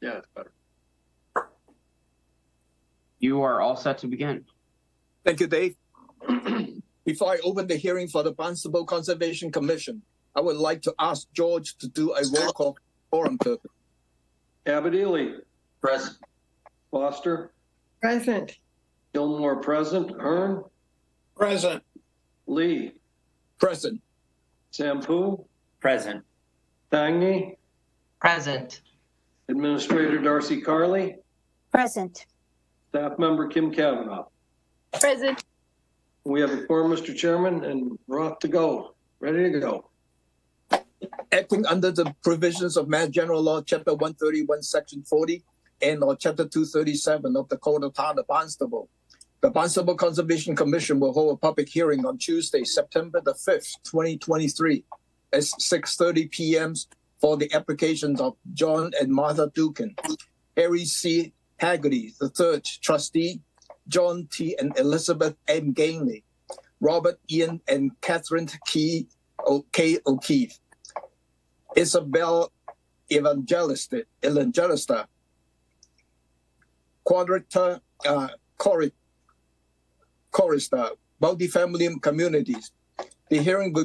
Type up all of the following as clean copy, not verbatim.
Yeah, it's better. You are all set to begin. Thank you, Dave. Before I open the hearing for the Barnstable Conservation Commission, I would like to ask George to do a roll call forum purpose. Abadili. Present. Foster. Present. Gilmore present. Hearn. Present. Lee. Present. Sampu. Present. Tangney. Present. Administrator Darcy Carley. Present. Staff member Kim Kavanaugh. Present. We have a quorum, Mr. Chairman, and we're off to go. Ready to go. Acting under the provisions of Mass General Law, Chapter 131, Section 40, and or Chapter 237 of the Code of Town of Barnstable, the Barnstable Conservation Commission will hold a public hearing on Tuesday, September the 5th, 2023, at 6:30 p.m. for the applications of John and Martha Dukin, Harry C. Haggerty III, trustee, John T. and Elizabeth M. Gainley, Robert Ian and Catherine K. O'Keefe, Isabel Evangelista, Quadrata Chorister, Multifamily Communities. The hearing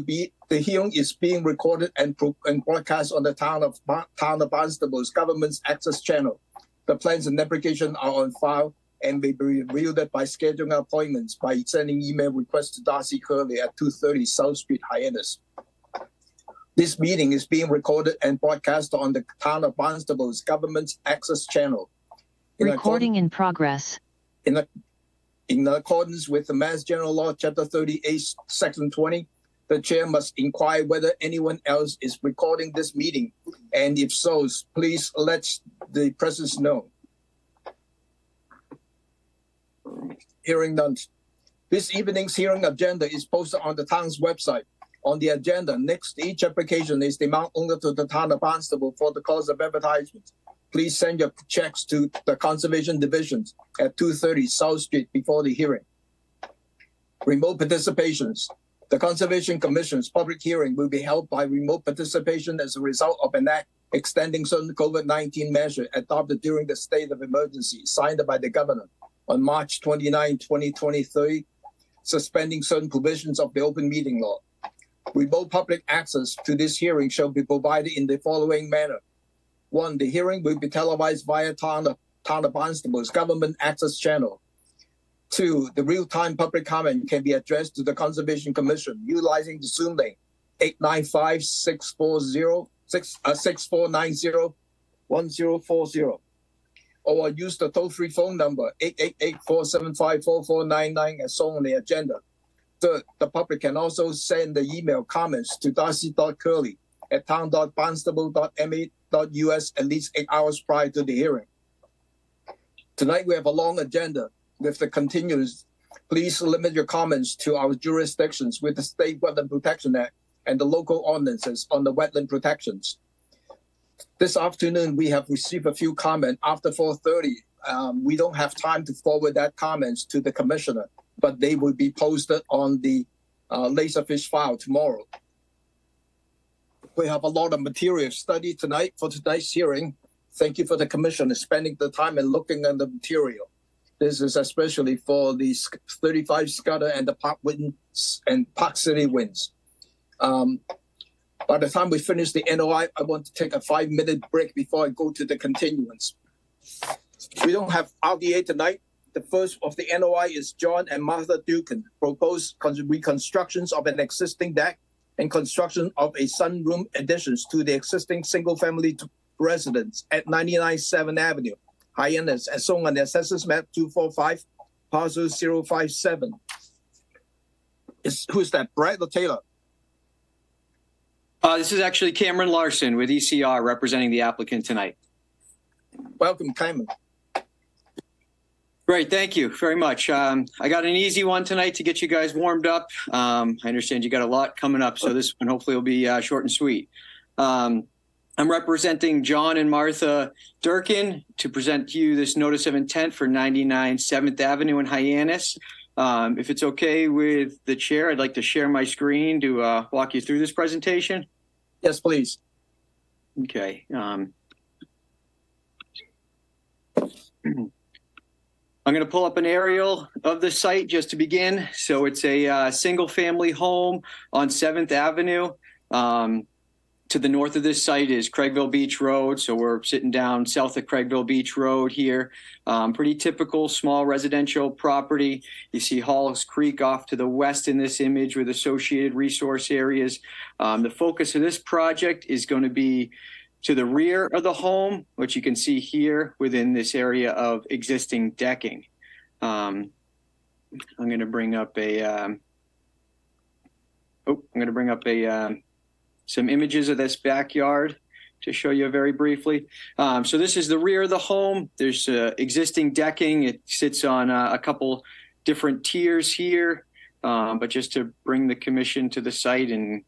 is being recorded and broadcast on the Town of Barnstable's Government's Access Channel. The plans and application are on file and may be reviewed by scheduling appointments by sending email requests to Darcy Curley at 230 South Street, Hyannis. This meeting is being recorded and broadcast on the Town of Barnstable's Government's Access Channel. Recording in progress. In accordance with the Mass General Law, Chapter 38, Section 20, the chair must inquire whether anyone else is recording this meeting, and if so, please let the presence know. Hearing none. This evening's hearing agenda is posted on the town's website. On the agenda, next to each application is the amount owed to the Town of Barnstable for the cost of advertisement. Please send your checks to the Conservation Divisions at 230 South Street before the hearing. Remote participations. The Conservation Commission's public hearing will be held by remote participation as a result of an act extending certain COVID-19 measures adopted during the state of emergency signed by the governor on March 29, 2023, suspending certain provisions of the open meeting law. Remote public access to this hearing shall be provided in the following manner. 1, the hearing will be televised via Town of Barnstable's Government Access Channel. 2, the real-time public comment can be addressed to the Conservation Commission utilizing the Zoom link 895-6490-1040, or use the toll-free phone number 888-475-4499 as shown on the agenda. 3rd, the public can also send the email comments to darcy.curley@town.barnstable.ma.us at least 8 hours prior to the hearing. Tonight we have a long agenda with the continuous. Please limit your comments to our jurisdictions with the State Wetland Protection Act and the local ordinances on the wetland protections. This afternoon we have received a few comments after 4:30. We don't have time to forward that comments to the commissioner, but they will be posted on the Laserfish file tomorrow. We have a lot of material study tonight for tonight's hearing. Thank you for the commissioner spending the time and looking at the material. This is especially for the 35 Scudder and the Park winds and Park City winds. By the time we finish the NOI, I want to take a 5-minute break before I go to the continuance. We don't have RDA tonight. The first of the NOI is John and Martha Dukin, proposed reconstructions of an existing deck and construction of a sunroom additions to the existing single-family residence at 99 7th Avenue, Hyannis, as shown on the Assessors Map 245, parcel 057. Who's that, Brad or Taylor? This is actually Cameron Larson with ECR representing the applicant tonight. Welcome, Cameron. Great, thank you very much. I got an easy one tonight to get you guys warmed up. I understand you got a lot coming up, so this one hopefully will be short and sweet. I'm representing John and Martha Durkin to present to you this notice of intent for 99 7th Avenue in Hyannis. If it's okay with the chair, I'd like to share my screen to walk you through this presentation. Yes, please. Okay. I'm going to pull up an aerial of the site just to begin. So it's a single-family home on 7th Avenue. To the north of this site is Craigville Beach Road. So we're sitting down south of Craigville Beach Road here. Pretty typical small residential property. You see Halls Creek off to the west in this image with associated resource areas. The focus of this project is going to be to the rear of the home, which you can see here within this area of existing decking. I'm going to bring up some images of this backyard to show you very briefly. So this is the rear of the home. There's existing decking. It sits on a couple different tiers here, but just to bring the commission to the site and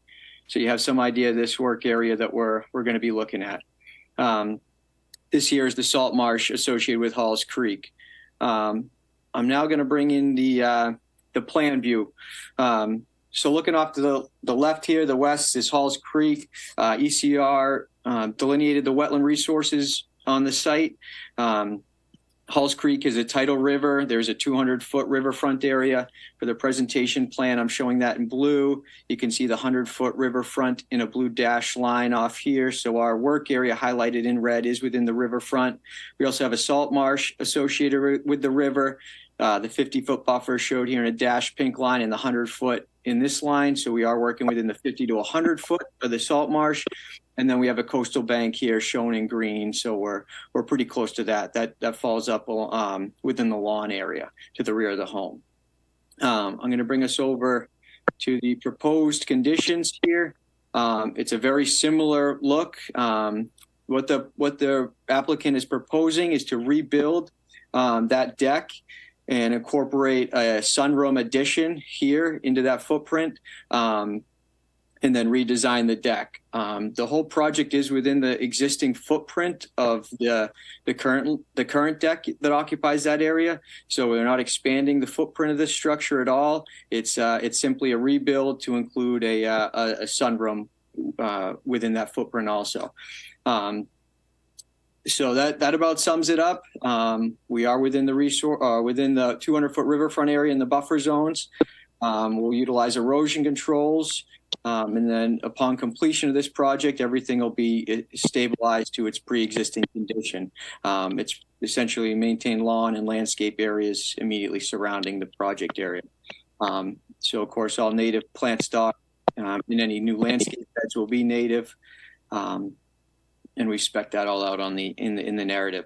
so you have some idea of this work area that we're going to be looking at. This here is the salt marsh associated with Halls Creek. I'm now going to bring in the plan view. So looking off to the left here, the west is Halls Creek. ECR delineated the wetland resources on the site. Halls Creek is a tidal river. There's a 200-foot riverfront area. For the presentation plan, I'm showing that in blue. You can see the 100-foot riverfront in a blue dashed line off here. So our work area highlighted in red is within the riverfront. We also have a salt marsh associated with the river. The 50-foot buffer showed here in a dashed pink line and the 100-foot in this line. So we are working within the 50 to 100-foot of the salt marsh. And then we have a coastal bank here shown in green. So we're pretty close to that. That falls up within the lawn area to the rear of the home. I'm going to bring us over to the proposed conditions here. It's a very similar look. What the applicant is proposing is to rebuild that deck and incorporate a sunroom addition here into that footprint. And then redesign the deck. The whole project is within the existing footprint of the current deck that occupies that area. So we're not expanding the footprint of this structure at all. It's simply a rebuild to include a sunroom within that footprint also. So that about sums it up. We are within the within the 200-foot riverfront area in the buffer zones. We'll utilize erosion controls. And then upon completion of this project, everything will be stabilized to its pre-existing condition. It's essentially maintain lawn and landscape areas immediately surrounding the project area. So of course, all native plant stock in any new landscape beds will be native. And we spec that all out on in the narrative.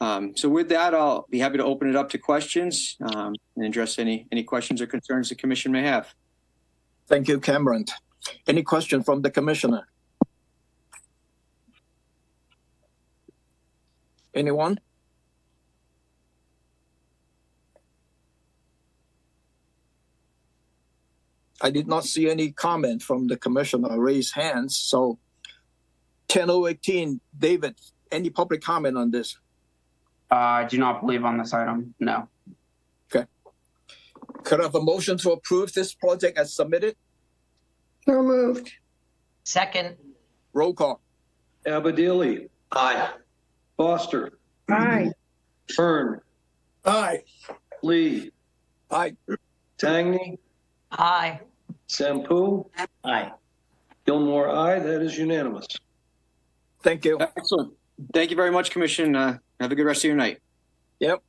So with that, I'll be happy to open it up to questions and address any questions or concerns the commission may have. Thank you, Cameron. Any question from the commissioner? Anyone? I did not see any comment from the commissioner raise hands. So 10:18, David, any public comment on this? I do not believe on this item. No. Could I have a motion to approve this project as submitted? So moved. Second. Roll call. Abadili. Aye. Foster. Aye. Byrne. Aye. Lee. Aye. Tangney. Aye. Sampu. Aye. Gilmore, aye. That is unanimous. Thank you. Excellent. Thank you very much, Commission. Have a good rest of your night. Yep.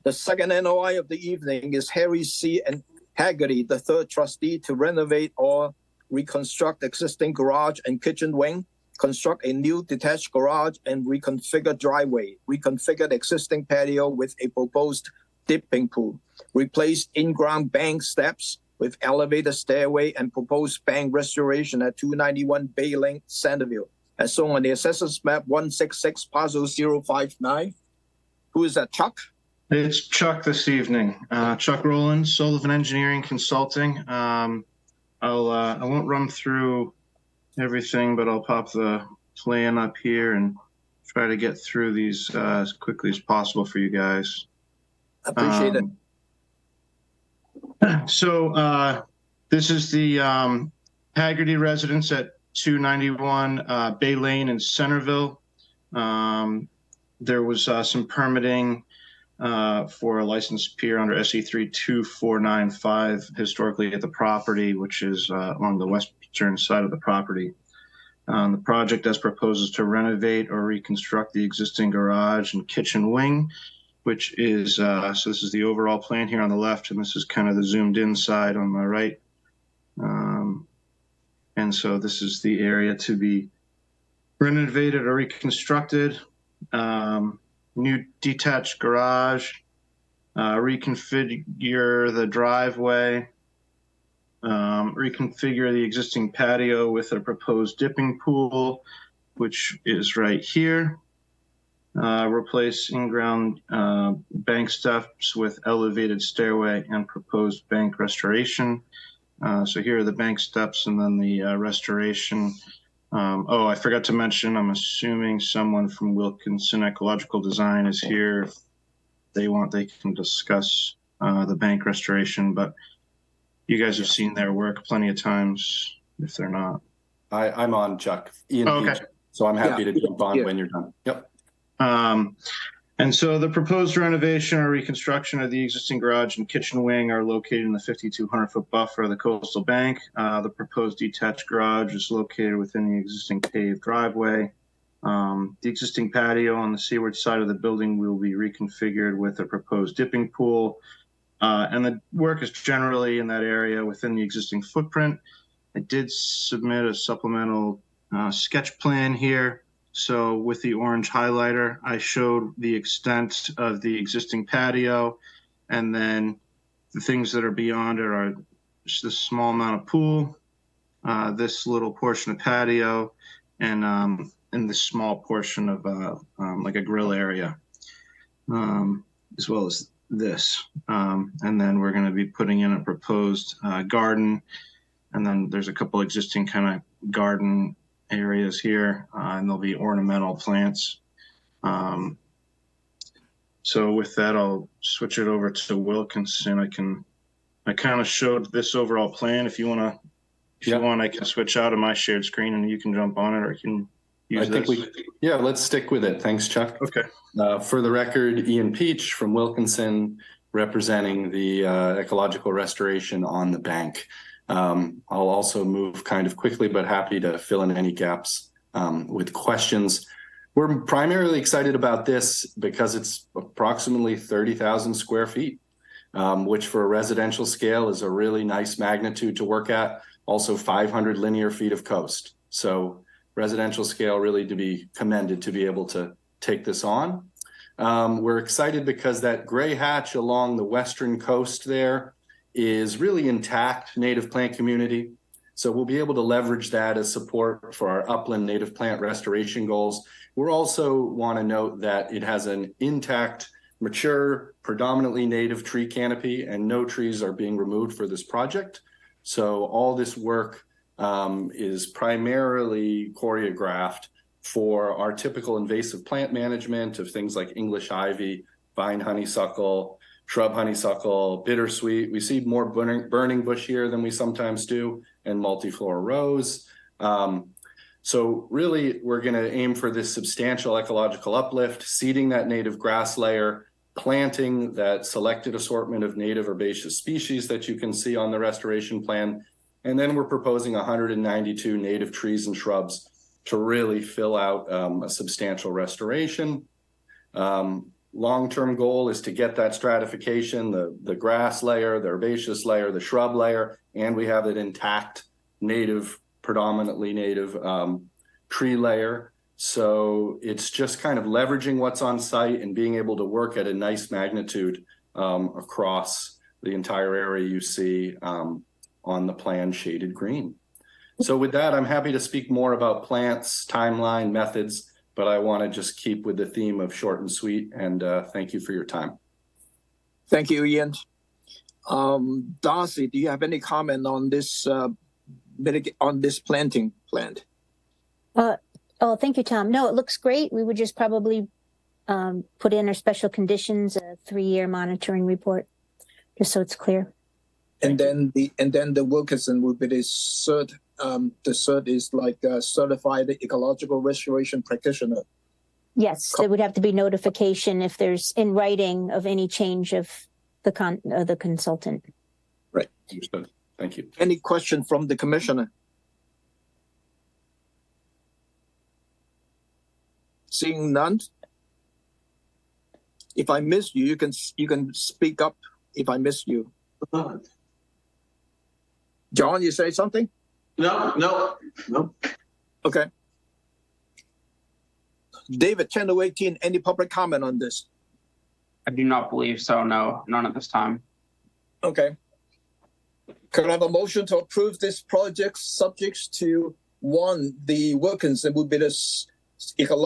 The second NOI of the evening is Harry C. and Haggerty, the third trustee, to renovate or reconstruct existing garage and kitchen wing, construct a new detached garage and reconfigure driveway, reconfigure existing patio with a proposed dipping pool, replace in-ground bank steps with elevator stairway and proposed bank restoration at 291 Bay Lane, Centerville, as shown on the assessors map 166 parcel 059. Who is that, Chuck? It's Chuck this evening. Chuck Rowland, Sullivan Engineering Consulting. I won't run through everything, but I'll pop the plan up here and try to get through these as quickly as possible for you guys. Appreciate it. So this is the Haggerty residence at 291 Bay Lane in Centerville. there was some permitting for a licensed pier under SE 32495 historically at the property, which is along the western side of the property. The project as proposed is to renovate or reconstruct the existing garage and kitchen wing, which is, so this is the overall plan here on the left, and this is kind of the zoomed in side on the right. And so this is the area to be renovated or reconstructed. New detached garage, reconfigure the driveway, reconfigure the existing patio with a proposed dipping pool, which is right here. Replace in-ground bank steps with elevated stairway and proposed bank restoration. So here are the bank steps and then the restoration. Oh, I forgot to mention, I'm assuming someone from Wilkinson Ecological Design is here. If they want, they can discuss the bank restoration, but you guys have seen their work plenty of times if they're not. I'm on, Chuck. Ian Okay. Peach. So I'm happy to jump on when you're done. Yep. And so the proposed renovation or reconstruction of the existing garage and kitchen wing are located in the 5,200-foot buffer of the coastal bank. The proposed detached garage is located within the existing paved driveway. The existing patio on the seaward side of the building will be reconfigured with a proposed dipping pool. And the work is generally in that area within the existing footprint. I did submit a supplemental sketch plan here. So with the orange highlighter, I showed the extent of the existing patio, and then the things that are beyond it are just this small amount of pool, this little portion of patio, and this small portion of like a grill area, as well as this. And then we're going to be putting in a proposed garden, and then there's a couple existing kind of garden areas here, and there'll be ornamental plants. So with that, I'll switch it over to Wilkinson. I kind of showed this overall plan. If you want, I can switch out of my shared screen and you can jump on it, or you can use this. Let's stick with it. Thanks, Chuck. Okay. For the record, Ian Peach from Wilkinson, representing the ecological restoration on the bank. I'll also move kind of quickly, but happy to fill in any gaps with questions. We're primarily excited about this because it's approximately 30,000 square feet, which for a residential scale is a really nice magnitude to work at. Also 500 linear feet of coast. So residential scale really to be commended to be able to take this on. We're excited because that gray hatch along the western coast there is really intact native plant community. So we'll be able to leverage that as support for our upland native plant restoration goals. We'll also want to note that it has an intact, mature, predominantly native tree canopy, and no trees are being removed for this project. So all this work is primarily choreographed for our typical invasive plant management of things like English ivy, vine honeysuckle, shrub honeysuckle, bittersweet. We see more burning bush here than we sometimes do, and multiflora rose. So really, we're going to aim for this substantial ecological uplift, seeding that native grass layer, planting that selected assortment of native herbaceous species that you can see on the restoration plan. And then we're proposing 192 native trees and shrubs to really fill out a substantial restoration. Long-term goal is to get that stratification, the grass layer, the herbaceous layer, the shrub layer, and we have an intact native, predominantly native tree layer. So it's just kind of leveraging what's on site and being able to work at a nice magnitude across the entire area you see on the plan shaded green. So with that, I'm happy to speak more about plants, timeline, methods, but I want to just keep with the theme of short and sweet, and thank you for your time. Thank you, Ian. Darcy, do you have any comment on this planting plan? Oh, thank you, Tom. No, it looks great. We would just probably put in our special conditions, a 3-year monitoring report, just so it's clear. And then the Wilkinson will be the cert. The cert is like a certified ecological restoration practitioner. Yes, there would have to be notification if there's in writing of any change of the consultant. Right. Understood. Thank you. Any question from the commissioner? Seeing none. If I missed you, you can speak up if I missed you. John, you say something? No. Okay. David, channel 18, any public comment on this? I do not believe so. No, none at this time. Okay. Can I have a motion to approve this project subject to one, the Wilkinson would be the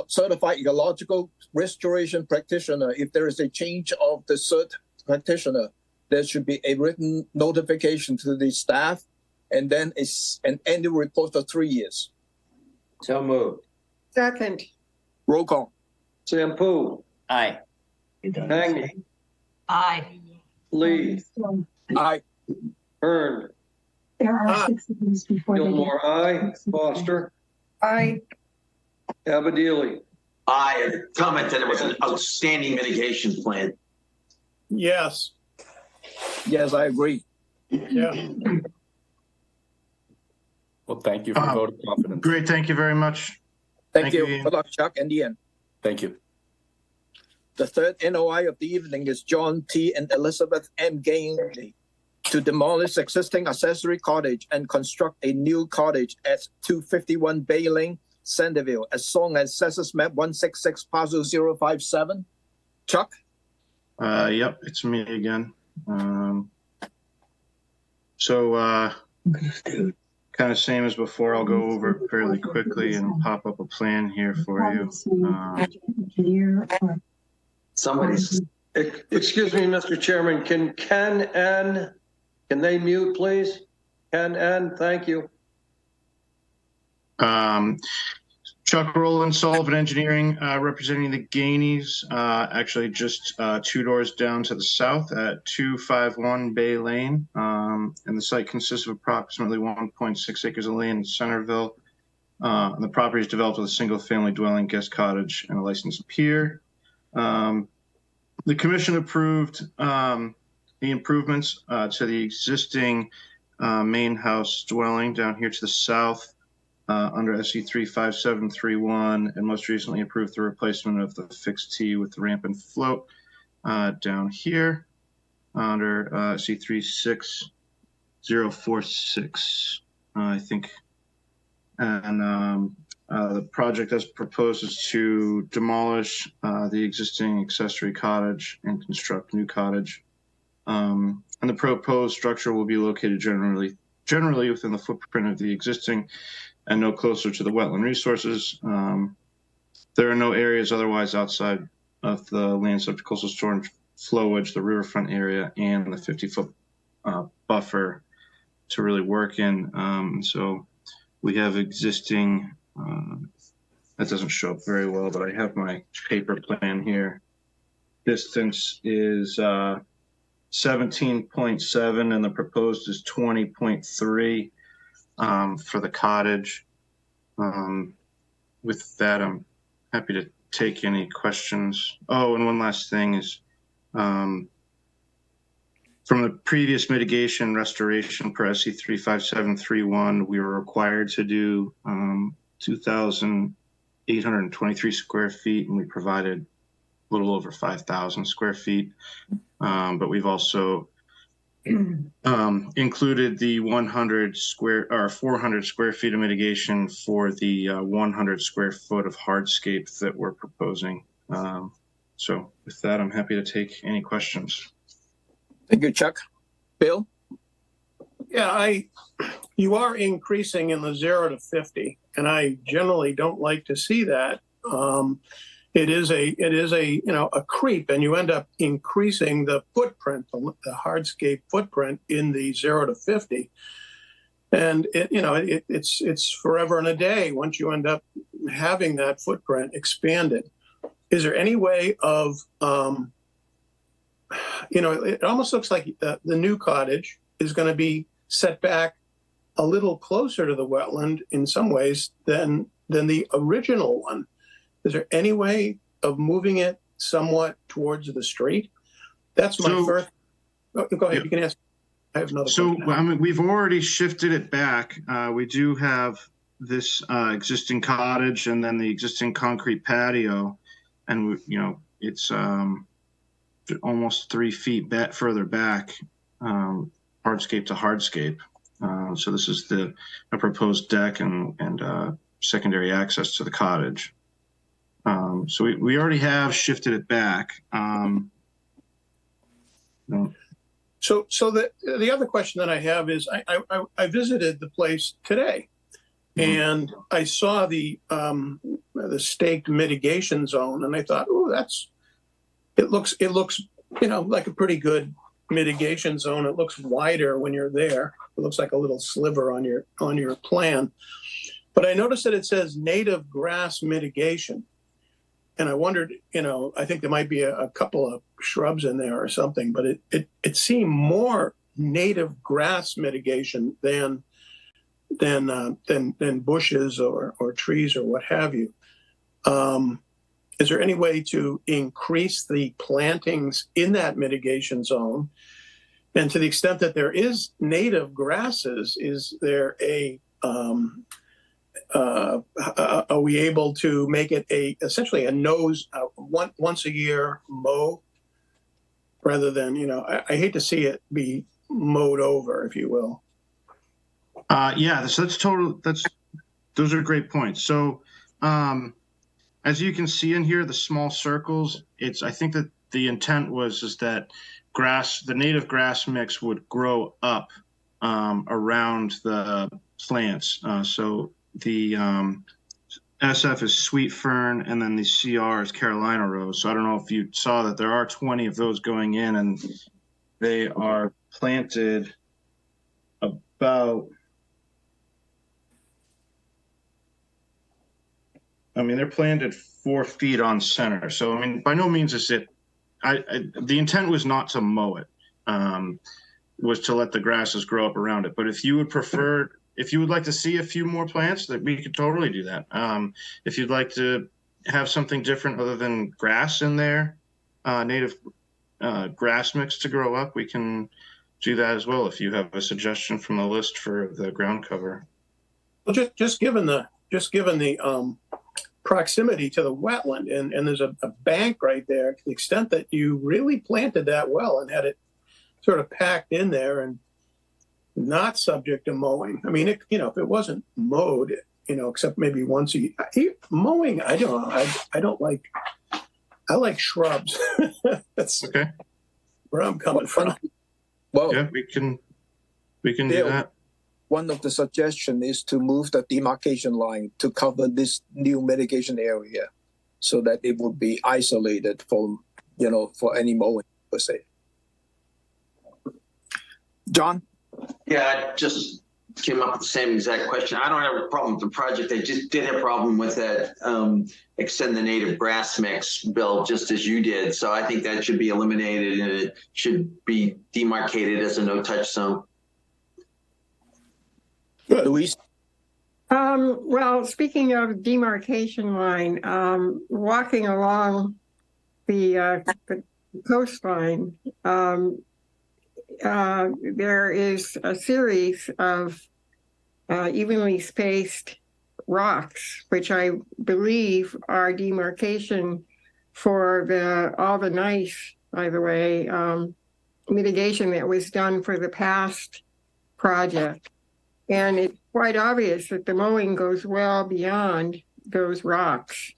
certified ecological restoration practitioner. If there is a change of the cert practitioner, there should be a written notification to the staff and then an annual report for 3 years. So moved. Second. Roll call. Sampu, Aye. Hangy, Aye. Lee, Aye. Hearn, There are 6 of these before they get. Gilmore, aye. Foster, Aye. Abadili. I commented it was an outstanding mitigation plan. Yes. Yes, I agree. Yeah. Well, thank you for the vote of confidence. Great, thank you very much. Thank Thank you. you, Ian. Good luck, Chuck, and Ian. Thank you. The third NOI of the evening is John T. and Elizabeth M. Gainley to demolish existing accessory cottage and construct a new cottage at 251 Bay Lane, Sanderville, as long as Census Map 166 Parcel 057. Chuck? Yep, it's me again. Kind of same as before. I'll go over it fairly quickly and pop up a plan here for you. Somebody's, Excuse me, Mr. Chairman, can they mute, please? Thank you. Chuck Rowland, Sullivan Engineering, representing the Gainies, actually just 2 doors down to the south at 251 Bay Lane. And the site consists of approximately 1.6 acres of land in Centerville. And the property is developed with a single-family dwelling, guest cottage, and a licensed pier. The commission approved the improvements to the existing main house dwelling down here to the south. Under SE 35731, and most recently approved the replacement of the fixed T with the ramp and float down here under SE 36046, I think. And the project as proposed is to demolish the existing accessory cottage and construct new cottage. And the proposed structure will be located generally within the footprint of the existing and no closer to the wetland resources. There are no areas otherwise outside of the land subject to coastal storm flowage, the riverfront area, and the 50-foot buffer to really work in. So we have existing, that doesn't show up very well, but I have my paper plan here. Distance is 17.7 and the proposed is 20.3. For the cottage. With that, I'm happy to take any questions. Oh, and one last thing is, from the previous mitigation restoration per SE 35731, we were required to do 2,823 square feet, and we provided a little over 5,000 square feet. But we've also included the 400 square feet of mitigation for the 100 square foot of hardscape that we're proposing. So with that, I'm happy to take any questions. Thank you, Chuck. Bill? Yeah, you are increasing in the 0 to 50, and I generally don't like to see that. It is a creep, and you end up increasing the footprint, the hardscape footprint in the 0 to 50, and it's forever and a day once you end up having that footprint expanded. Is there any way of, it almost looks like the new cottage is going to be set back a little closer to the wetland in some ways than the original one. Is there any way of moving it somewhat towards the street? That's my So- first. Oh, go ahead. Yeah. You can ask. I have another So, question. I mean, we've already shifted it back. We do have this existing cottage and then the existing concrete patio. And, it's almost 3 feet further back, hardscape to hardscape. So this is a proposed deck and secondary access to the cottage. So we already have shifted it back. So the other question that I have is I visited the place today, and I saw the staked mitigation zone, and I thought, oh, it looks like a pretty good mitigation zone. It looks wider when you're there. It looks like a little sliver on your plan, but I noticed that it says native grass mitigation. And I wondered, I think there might be a couple of shrubs in there or something, but it seemed more native grass mitigation than bushes or trees or what have you. Is there any way to increase the plantings in that mitigation zone? And to the extent that there is native grasses, is there are we able to make it essentially a once a year mow rather than, I hate to see it be mowed over, if you will. Yeah, those are great points. So, as you can see in here, the small circles, I think that the intent is that the native grass mix would grow up around the plants. So the SF is sweet fern, and then the CR is Carolina rose. So I don't know if you saw that there are 20 of those going in, and they are planted about, they're planted 4 feet on center. So, by no means is it, the intent was not to mow it, was to let the grasses grow up around it. But if you would like to see a few more plants, that we could totally do that. If you'd like to have something different other than grass in there, native grass mix to grow up, we can do that as well. If you have a suggestion from the list for the ground cover. Well, just given the proximity to the wetland, and there's a bank right there, to the extent that you really planted that well and had it sort of packed in there and not subject to mowing. If it wasn't mowed, except maybe once a year, mowing, I don't know. I don't like, I like shrubs. That's okay. Where I'm coming from. Well, yeah, we can do Bill, that. one of the suggestions is to move the demarcation line to cover this new mitigation area so that it would be isolated from, for any mowing per se. John? Yeah, I just came up with the same exact question. I don't have a problem with the project. I just did have a problem with that extend the native grass mix bill, just as you did. So I think that should be eliminated and it should be demarcated as a no-touch zone. Louise? Well, speaking of demarcation line, walking along the coastline, there is a series of evenly spaced rocks, which I believe are demarcation for all the nice, by the way, mitigation that was done for the past project. And it's quite obvious that the mowing goes well beyond those rocks.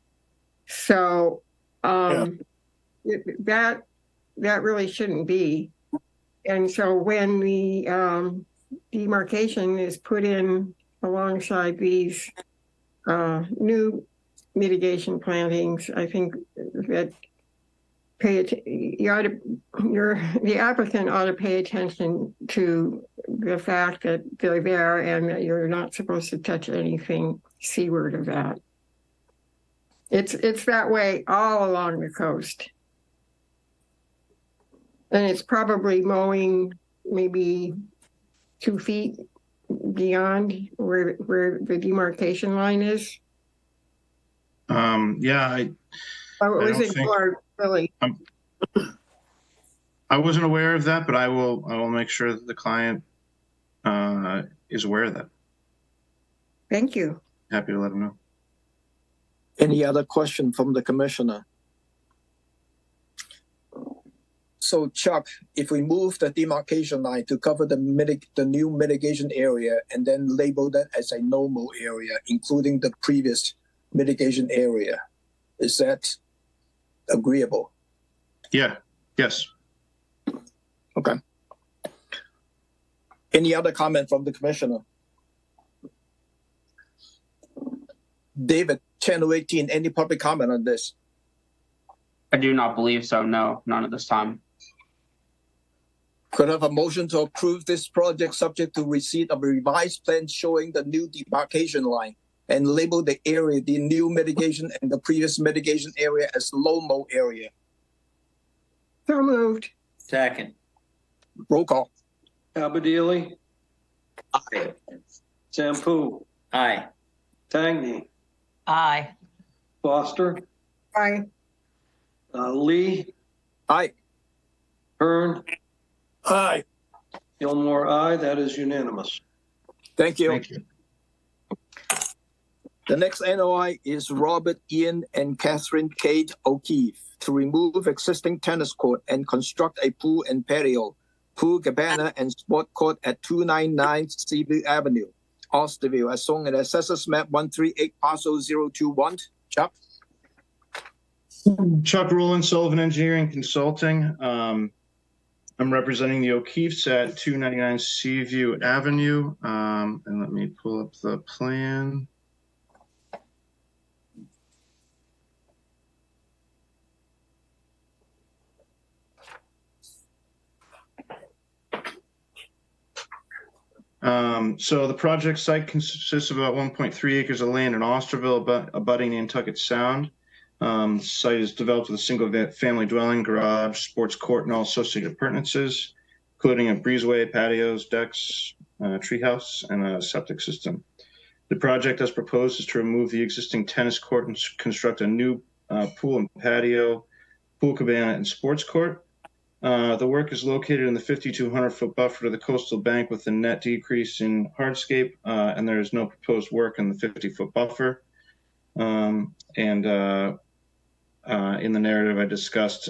So that really shouldn't be. And so when the demarcation is put in alongside these new mitigation plantings, I think that the applicant ought to pay attention to the fact that they're there and that you're not supposed to touch anything seaward of that. It's that way all along the coast. And it's probably mowing maybe 2 feet beyond where the demarcation line is. Yeah, Or I was don't it think- more really? I wasn't aware of that, but I will make sure that the client is aware of that. Thank you. Happy to let him know. Any other question from the commissioner? So Chuck, if we move the demarcation line to cover the new mitigation area and then label that as a no-mow area, including the previous mitigation area, is that agreeable? Yeah. Yes. Okay. Any other comment from the commissioner? David, channel 18, any public comment on this? I do not believe so. No, none at this time. Could I have a motion to approve this project subject to receipt of a revised plan showing the new demarcation line and label the area, the new mitigation and the previous mitigation area as low-mow area? So moved. Second. Roll call. Abadili, Aye. Zampu, Aye. Tangney, Aye. Foster, Aye. Lee, Aye. Hearn, Aye. Gilmore, aye. That is unanimous. Thank you. Thank you. The next NOI is Robert Ian and Catherine Kate O'Keefe to remove existing tennis court and construct a pool and patio, pool cabana and sport court at 299 Seaview Avenue, Austerville, as shown in Assessors Map 138 Parcel 021. Chuck? Chuck Rowland, Sullivan Engineering Consulting. I'm representing the O'Keefes at 299 Seaview Avenue. And let me pull up the plan. So the project site consists of about 1.3 acres of land in Austerville, abutting Nantucket Sound. The site is developed with a single family dwelling, garage, sports court, and all associated appurtenances, including a breezeway, patios, decks, treehouse, and a septic system. The project as proposed is to remove the existing tennis court and construct a new pool and patio, pool cabana, and sports court. The work is located in the 5,200-foot buffer to the coastal bank with a net decrease in hardscape, and there is no proposed work in the 50-foot buffer. In the narrative, I discussed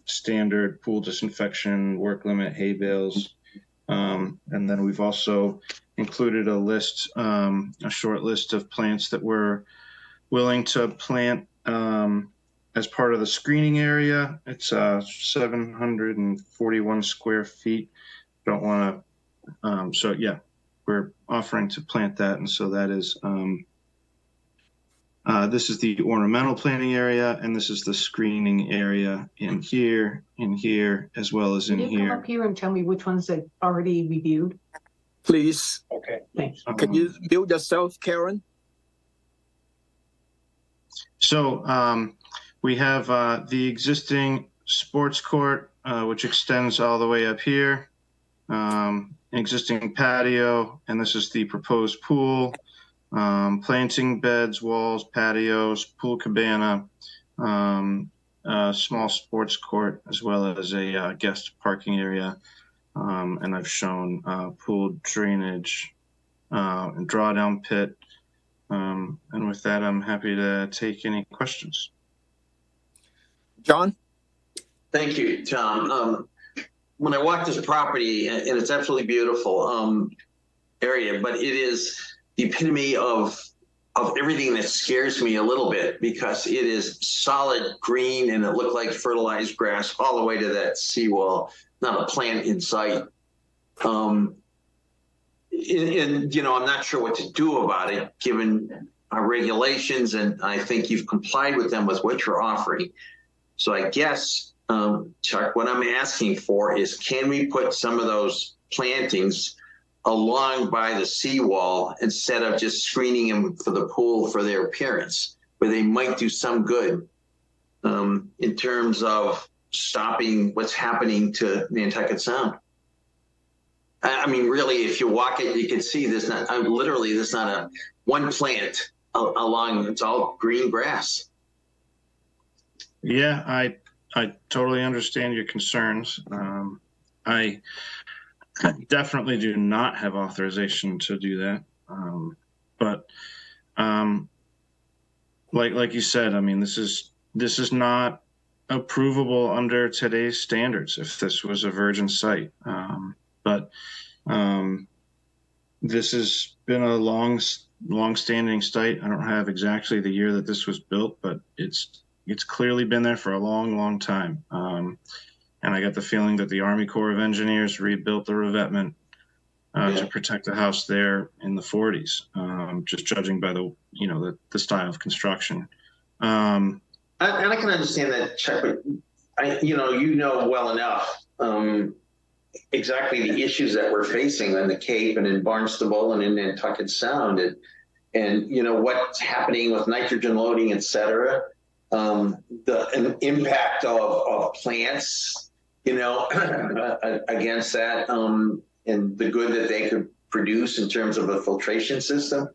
standard pool disinfection, work limit, hay bales, and then we've also included a list, a short list of plants that we're willing to plant as part of the screening area. It's 741 square feet. Don't want to, so yeah, we're offering to plant that, and so that is. This is the ornamental planting area, and this is the screening area in here, as well as in Can you come up here and tell me which ones they've already reviewed? Please. Okay, thanks. Can you mute yourself, Karen? So we have the existing sports court, which extends all the way up here, an existing patio, and this is the proposed pool. Planting beds, walls, patios, pool cabana, small sports court, as well as a guest parking area. And I've shown pool drainage and drawdown pit. And with that, I'm happy to take any questions. John? Thank you, Tom. When I walk this property, and it's absolutely beautiful area, but it is the epitome of everything that scares me a little bit, because it is solid green and it looked like fertilized grass all the way to that seawall, not a plant in sight. And you know, I'm not sure what to do about it given our regulations, and I think you've complied with them with what you're offering. So I guess, Chuck, what I'm asking for is, can we put some of those plantings along by the seawall instead of just screening them for the pool for their appearance, where they might do some good in terms of stopping what's happening to Nantucket Sound? I mean, really, if you walk it, you can see there's not, literally, there's not a one plant along, it's all green grass. Yeah, I totally understand your concerns. I definitely do not have authorization to do that. But like you said, I mean, this is not approvable under today's standards if this was a virgin site. But this has been a long-standing site. I don't have exactly the year that this was built, but it's clearly been there for a long time. And I got the feeling that the Army Corps of Engineers rebuilt the revetment to protect the house there in the 40s, just judging by the style of construction. And I can understand that, Chuck, but you know well enough exactly the issues that we're facing on the Cape and in Barnstable and in Nantucket Sound, and what's happening with nitrogen loading, et cetera, the impact of plants, against that, and the good that they could produce in terms of a filtration system.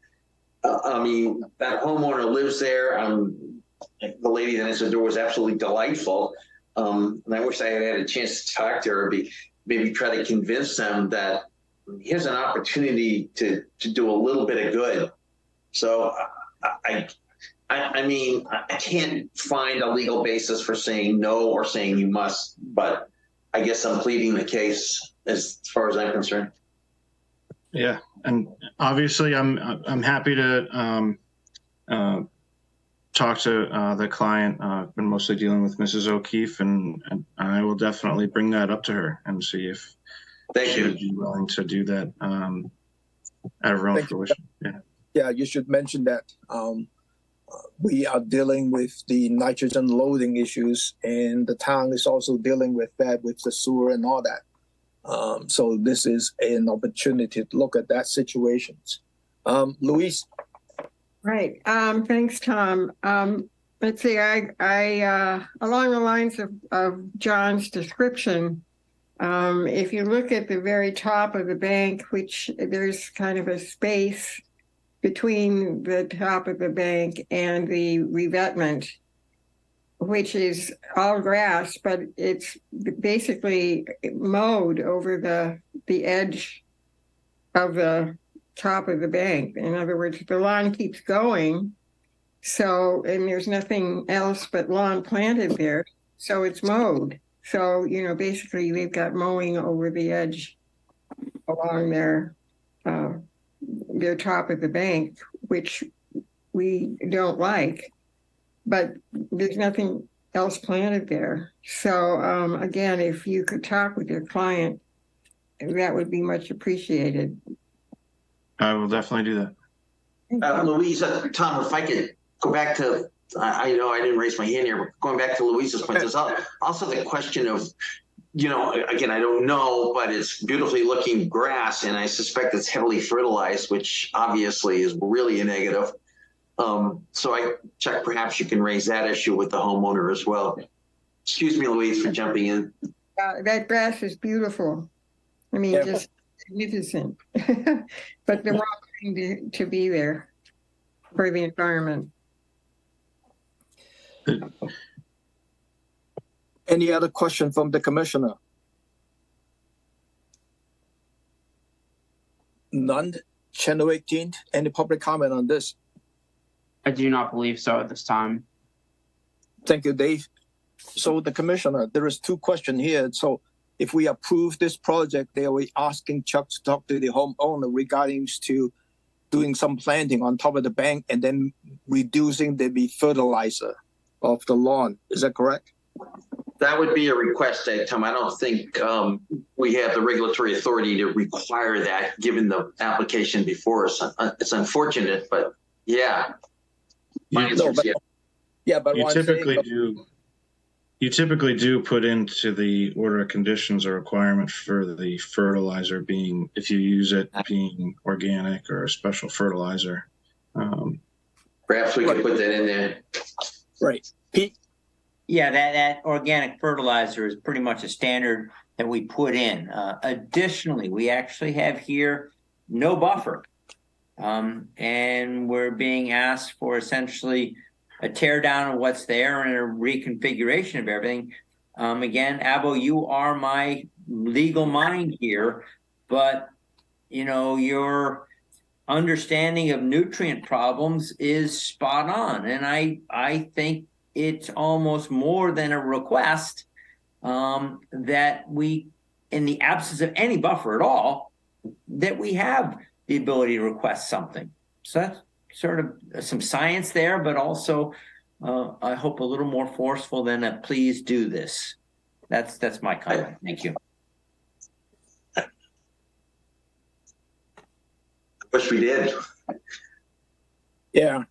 I mean, that homeowner lives there. The lady that answered the door was absolutely delightful. And I wish I had had a chance to talk to her, maybe try to convince them that here's an opportunity to do a little bit of good. So I mean, I can't find a legal basis for saying no or saying you must, but I guess I'm pleading the case as far as I'm concerned. Yeah, and obviously I'm happy to talk to the client. I've been mostly dealing with Mrs. O'Keefe, and I will definitely bring that up to her and see if she would be willing to do that out of her own fruition. Yeah, you should mention that we are dealing with the nitrogen loading issues, and the town is also dealing with that, with the sewer and all that. So this is an opportunity to look at that situations. Louise? Right. Thanks, Tom. Let's see, I along the lines of John's description, if you look at the very top of the bank, which there's kind of a space between the top of the bank and the revetment, which is all grass, but it's basically mowed over the edge of the top of the bank. In other words, the lawn keeps going. So, and there's nothing else but lawn planted there. So it's mowed. So, basically they've got mowing over the edge along their top of the bank, which we don't like, but there's nothing else planted there. So again, if you could talk with your client, that would be much appreciated. I will definitely do that. Louise, Tom, if I could go back to, I know I didn't raise my hand here, but going back to Louise's point, there's also the question of, again, I don't know, but it's beautifully looking grass, and I suspect it's heavily fertilized, which obviously is really a negative. So Chuck, perhaps you can raise that issue with the homeowner as well. Excuse me, Louise, for jumping in. That grass is beautiful. I mean, just magnificent. But the wrong thing to be there for the environment. Any other question from the commissioner? None. Channel 18, any public comment on this? I do not believe so at this time. Thank you, Dave. So the commissioner, there is two questions here. So if we approve this project, they are asking Chuck to talk to the homeowner regarding to doing some planting on top of the bank and then reducing the fertilizer of the lawn. Is that correct? That would be a request, Tom. I don't think we have the regulatory authority to require that, given the application before us. It's unfortunate, but yeah. But you typically do put into the order of conditions a requirement for the fertilizer being, if you use it, being organic or a special fertilizer. Perhaps we could put that in there. Right. Pete? Yeah, that organic fertilizer is pretty much a standard that we put in. Additionally, we actually have here no buffer. And we're being asked for essentially a tear down of what's there and a reconfiguration of everything. Again, Abo, you are my legal mind here, but your understanding of nutrient problems is spot on. And I think it's almost more than a request that we, in the absence of any buffer at all, that we have the ability to request something. So that's sort of some science there, but also I hope a little more forceful than a please do this. That's my comment. Thank you. Wish we did. Yeah.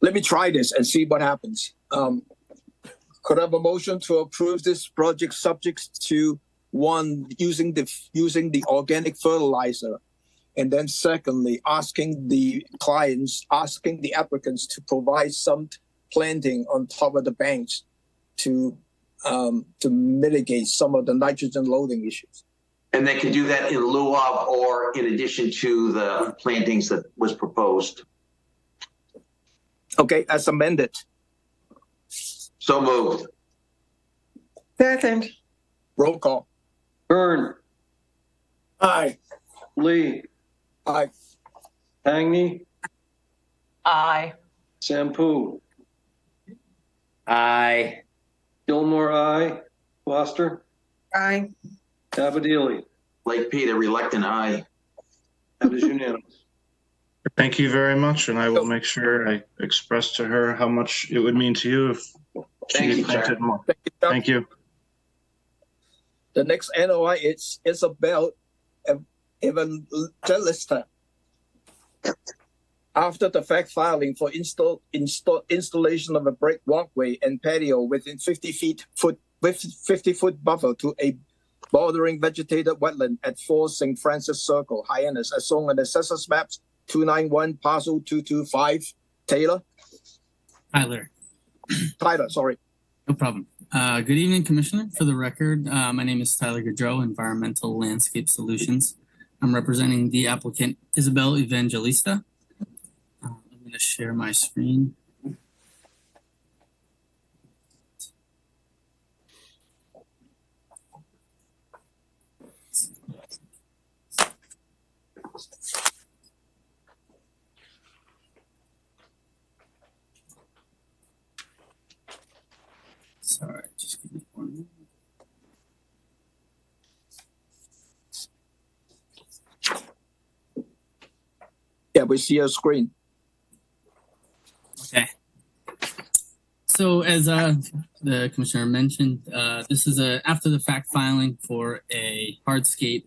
Let me try this and see what happens. Could I have a motion to approve this project subject to one, using the organic fertilizer, and then secondly, asking the applicants to provide some planting on top of the banks to mitigate some of the nitrogen loading issues. And they can do that in lieu of or in addition to the plantings that was proposed. Okay, as amended. So moved. Second. Roll call. Byrne, Aye. Lee, Aye. Hangney, Aye. Sampu, Aye. Gilmore, aye. Foster, Aye. Abadili. Lake Peter, reluctant aye. That is unanimous. Thank you very much, and I will make sure I express to her how much it would mean to you if Thank she you, planted Chuck. more. Thank you, Chuck. Thank you. The next NOI is Isabel Evangelista. After the fact filing for installation of a brick walkway and patio within 50 foot buffer to a bordering vegetated wetland at 4 St. Francis Circle, Hyannis, as shown on the Assessors Maps 291 parcel 225. Tyler, sorry. No problem. Good evening, Commissioner. For the record, my name is Tyler Gaudreau, Environmental Landscape Solutions. I'm representing the applicant Isabel Evangelista. I'm going to share my screen. Sorry, just give me 1 minute. Yeah, we see your screen. Okay. So as the Commissioner mentioned, this is a after the fact filing for a hardscape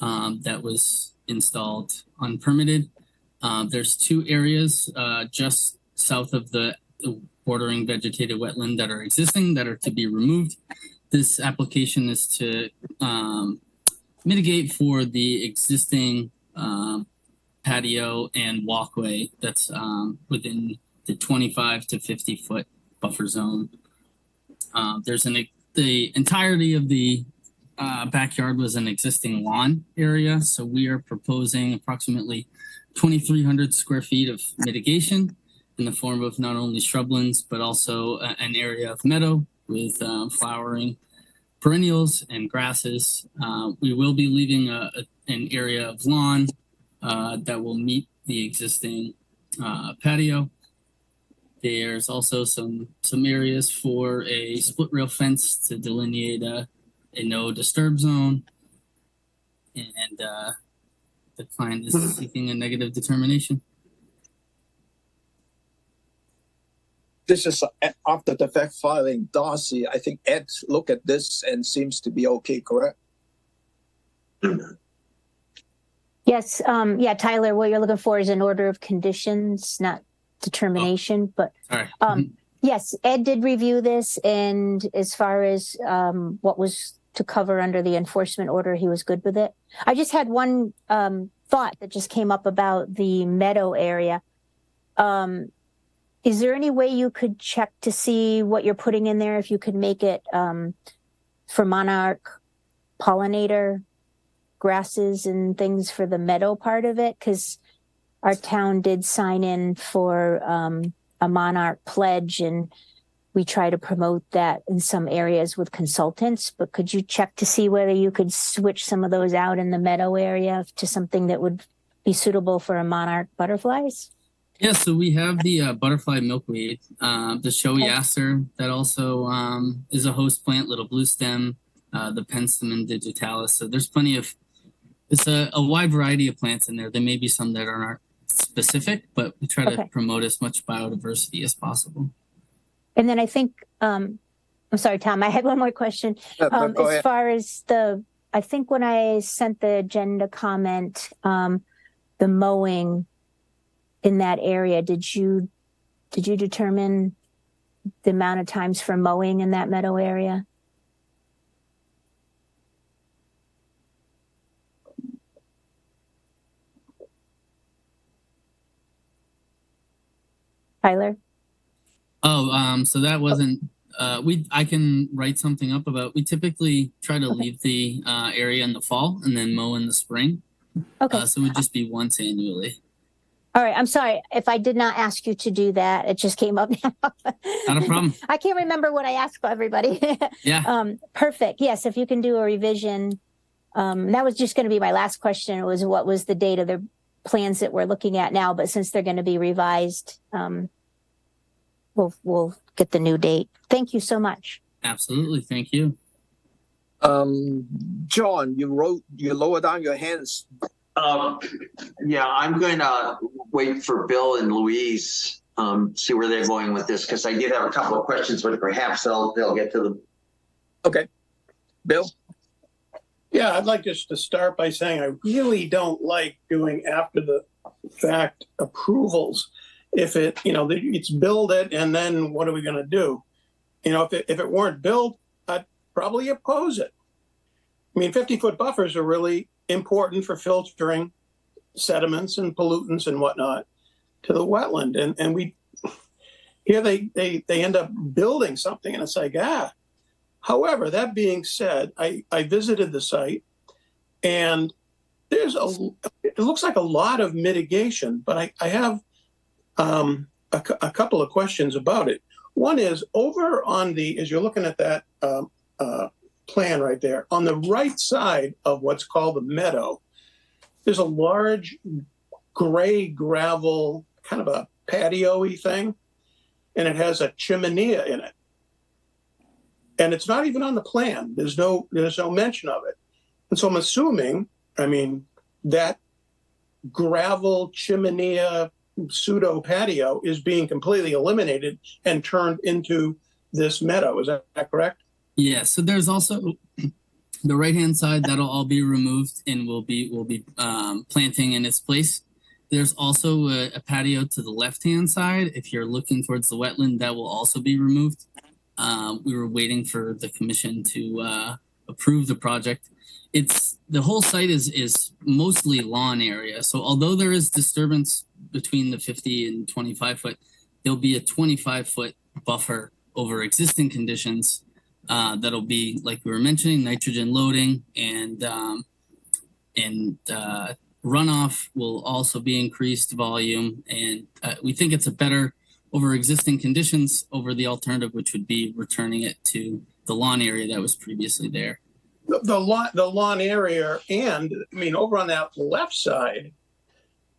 that was installed unpermitted. There's 2 areas just south of the bordering vegetated wetland that are existing that are to be removed. This application is to mitigate for the existing patio and walkway that's within the 25 to 50 foot buffer zone. The entirety of the backyard was an existing lawn area, so we are proposing approximately 2,300 square feet of mitigation in the form of not only shrublands but also an area of meadow with flowering perennials and grasses. We will be leaving an area of lawn that will meet the existing patio. There's also some areas for a split rail fence to delineate a no disturb zone, and the client is seeking a negative determination. This is after the fact filing. Darcy, I think Ed looked at this and seems to be okay, correct? Yes, yeah, Tyler, what you're looking for is an order of conditions, not determination, but yes, Ed did review this, and as far as what was to cover under the enforcement order, he was good with it. I just had one thought that just came up about the meadow area. Is there any way you could check to see what you're putting in there, if you could make it for monarch pollinator grasses and things for the meadow part of it? Because our town did sign in for a monarch pledge, and we try to promote that in some areas with consultants, but could you check to see whether you could switch some of those out in the meadow area to something that would be suitable for a monarch butterflies? Yeah, so we have the butterfly milkweed, the showy aster that also is a host plant, little blue stem, the penstemon digitalis. So there's plenty of, it's a wide variety of plants in there. There may be some that aren't specific, but we try to promote as much biodiversity as possible. And then I think, I'm sorry, Tom, I had one more question. As far as I think when I sent the agenda comment, the mowing in that area, did you determine the amount of times for mowing in that meadow area? Tyler? Oh, so that wasn't, I can write something up about, we typically try to leave the area in the fall and then mow in the spring. Okay. So it would just be once annually. All right. I'm sorry if I did not ask you to do that. It just came up now. Not a problem. I can't remember what I asked everybody. Yeah. Perfect. Yes. If you can do a revision. That was just going to be my last question. It was what was the date of the plans that we're looking at now, but since they're going to be revised, we'll get the new date. Thank you so much. Absolutely. Thank you. John, you lower down your hands. Yeah, I'm going to wait for Bill and Louise, see where they're going with this, because I did have a couple of questions, but perhaps they'll get to them. Okay. Bill? Yeah, I'd like just to start by saying I really don't like doing after the fact approvals. If it's build it, and then what are we going to do? If it weren't built, I'd probably oppose it. I mean, 50-foot buffers are really important for filtering sediments and pollutants and whatnot to the wetland. And we here they end up building something, and it's like, However, that being said, I visited the site, and it looks like a lot of mitigation, but I have a couple of questions about it. One is over on as you're looking at that plan right there, on the right side of what's called the meadow, there's a large gray gravel, kind of a patio-y thing, and it has a chimney in it. And it's not even on the plan. There's no mention of it. And so I'm assuming, that gravel chimney pseudo patio is being completely eliminated and turned into this meadow. Is that correct? Yeah. So there's also the right-hand side that'll all be removed and we'll be planting in its place. There's also a patio to the left-hand side. If you're looking towards the wetland, that will also be removed. We were waiting for the commission to approve the project. The whole site is mostly lawn area. So although there is disturbance between the 50 and 25 foot, there'll be a 25-foot buffer over existing conditions. That'll be, like we were mentioning, nitrogen loading, and runoff will also be increased volume. And we think it's a better over existing conditions over the alternative, which would be returning it to the lawn area that was previously there. The lawn area, and over on that left side,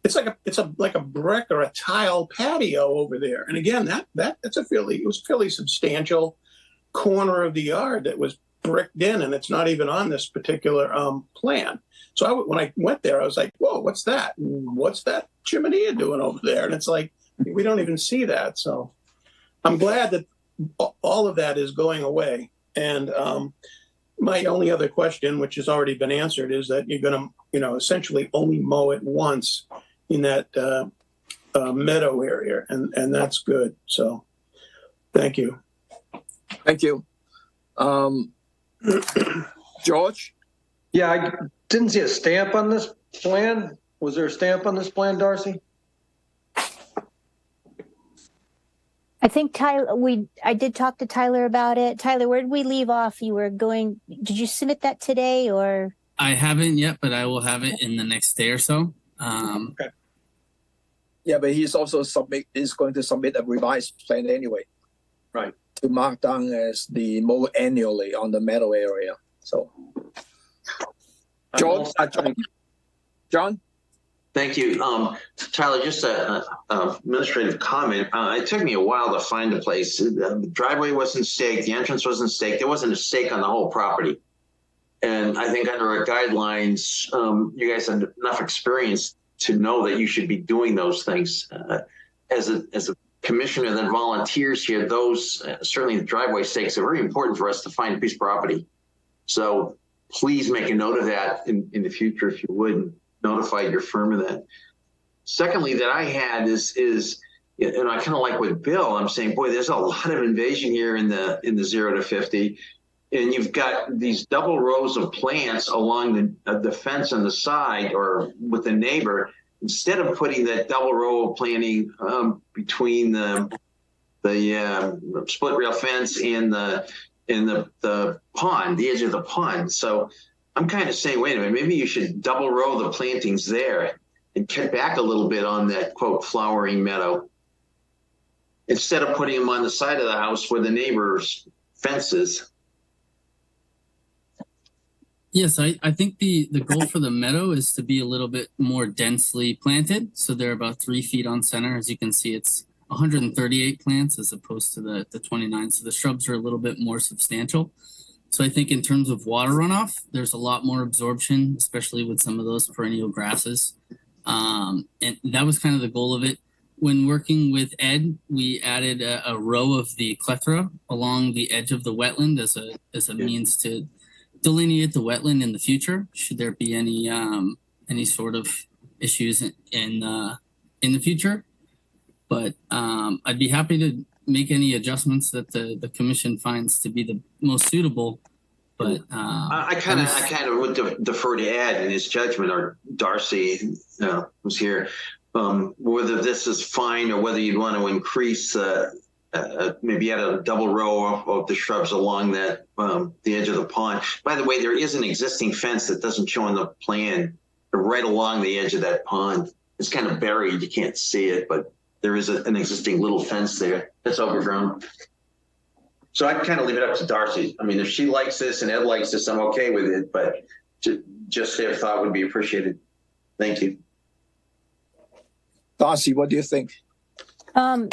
it's like a brick or a tile patio over there. And again, it was a fairly substantial corner of the yard that was bricked in, and it's not even on this particular plan. So when I went there, I was like, "Whoa, what's that? What's that chimney doing over there?" And it's like, we don't even see that. So I'm glad that all of that is going away. And my only other question, which has already been answered, is that you're going to, essentially only mow it once in that meadow area. And that's good. So thank you. Thank you. George? Yeah, I didn't see a stamp on this plan. Was there a stamp on this plan, Darcy? I think I did talk to Tyler about it. Tyler, where did we leave off? Did you submit that today or? I haven't yet, but I will have it in the next day or so. Okay. Yeah, but he's also going to submit a revised plan anyway. Right. To mark down as the mow annually on the meadow area. So, John? Thank you. Tyler, just a administrative comment. It took me a while to find the place. The driveway wasn't staked, the entrance wasn't staked. There wasn't a stake on the whole property. And I think under our guidelines, you guys have enough experience to know that you should be doing those things. As a commissioner that volunteers here, those, certainly the driveway stakes, are very important for us to find a piece of property. So please make a note of that in the future, if you would. Notify your firm of that. Secondly, that I had is, and I kind of like with Bill, I'm saying, boy, there's a lot of invasion here in the 0 to 50. And you've got these double rows of plants along the fence on the side or with the neighbor. Instead of putting that double row of planting between the split rail fence and the pond, the edge of the pond. So I'm kind of saying, wait a minute, maybe you should double row the plantings there and cut back a little bit on that, quote, flowering meadow, instead of putting them on the side of the house where the neighbor's fence is. Yes, I think the goal for the meadow is to be a little bit more densely planted. So they're about 3 feet on center. As you can see, it's 138 plants as opposed to the 29. So the shrubs are a little bit more substantial. So I think in terms of water runoff, there's a lot more absorption, especially with some of those perennial grasses. And that was kind of the goal of it. When working with Ed, we added a row of the clethra along the edge of the wetland as a means to delineate the wetland in the future, should there be any sort of issues in the future. But I'd be happy to make any adjustments that the commission finds to be the most suitable. But I kind of would defer to Ed in his judgment, or Darcy, who's here, whether this is fine or whether you'd want to increase, maybe add a double row of the shrubs along that the edge of the pond. By the way, there is an existing fence that doesn't show on the plan right along the edge of that pond. It's kind of buried, you can't see it, but there is an existing little fence there that's overgrown. So I'd kind of leave it up to Darcy. I mean, if she likes this and Ed likes this, I'm okay with it, but just their thought would be appreciated. Thank you. Darcy, what do you think? I'm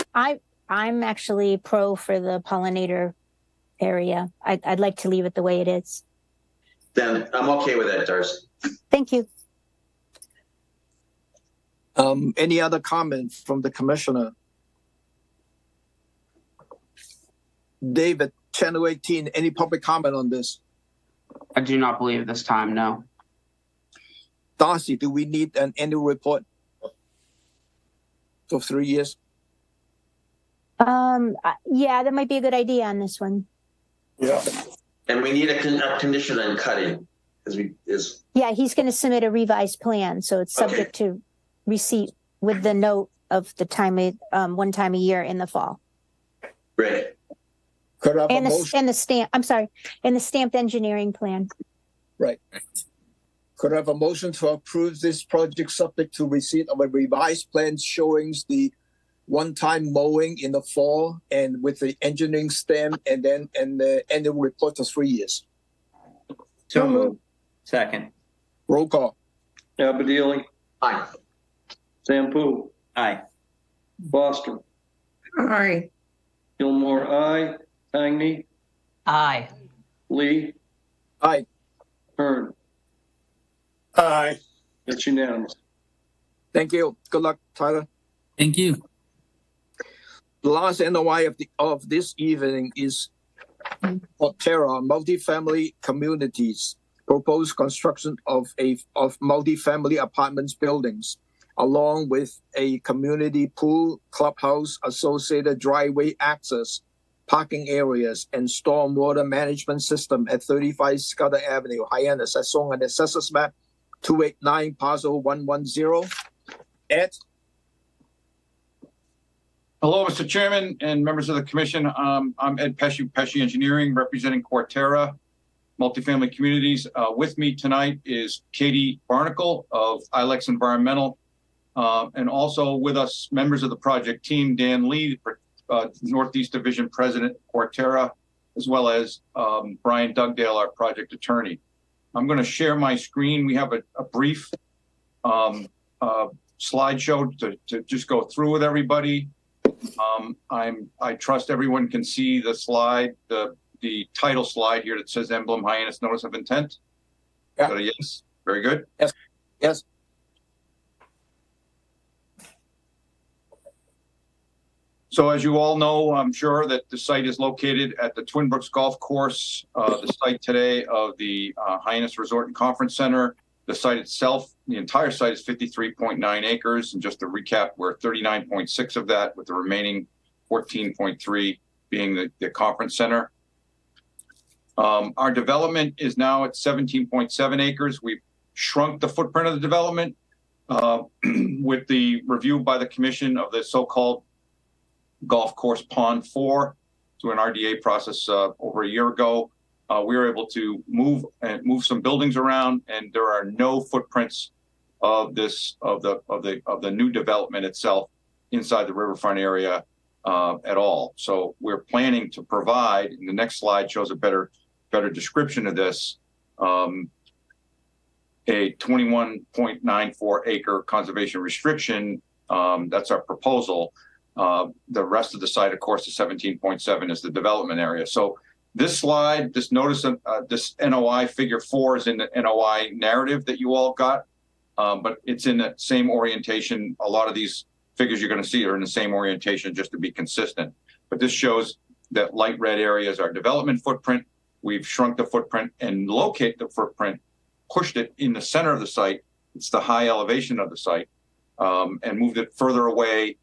actually pro for the pollinator area. I'd like to leave it the way it is. Then I'm okay with that, Darcy. Thank you. Any other comments from the commissioner? David, Channel 18, any public comment on this? I do not believe this time, no. Darcy, do we need an annual report for 3 years? Yeah, that might be a good idea on this one. Yeah. And we need a condition on cutting, Yeah, he's going to submit a revised plan, so it's subject to receipt with the note of the time, 1 time a year in the fall. Great. Could I have And a motion? and the stamp. I'm sorry, and the stamped engineering plan. Right. Could I have a motion to approve this project subject to receipt of a revised plan showing the one-time mowing in the fall and with the engineering stamp and the annual report for 3 years? So moved. Second. Roll call. Abadili. Aye. Sampu. Aye. Foster. Aye. Gilmore, aye. Tangney. Aye. Lee. Aye. Hearn. Aye. It's unanimous. Thank you. Good luck, Tyler. thank you. The last NOI of this evening is Terra Multifamily Communities. Proposed construction of multifamily apartments buildings, along with a community pool, clubhouse, associated driveway access, parking areas, and stormwater management system at 35 Scudder Avenue, Hyannis, as shown on Assessors Map 289, Parcel 110. Ed? Hello, Mr. Chairman and members of the commission. I'm Ed Pesci Engineering, representing Quarterra Multifamily Communities. With me tonight is Katie Barnacle of Ilex Environmental, And also with us, members of the project team, Dan Lee, Northeast Division President, Cortera, as well as Brian Dugdale, our project attorney. I'm going to share my screen. We have a brief slideshow to just go through with everybody. I trust everyone can see the slide, the title slide here that says Emblem Hyannis Notice of Intent. Yeah. Is that a yes? Very good. Yes. Yes. So as you all know, I'm sure that the site is located at the Twin Brooks Golf Course, the site today of the Hyannis Resort and Conference Center. The site itself, the entire site is 53.9 acres. And just to recap, we're 39.6 of that, with the remaining 14.3 being the conference center. Our development is now at 17.7 acres. We've shrunk the footprint of the development with the review by the commission of the so-called Golf Course Pond 4 through an RDA process over a year ago. We were able to move some buildings around, and there are no footprints of the new development itself inside the riverfront area at all. So we're planning to provide, and the next slide shows a better description of this, a 21.94 acre conservation restriction. That's our proposal. The rest of the site, of course, the 17.7 is the development area. So this slide, this notice of this NOI figure 4 is in the NOI narrative that you all got, but it's in the same orientation. A lot of these figures you're going to see are in the same orientation, just to be consistent. But this shows that light red area is our development footprint. We've shrunk the footprint and locate the footprint, pushed it in the center of the site. It's the high elevation of the site, and moved it further away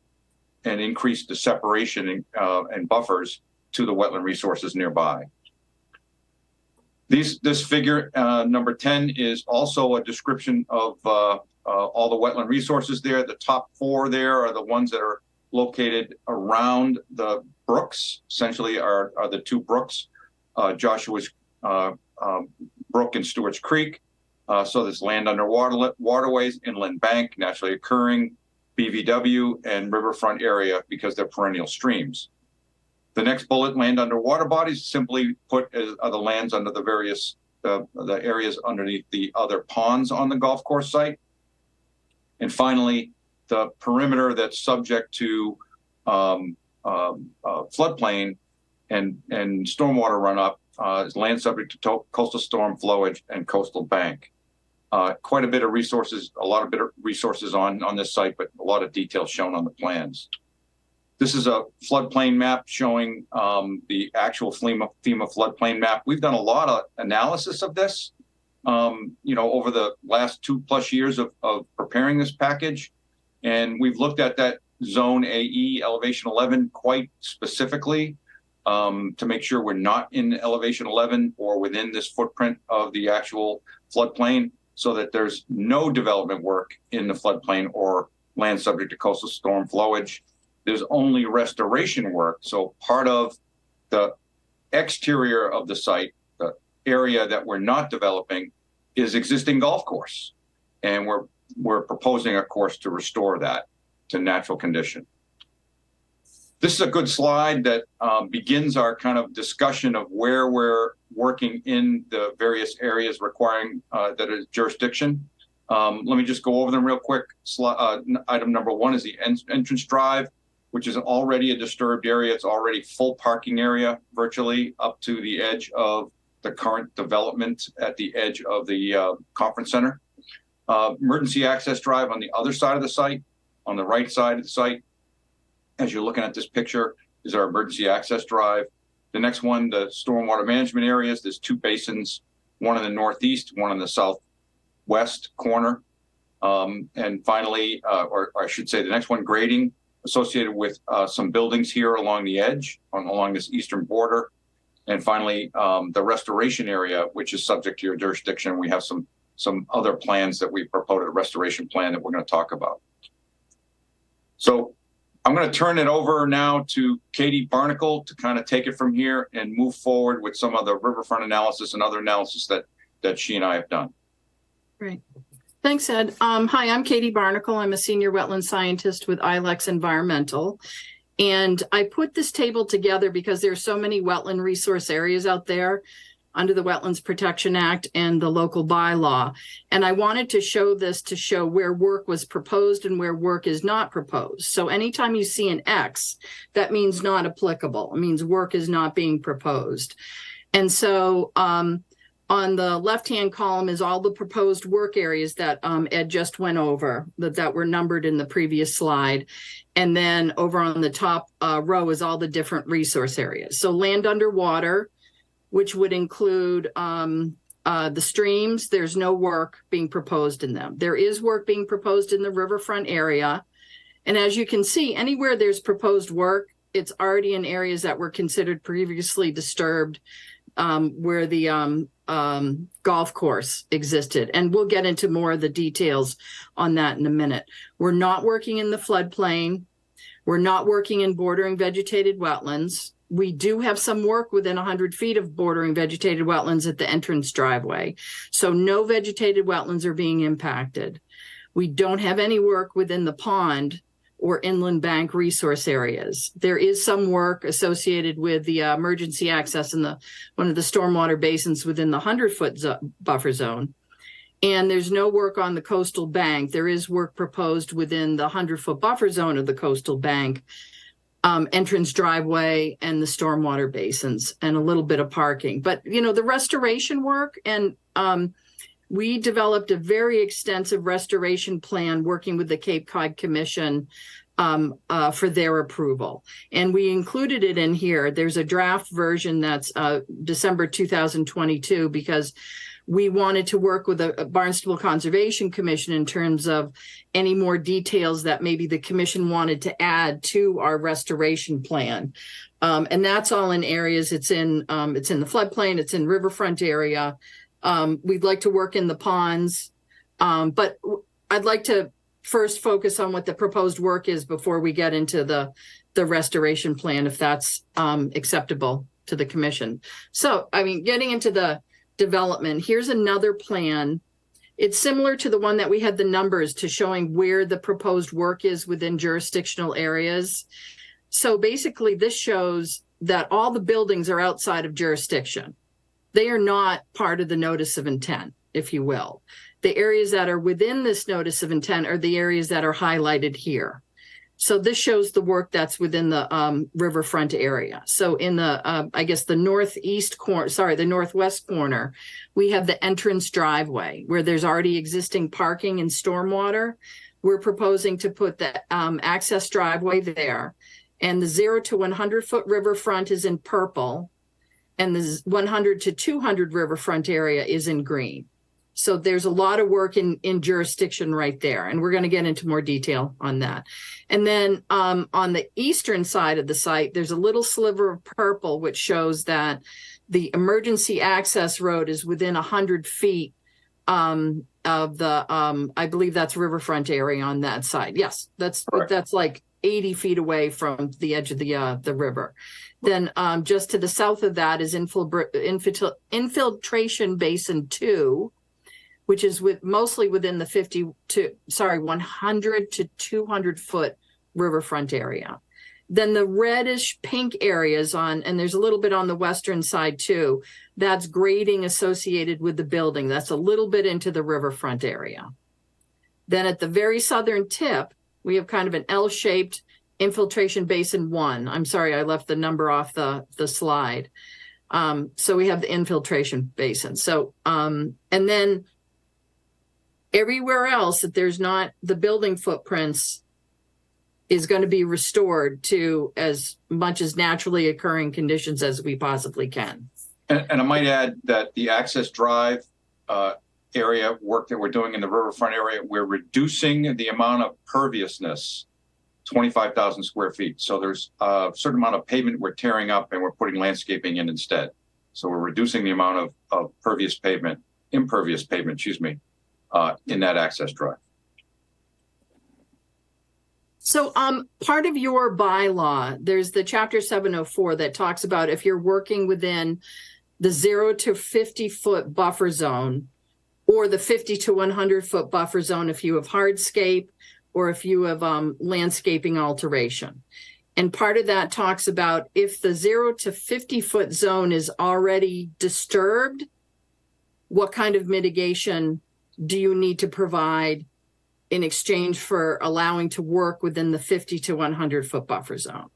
and increased the separation and buffers to the wetland resources nearby. This figure, number 10, is also a description of all the wetland resources there. The top 4 there are the ones that are located around the brooks, essentially are the 2 brooks, Joshua's Brook and Stewart's Creek. So there's land under waterways, inland bank, naturally occurring, BVW, and riverfront area because they're perennial streams. The next bullet, land under water bodies, simply put are the lands under the various the areas underneath the other ponds on the golf course site. And finally, the perimeter that's subject to floodplain and stormwater runoff is land subject to coastal storm flowage and coastal bank. Quite a bit of resources, a lot of resources on this site, but a lot of details shown on the plans. This is a floodplain map showing the actual FEMA floodplain map. We've done a lot of analysis of this, over the last 2+ years of preparing this package. And we've looked at that zone AE elevation 11 quite specifically to make sure we're not in elevation 11 or within this footprint of the actual floodplain, so that there's no development work in the floodplain or land subject to coastal storm flowage. There's only restoration work. So part of the exterior of the site, the area that we're not developing, is existing golf course. And we're proposing a course to restore that to natural condition. This is a good slide that begins our kind of discussion of where we're working in the various areas requiring that is jurisdiction. Let me just go over them real quick. Item number 1 is the entrance drive, which is already a disturbed area. It's already full parking area, virtually up to the edge of the current development at the edge of the conference center. Emergency access drive on the other side of the site, on the right side of the site. As you're looking at this picture, is our emergency access drive. The next one, the stormwater management areas. There's 2 basins, one in the northeast, one in the southwest corner. And finally, or I should say the next one, grading associated with some buildings here along the edge, along this eastern border. And finally, the restoration area, which is subject to your jurisdiction. We have some other plans that we proposed, a restoration plan that we're going to talk about. So I'm going to turn it over now to Katie Barnacle to kind of take it from here and move forward with some of the riverfront analysis and other analysis that she and I have done. Great. Thanks, Ed. Hi, I'm Katie Barnacle. I'm a senior wetland scientist with ILEX Environmental. And I put this table together because there are so many wetland resource areas out there under the Wetlands Protection Act and the local bylaw. And I wanted to show this to show where work was proposed and where work is not proposed. So anytime you see an X, that means not applicable. It means work is not being proposed. And so on the left-hand column is all the proposed work areas that Ed just went over, that were numbered in the previous slide. And then over on the top row is all the different resource areas. So land underwater, which would include the streams, there's no work being proposed in them. There is work being proposed in the riverfront area. And as you can see, anywhere there's proposed work, it's already in areas that were considered previously disturbed, where the golf course existed. And we'll get into more of the details on that in a minute. We're not working in the floodplain. We're not working in bordering vegetated wetlands. We do have some work within 100 feet of bordering vegetated wetlands at the entrance driveway. So no vegetated wetlands are being impacted. We don't have any work within the pond or inland bank resource areas. There is some work associated with the emergency access in one of the stormwater basins within the 100-foot buffer zone. And there's no work on the coastal bank. There is work proposed within the 100-foot buffer zone of the coastal bank, entrance driveway and the stormwater basins, and a little bit of parking. But, you know, the restoration work, and we developed a very extensive restoration plan working with the Cape Cod Commission for their approval. And we included it in here. There's a draft version that's December 2022, because we wanted to work with a Barnstable Conservation Commission in terms of any more details that maybe the commission wanted to add to our restoration plan. And that's all in areas. It's in the floodplain, it's in riverfront area. We'd like to work in the ponds, but I'd like to first focus on what the proposed work is before we get into the restoration plan, if that's acceptable to the commission. So, I mean, getting into the development, here's another plan. It's similar to the one that we had the numbers to, showing where the proposed work is within jurisdictional areas. So basically this shows that all the buildings are outside of jurisdiction. They are not part of the notice of intent, if you will. The areas that are within this notice of intent are the areas that are highlighted here. So this shows the work that's within the riverfront area. So in the, I guess the northwest corner, we have the entrance driveway where there's already existing parking and stormwater. We're proposing to put the access driveway there. And the 0 to 100-foot riverfront is in purple. And the 100 to 200 riverfront area is in green. So there's a lot of work in jurisdiction right there. And we're going to get into more detail on that. And then on the eastern side of the site, there's a little sliver of purple, which shows that the emergency access road is within 100 feet of the, I believe that's riverfront area on that side. Yes, that's like 80 feet away from the edge of the river. Then just to the south of that is infiltration basin 2, which is mostly within the 100 to 200 foot riverfront area. Then the reddish pink areas and there's a little bit on the western side too, that's grading associated with the building. That's a little bit into the riverfront area. Then at the very southern tip, we have kind of an L-shaped infiltration basin 1. I'm sorry, I left the number off the slide. So we have the infiltration basin. So, and then everywhere else that there's not the building footprints is going to be restored to as much as naturally occurring conditions as we possibly can. And I might add that the access drive area work that we're doing in the riverfront area, we're reducing the amount of perviousness, 25,000 square feet. So there's a certain amount of pavement we're tearing up and we're putting landscaping in instead. So we're reducing the amount of impervious pavement, in that access drive. So part of your bylaw, there's the chapter 704 that talks about if you're working within the 0 to 50 foot buffer zone, or the 50 to 100 foot buffer zone if you have hardscape or if you have landscaping alteration. And part of that talks about if the 0 to 50 foot zone is already disturbed, what kind of mitigation do you need to provide in exchange for allowing to work within the 50 to 100 foot buffer zone?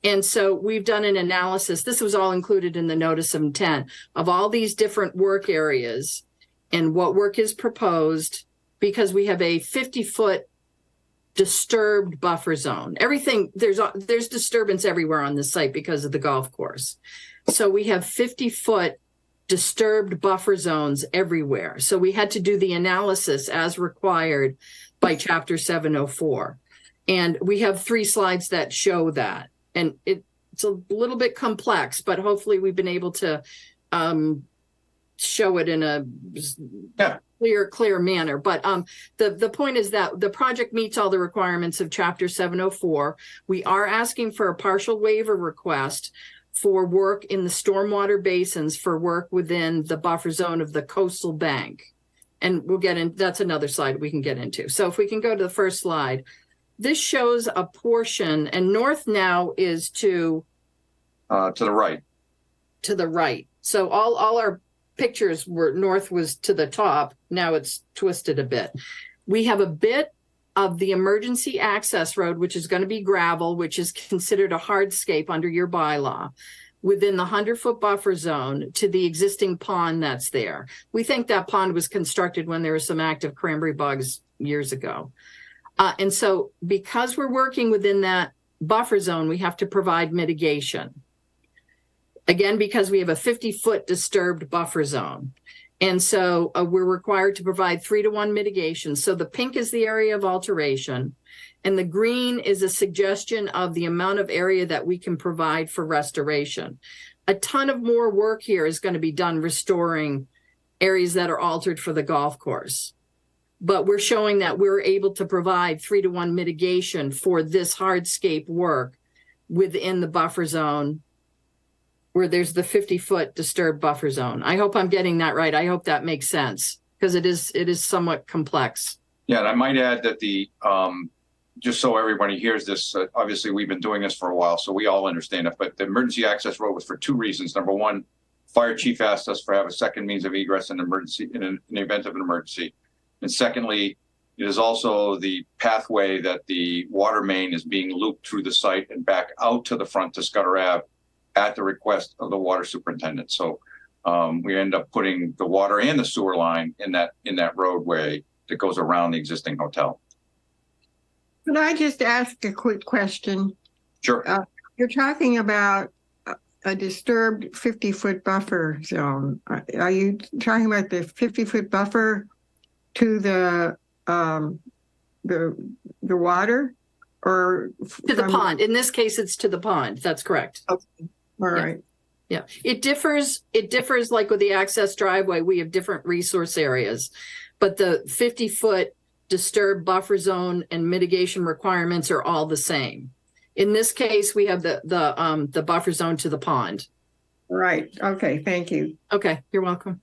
And so we've done an analysis. This was all included in the notice of intent of all these different work areas and what work is proposed, because we have a 50-foot disturbed buffer zone. Everything, there's disturbance everywhere on this site because of the golf course. So we have 50-foot disturbed buffer zones everywhere. So we had to do the analysis as required by Chapter 704. And we have 3 slides that show that. And it's a little bit complex, but hopefully we've been able to show it in a clear manner. But the point is that the project meets all the requirements of Chapter 704. We are asking for a partial waiver request for work in the stormwater basins for work within the buffer zone of the coastal bank. And we'll get in, that's another slide we can get into. So if we can go to the first slide, this shows a portion, and north now is to the right. To the right. So all our pictures were north was to the top. Now it's twisted a bit. We have a bit of the emergency access road, which is going to be gravel, which is considered a hardscape under your bylaw, within the 100-foot buffer zone to the existing pond that's there. We think that pond was constructed when there were some active cranberry bogs years ago. And so because we're working within that buffer zone, we have to provide mitigation. Again, because we have a 50-foot disturbed buffer zone. And so we're required to provide 3-to-1 mitigation. So the pink is the area of alteration, and the green is a suggestion of the amount of area that we can provide for restoration. A ton of more work here is going to be done restoring areas that are altered for the golf course. But we're showing that we're able to provide 3-to-1 mitigation for this hardscape work within the buffer zone, where there's the 50-foot disturbed buffer zone. I hope I'm getting that right. I hope that makes sense, because it is somewhat complex. Yeah, and I might add that just so everybody hears this, obviously we've been doing this for a while, so we all understand it, but the emergency access road was for 2 reasons. Number one, fire chief asked us for have a second means of egress in emergency in the event of an emergency. And secondly, it is also the pathway that the water main is being looped through the site and back out to the front to Scudder Ave at the request of the water superintendent. So we end up putting the water and the sewer line in that roadway that goes around the existing hotel. Could I just ask a quick question? Sure. You're talking about a disturbed 50-foot buffer zone. Are you talking about the 50-foot buffer to the water, or to the pond? In this case, it's to the pond. That's correct. Okay. All right. Yeah. It differs like with the access driveway. We have different resource areas, but the 50-foot disturbed buffer zone and mitigation requirements are all the same. In this case, we have the buffer zone to the pond. Right. Okay. Thank you. Okay. You're welcome.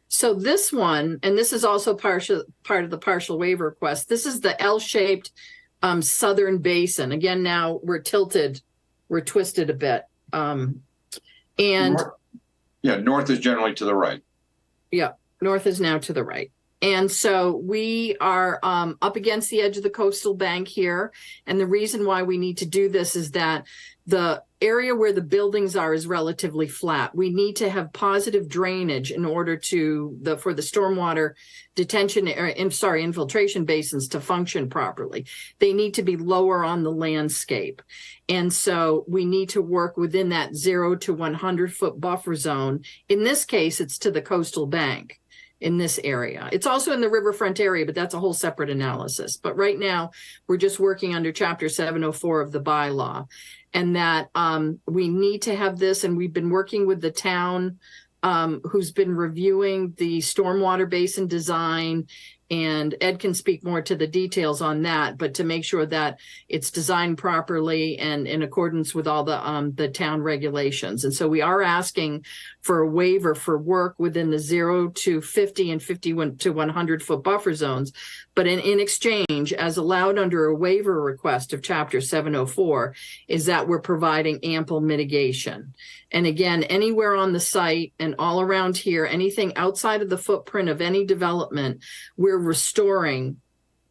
So this one, and this is also part of the partial waiver request. This is the L-shaped southern basin. Again, now we're tilted, we're twisted a bit. And north is generally to the right. Yeah, north is now to the right. And so we are up against the edge of the coastal bank here. And the reason why we need to do this is that the area where the buildings are is relatively flat. We need to have positive drainage in order for the stormwater infiltration basins to function properly. They need to be lower on the landscape. And so we need to work within that 0 to 100-foot buffer zone. In this case, it's to the coastal bank. In this area. It's also in the riverfront area, but that's a whole separate analysis. But right now, we're just working under Chapter 704 of the bylaw, and that we need to have this, and we've been working with the town who's been reviewing the stormwater basin design And Ed can speak more to the details on that, but to make sure that it's designed properly and in accordance with all the town regulations. And so we are asking for a waiver for work within the 0 to 50 and 51 to 100 foot buffer zones. But in exchange, as allowed under a waiver request of Chapter 704, is that we're providing ample mitigation. And again, anywhere on the site and all around here, anything outside of the footprint of any development, we're restoring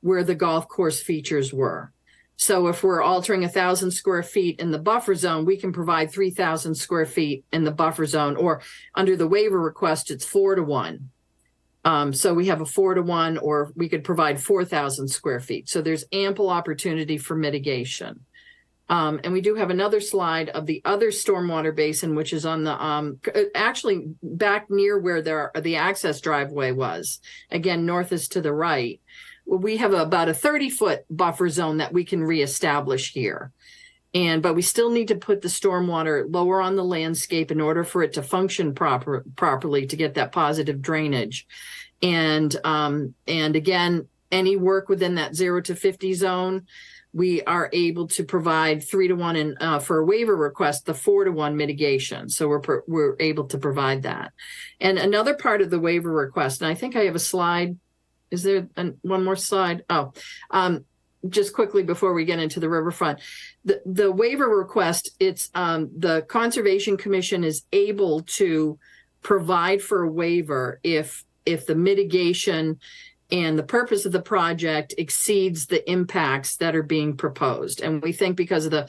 where the golf course features were. So if we're altering 1,000 square feet in the buffer zone, we can provide 3,000 square feet in the buffer zone, or under the waiver request, it's 4 to 1. So we have a 4 to 1, or we could provide 4,000 square feet. So there's ample opportunity for mitigation. And we do have another slide of the other stormwater basin, which is on the, actually back near where the access driveway was. Again, north is to the right. We have about a 30-foot buffer zone that we can reestablish here. But we still need to put the stormwater lower on the landscape in order for it to function properly to get that positive drainage. And again, any work within that 0 to 50 zone, we are able to provide 3 to 1 and for a waiver request, the 4 to 1 mitigation. So we're able to provide that. And another part of the waiver request, and I think I have a slide. Is there one more slide? Oh, just quickly before we get into the riverfront, the waiver request, it's the Conservation Commission is able to provide for a waiver if the mitigation and the purpose of the project exceeds the impacts that are being proposed. And we think because of the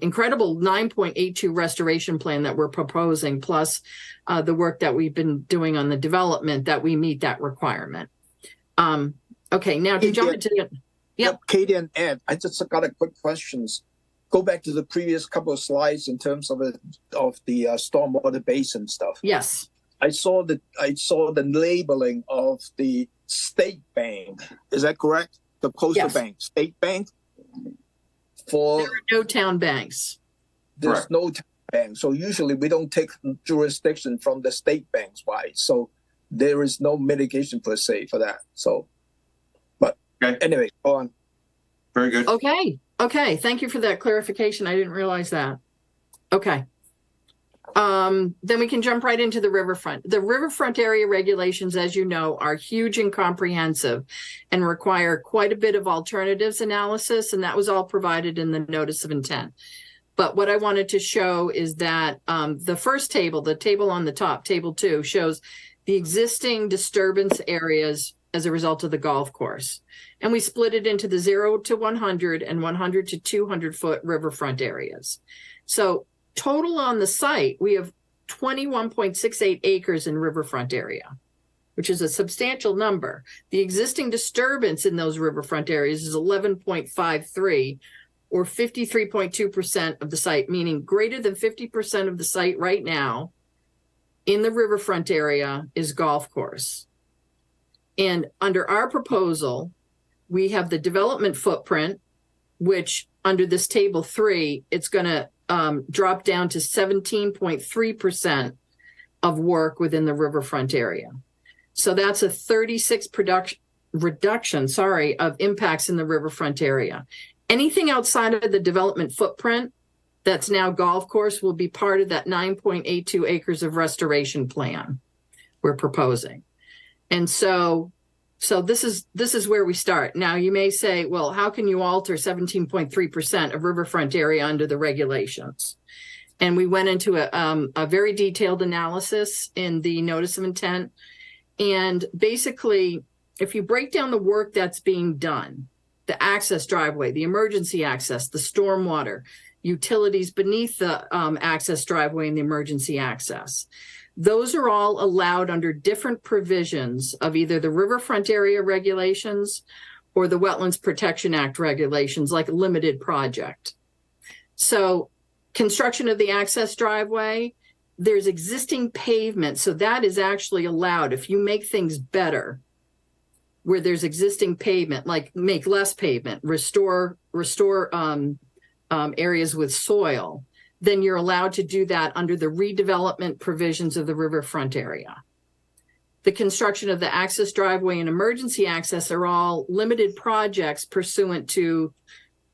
incredible 9.82 restoration plan that we're proposing, plus the work that we've been doing on the development, that we meet that requirement. Okay, now to jump into the... Yep, Katie and Ed, I just got a quick questions. Go back to the previous couple of slides in terms of the stormwater basin stuff. Yes. I saw the labeling of the state bank. Is that correct? The coastal bank, state bank. There are no town banks. There's no town bank. So usually we don't take jurisdiction from the state banks, right? So there is no mitigation per se for that. So, but anyway, go on. Very good. Okay. Thank you for that clarification. I didn't realize that. Okay. Then we can jump right into the riverfront. The riverfront area regulations, as you know, are huge and comprehensive and require quite a bit of alternatives analysis, and that was all provided in the notice of intent. But what I wanted to show is that the first table, the table on the top, table 2, shows the existing disturbance areas as a result of the golf course. And we split it into the 0 to 100 and 100 to 200 foot riverfront areas. So total on the site, we have 21.68 acres in riverfront area, which is a substantial number. The existing disturbance in those riverfront areas is 11.53, or 53.2% of the site, meaning greater than 50% of the site right now in the riverfront area is golf course. And under our proposal, we have the development footprint, which under this table 3, it's going to drop down to 17.3% of work within the riverfront area. So that's a 36 reduction of impacts in the riverfront area. Anything outside of the development footprint that's now golf course will be part of that 9.82 acres of restoration plan we're proposing. And so this is where we start. Now you may say, well, how can you alter 17.3% of riverfront area under the regulations? And we went into a very detailed analysis in the notice of intent. And basically, if you break down the work that's being done, the access driveway, the emergency access, the stormwater, utilities beneath the access driveway and the emergency access, those are all allowed under different provisions of either the riverfront area regulations or the Wetlands Protection Act regulations, like a limited project. So construction of the access driveway, there's existing pavement. So that is actually allowed. If you make things better where there's existing pavement, like make less pavement, restore areas with soil, then you're allowed to do that under the redevelopment provisions of the riverfront area. the construction of the access driveway and emergency access are all limited projects pursuant to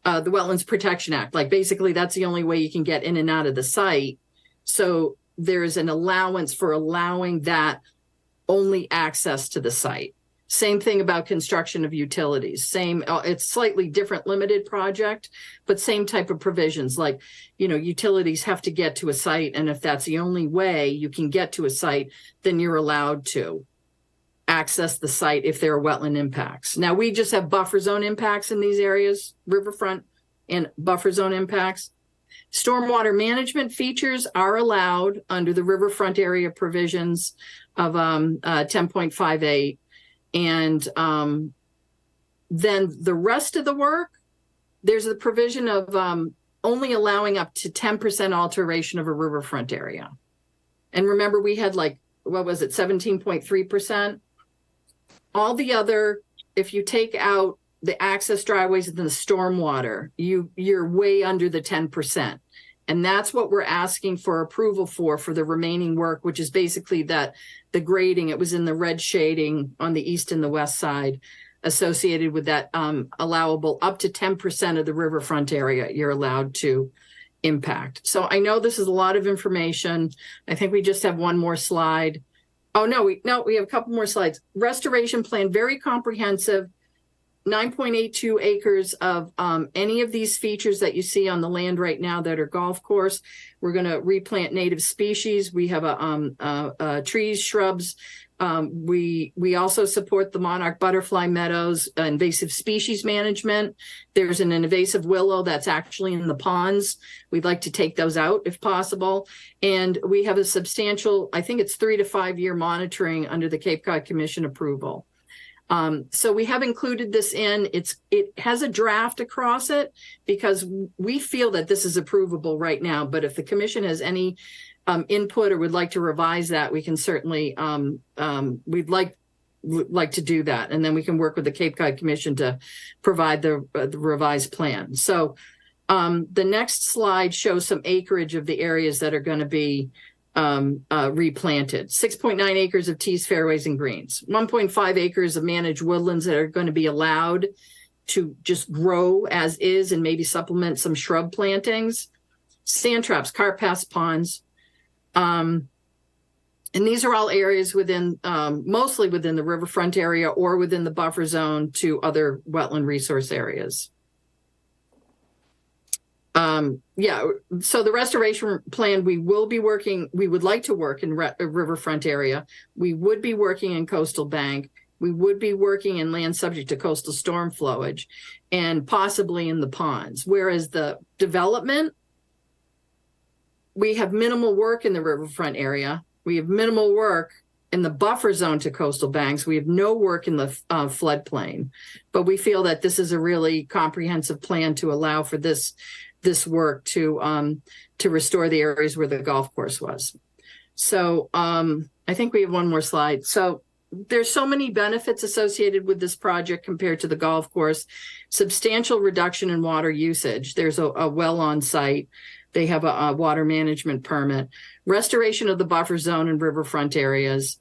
the Wetlands Protection Act. Like basically that's the only way you can get in and out of the site. So there's an allowance for allowing that only access to the site. Same thing about construction of utilities. Same, it's slightly different limited project, but same type of provisions. Like, you know, utilities have to get to a site, and if that's the only way you can get to a site, then you're allowed to access the site if there are wetland impacts. Now, we just have buffer zone impacts in these areas, riverfront and buffer zone impacts. Stormwater management features are allowed under the riverfront area provisions of 10.58. And then the rest of the work, there's a provision of only allowing up to 10% alteration of a riverfront area. And remember, we had like, what was it, 17.3%? All the other, if you take out the access driveways and the stormwater, you're way under the 10%. And that's what we're asking for approval for the remaining work, which is basically that the grading, it was in the red shading on the east and the west side associated with that allowable up to 10% of the riverfront area you're allowed to impact. So I know this is a lot of information. I think we just have one more slide. Oh, no, we have a couple more slides. Restoration plan, very comprehensive. 9.82 acres of any of these features that you see on the land right now that are golf course. We're going to replant native species. We have trees, shrubs. We also support the monarch butterfly meadows, invasive species management. There's an invasive willow that's actually in the ponds. We'd like to take those out if possible. And we have a substantial, I think it's 3 to 5 year monitoring under the Cape Cod Commission approval. So we have included this in. It has a draft across it because we feel that this is approvable right now. But if the commission has any input or would like to revise that, we can certainly we'd like to do that, and then we can work with the Cape Cod Commission to provide the revised plan. So the next slide shows some acreage of the areas that are going to be replanted. 6.9 acres of tees, fairways, and greens. 1.5 acres of managed woodlands that are going to be allowed to just grow as is and maybe supplement some shrub plantings. Sand traps, cart paths, ponds. And these are all areas within, mostly within the riverfront area or within the buffer zone to other wetland resource areas. So the restoration plan, we would like to work in riverfront area. We would be working in coastal bank. We would be working in land subject to coastal storm flowage and possibly in the ponds. Whereas the development, we have minimal work in the riverfront area. We have minimal work in the buffer zone to coastal banks. We have no work in the floodplain, but we feel that this is a really comprehensive plan to allow for this work to restore the areas where the golf course was. So I think we have one more slide. So there's so many benefits associated with this project compared to the golf course. Substantial reduction in water usage. There's a well on site. They have a water management permit. Restoration of the buffer zone and riverfront areas.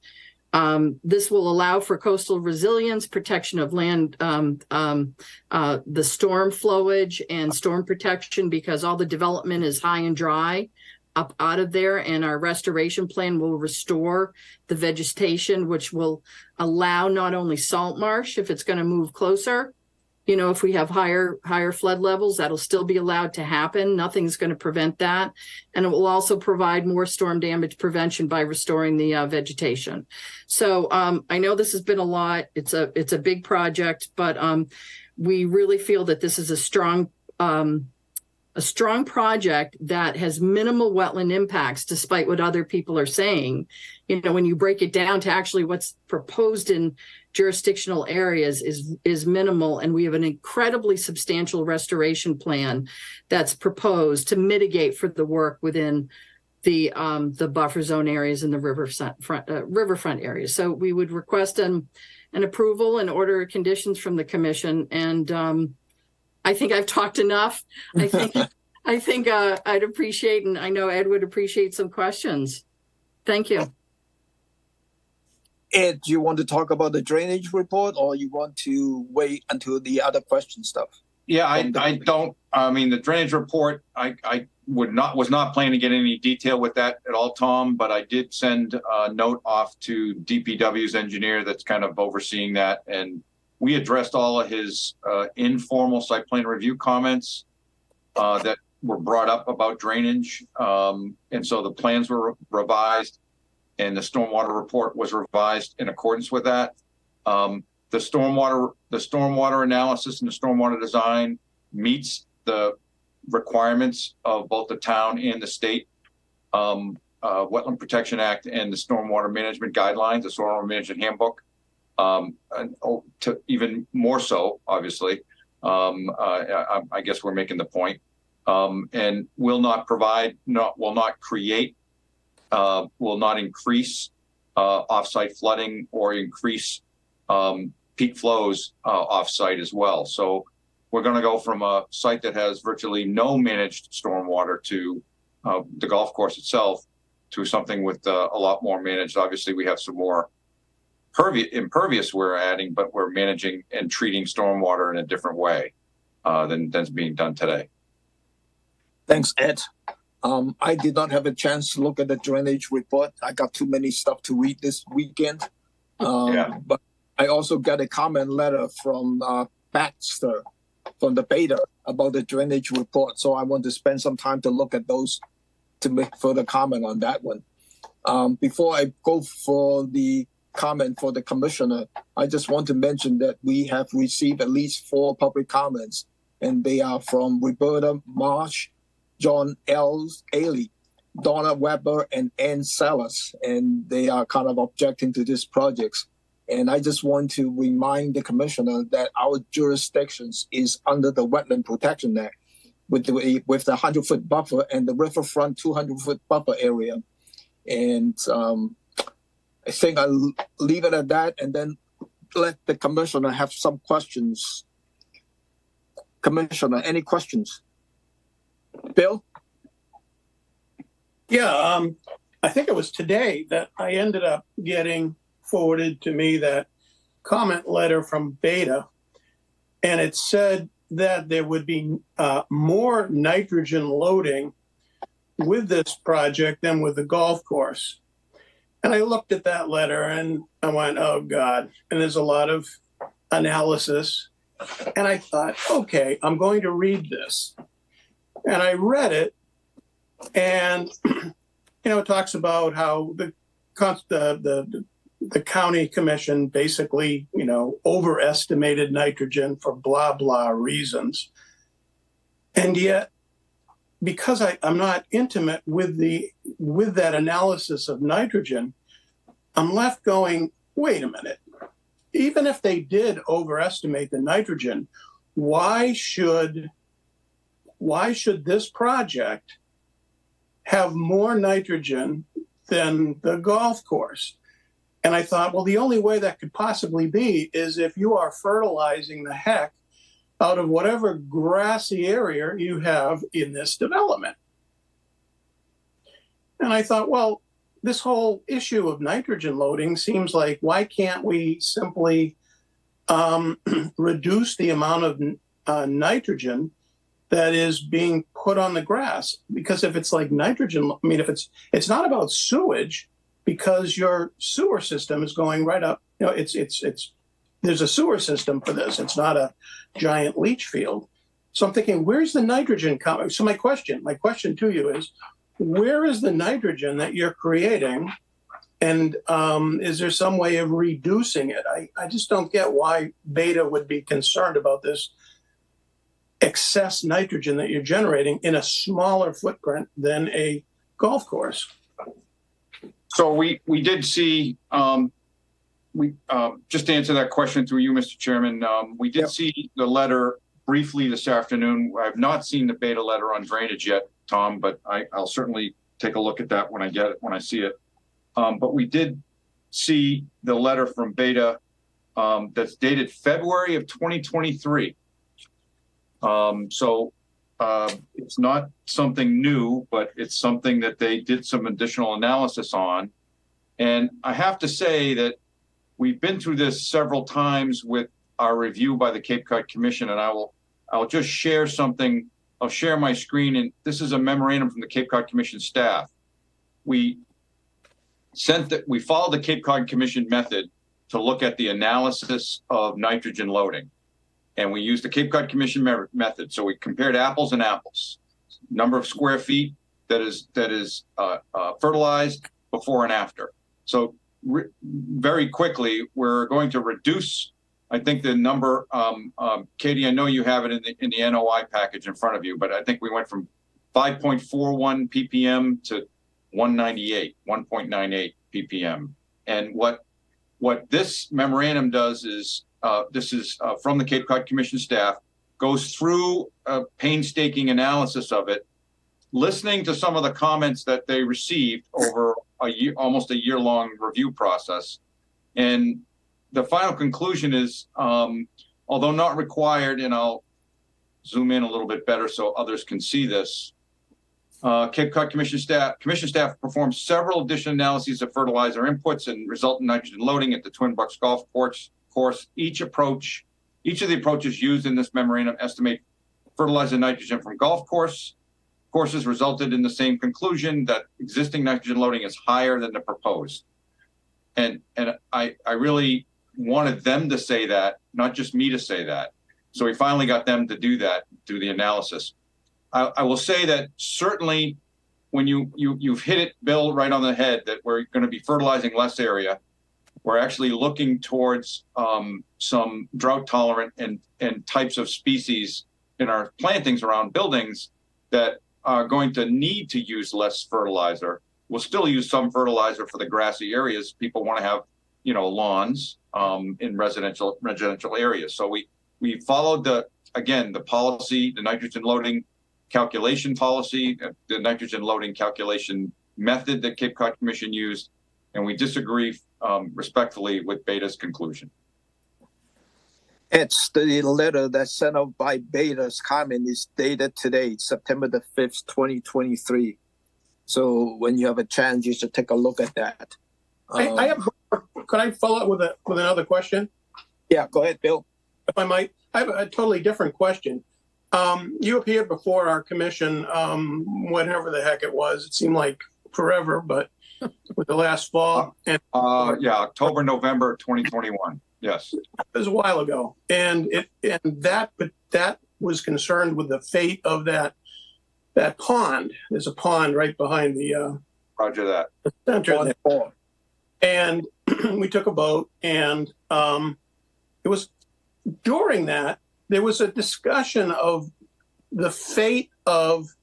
This will allow for coastal resilience, protection of land, the storm flowage and storm protection, because all the development is high and dry up out of there. And our restoration plan will restore the vegetation, which will allow not only salt marsh, if it's going to move closer, you know, if we have higher flood levels, that'll still be allowed to happen. Nothing's going to prevent that. And it will also provide more storm damage prevention by restoring the vegetation. So I know this has been a lot. It's a big project, but we really feel that this is a strong project that has minimal wetland impacts, despite what other people are saying. You know, when you break it down to actually what's proposed in jurisdictional areas is minimal, and we have an incredibly substantial restoration plan that's proposed to mitigate for the work within the buffer zone areas and the riverfront areas. So we would request an approval and order conditions from the commission. And I think I've talked enough. I think I'd appreciate, and I know Ed would appreciate, some questions. Thank you. Ed, do you want to talk about the drainage report, or you want to wait until the other question stuff? Yeah, I don't, I mean, the drainage report, I was not planning to get any detail with that at all, Tom, but I did send a note off to DPW's engineer that's kind of overseeing that. And we addressed all of his informal site plan review comments that were brought up about drainage. And so the plans were revised and the stormwater report was revised in accordance with that. The stormwater analysis and the stormwater design meets the requirements of both the town and the state Wetland Protection Act and the Stormwater Management Guidelines, the Stormwater Management Handbook, and to even more so, obviously. I guess we're making the point, and will not create, will not increase offsite flooding or increase peak flows off-site as well. So we're going to go from a site that has virtually no managed stormwater to the golf course itself to something with a lot more managed. Obviously, we have some more impervious we're adding, but we're managing and treating stormwater in a different way than's being done today. Thanks, Ed. I did not have a chance to look at the drainage report. I got too many stuff to read this weekend. But I also got a comment letter from Baxter from the Beta about the drainage report. So I want to spend some time to look at those to make further comment on that one. Before I go for the comment for the commissioner, I just want to mention that we have received at least 4 public comments, and they are from Roberta Marsh, John Ailey, Donna Weber, and Ann Salas, and they are kind of objecting to this project. And I just want to remind the commissioner that our jurisdictions is under the Wetland Protection Act with the 100-foot buffer and the riverfront 200-foot buffer area. And I think I'll leave it at that and then let the commissioner have some questions. Commissioner, any questions? Bill? Yeah, I think it was today that I ended up getting forwarded to me that comment letter from Beta, and it said that there would be more nitrogen loading with this project than with the golf course. And I looked at that letter and I went, oh God, and there's a lot of analysis. And I thought, okay, I'm going to read this. And I read it, and it talks about how the county commission basically, overestimated nitrogen for blah, blah reasons. And yet, because I'm not intimate with that analysis of nitrogen, I'm left going, wait a minute. Even if they did overestimate the nitrogen, why should this project have more nitrogen than the golf course? And I thought, well, the only way that could possibly be is if you are fertilizing the heck out of whatever grassy area you have in this development. And I thought, well, this whole issue of nitrogen loading seems like, why can't we simply reduce the amount of nitrogen that is being put on the grass? Because if it's like nitrogen, I mean, if it's not about sewage, because your sewer system is going right up, there's a sewer system for this. It's not a giant leach field. So I'm thinking, where's the nitrogen coming? So my question to you is, where is the nitrogen that you're creating? And is there some way of reducing it? I just don't get why Beta would be concerned about this excess nitrogen that you're generating in a smaller footprint than a golf course. So we did see, just to answer that question through you, Mr. Chairman, we did see the letter briefly this afternoon. I've not seen the Beta letter on drainage yet, Tom, but I'll certainly take a look at that when I see it. But we did see the letter from Beta that's dated February of 2023. So it's not something new, but it's something that they did some additional analysis on. And I have to say that we've been through this several times with our review by the Cape Cod Commission, and I'll just share something. I'll share my screen, and this is a memorandum from the Cape Cod Commission staff. We followed the Cape Cod Commission method to look at the analysis of nitrogen loading. And we used the Cape Cod Commission method. So we compared apples and apples, number of square feet that is fertilized before and after. So very quickly, we're going to reduce, I think, the number. Katie, I know you have it in the NOI package in front of you, but I think we went from 5.41 ppm to 1.98 ppm. And what this memorandum does is, this is from the Cape Cod Commission staff, goes through a painstaking analysis of it, listening to some of the comments that they received over almost a year-long review process. And the final conclusion is, although not required, and I'll zoom in a little bit better so others can see this, Cape Cod Commission staff performed several additional analyses of fertilizer inputs and resultant nitrogen loading at the Twin Bucks Golf Course. Each of the approaches used in this memorandum estimate fertilizer nitrogen from golf courses resulted in the same conclusion, that existing nitrogen loading is higher than the proposed. And I really wanted them to say that, not just me to say that. So we finally got them to do that, do the analysis. I will say that certainly when you've hit it, Bill, right on the head, that we're going to be fertilizing less area. We're actually looking towards some drought tolerant and types of species in our plantings around buildings that are going to need to use less fertilizer. We'll still use some fertilizer for the grassy areas. People want to have, lawns in residential areas. So we followed the policy, the nitrogen loading calculation policy, the nitrogen loading calculation method that Cape Cod Commission used, and we disagree respectfully with Beta's conclusion. It's the letter that's sent out by Beta's comment is dated today, September the 5th, 2023. So when you have a chance, you should take a look at that. Could I follow up with another question? Yeah, go ahead, Bill. If I might, I have a totally different question. You appeared before our commission, whenever the heck it was. It seemed like forever, but with the last fall. And October, November 2021. Yes, it was a while ago, and that was concerned with the fate of that pond. There's a pond right behind the Roger that. The center there. And we took a boat, and it was during that there was a discussion of the fate of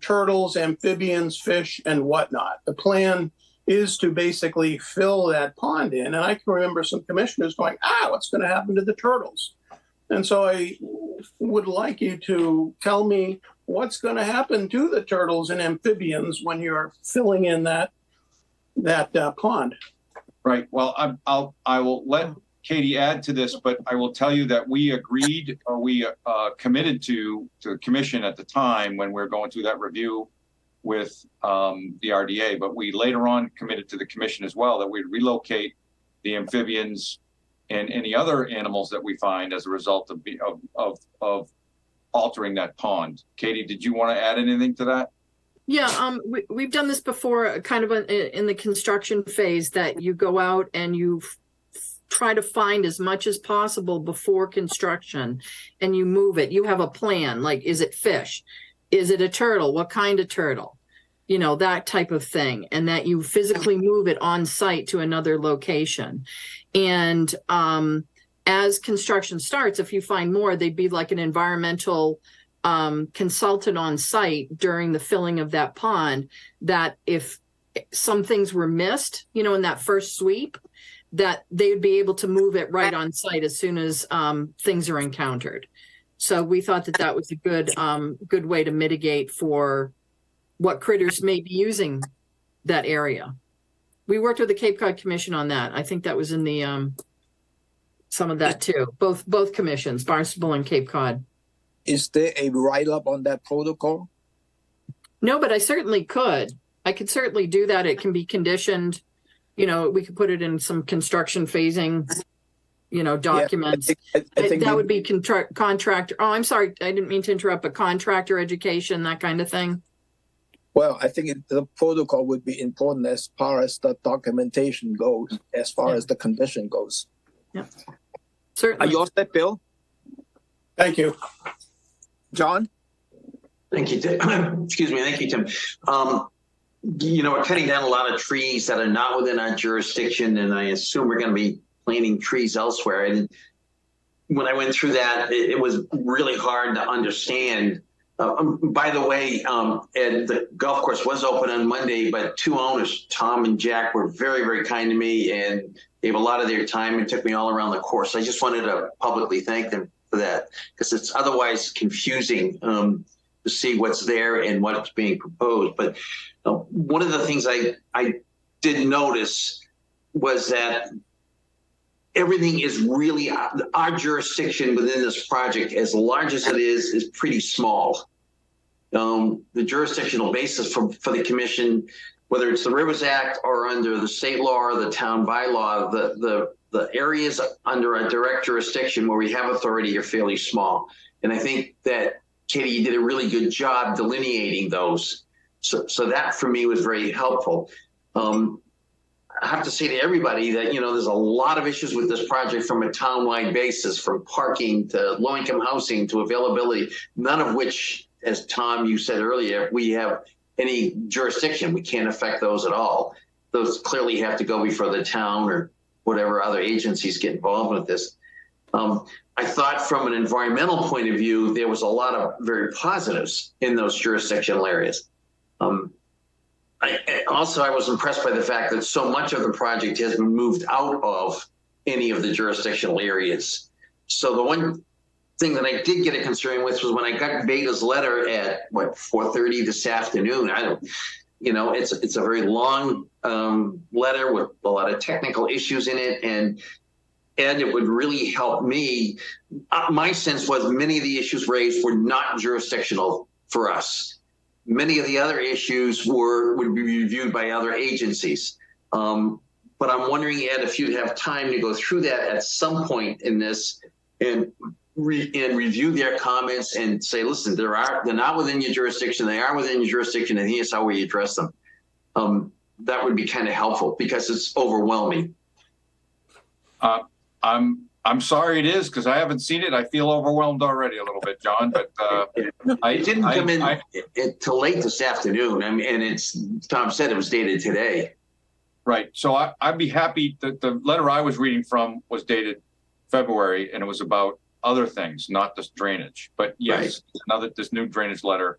turtles, amphibians, fish, and whatnot. The plan is to basically fill that pond in. And I can remember some commissioners going, what's going to happen to the turtles? And so I would like you to tell me what's going to happen to the turtles and amphibians when you're filling in that pond. Right. Well, I will let Katie add to this, but I will tell you that we agreed, or we committed to the commission at the time when we were going through that review with the RDA, but we later on committed to the commission as well that we'd relocate the amphibians and any other animals that we find as a result of altering that pond. Katie, did you want to add anything to that? Yeah, we've done this before, kind of in the construction phase, that you go out and you try to find as much as possible before construction, and you move it. You have a plan, like, is it fish? Is it a turtle? What kind of turtle? That type of thing. And that you physically move it on site to another location. And as construction starts, if you find more, they'd be like an environmental consultant on site during the filling of that pond, that if some things were missed, in that first sweep, that they would be able to move it right on site as soon as things are encountered. So we thought that was a good way to mitigate for what critters may be using that area. We worked with the Cape Cod Commission on that. I think that was in the some of that too. Both commissions, Barnstable and Cape Cod. Is there a write-up on that protocol? No, but I certainly could. I could certainly do that. It can be conditioned we could put it in some construction phasing, documents. I think That would be contractor. Oh, I'm sorry. I didn't mean to interrupt, but contractor education, that kind of thing. Well, I think the protocol would be important as far as the documentation goes, as far as the condition goes. Yeah, certainly. Are you all set, Bill? Thank you. John? Thank you, Tim. Excuse me. Thank you, Tim. We're cutting down a lot of trees that are not within our jurisdiction, and I assume we're going to be planting trees elsewhere. And when I went through that, it was really hard to understand. By the way, Ed, the golf course was open on Monday, but two owners, Tom and Jack, were very, very kind to me and gave a lot of their time and took me all around the course. I just wanted to publicly thank them for that, because it's otherwise confusing to see what's there and what's being proposed. But one of the things I did notice was that everything is really, our jurisdiction within this project, as large as it is pretty small. The jurisdictional basis for the commission, whether it's the Rivers Act or under the state law or the town bylaw, the areas under a direct jurisdiction where we have authority are fairly small. And I think that, Katie, you did a really good job delineating those. So that for me was very helpful. I have to say to everybody that, there's a lot of issues with this project from a town-wide basis, from parking to low-income housing to availability, none of which, as Tom, you said earlier, we have any jurisdiction. We can't affect those at all. Those clearly have to go before the town or whatever other agencies get involved with this. I thought from an environmental point of view, there was a lot of very positives in those jurisdictional areas. I was impressed by the fact that so much of the project has been moved out of any of the jurisdictional areas. So the one thing that I did get a concern with was when I got Beta's letter at 4:30 this afternoon. It's a very long letter with a lot of technical issues in it, and it would really help me. My sense was many of the issues raised were not jurisdictional for us. Many of the other issues would be reviewed by other agencies. But I'm wondering, Ed, if you'd have time to go through that at some point in this and review their comments and say, listen, they're not within your jurisdiction. They are within your jurisdiction, and here's how we address them. That would be kind of helpful because it's overwhelming. I'm sorry it is, because I haven't seen it. I feel overwhelmed already a little bit, John, but it didn't come in till late this afternoon. And Tom said it was dated today. Right. So I'd be happy that the letter I was reading from was dated February, and it was about other things, not this drainage. But yes, right. This new drainage letter,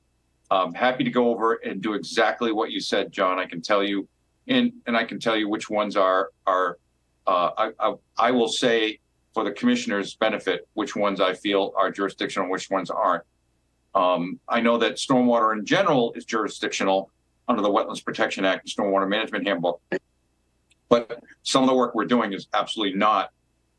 happy to go over and do exactly what you said, John. I can tell you, and I can tell you which ones are I will say, for the commissioner's benefit, which ones I feel are jurisdictional and which ones aren't. I know that stormwater in general is jurisdictional under the Wetlands Protection Act and Stormwater Management Handbook. But some of the work we're doing is absolutely not,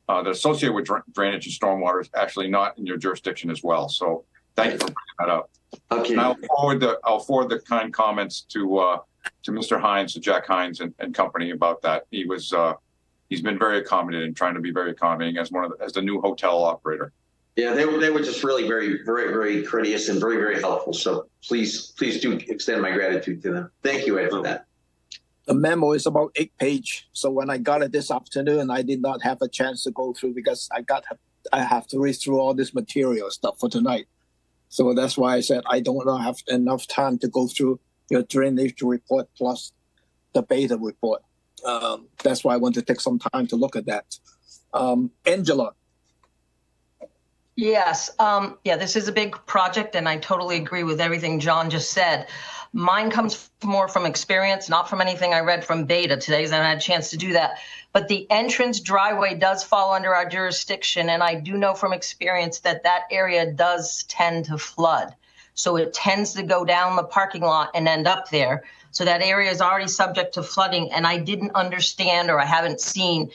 that associated with drainage and stormwater is actually not in your jurisdiction as well. So thank you for bringing that up. Okay. And I'll forward the kind comments to Mr. Hines, to Jack Hines and company about that. He's been very accommodating, trying to be very accommodating as the new hotel operator. Yeah, they were just really very, very, very courteous and very, very helpful. So please do extend my gratitude to them. Thank you, Ed, for that. The memo is about 8 pages. So when I got it this afternoon, I did not have a chance to go through because I have to read through all this material stuff for tonight. So that's why I said I don't have enough time to go through your drainage report plus the beta report. That's why I want to take some time to look at that. Angela. Yes. This is a big project, and I totally agree with everything John just said. Mine comes more from experience, not from anything I read from Beta today, as I had a chance to do that. But the entrance driveway does fall under our jurisdiction, and I do know from experience that area does tend to flood. So it tends to go down the parking lot and end up there. So that area is already subject to flooding, and I didn't understand, or I haven't seen,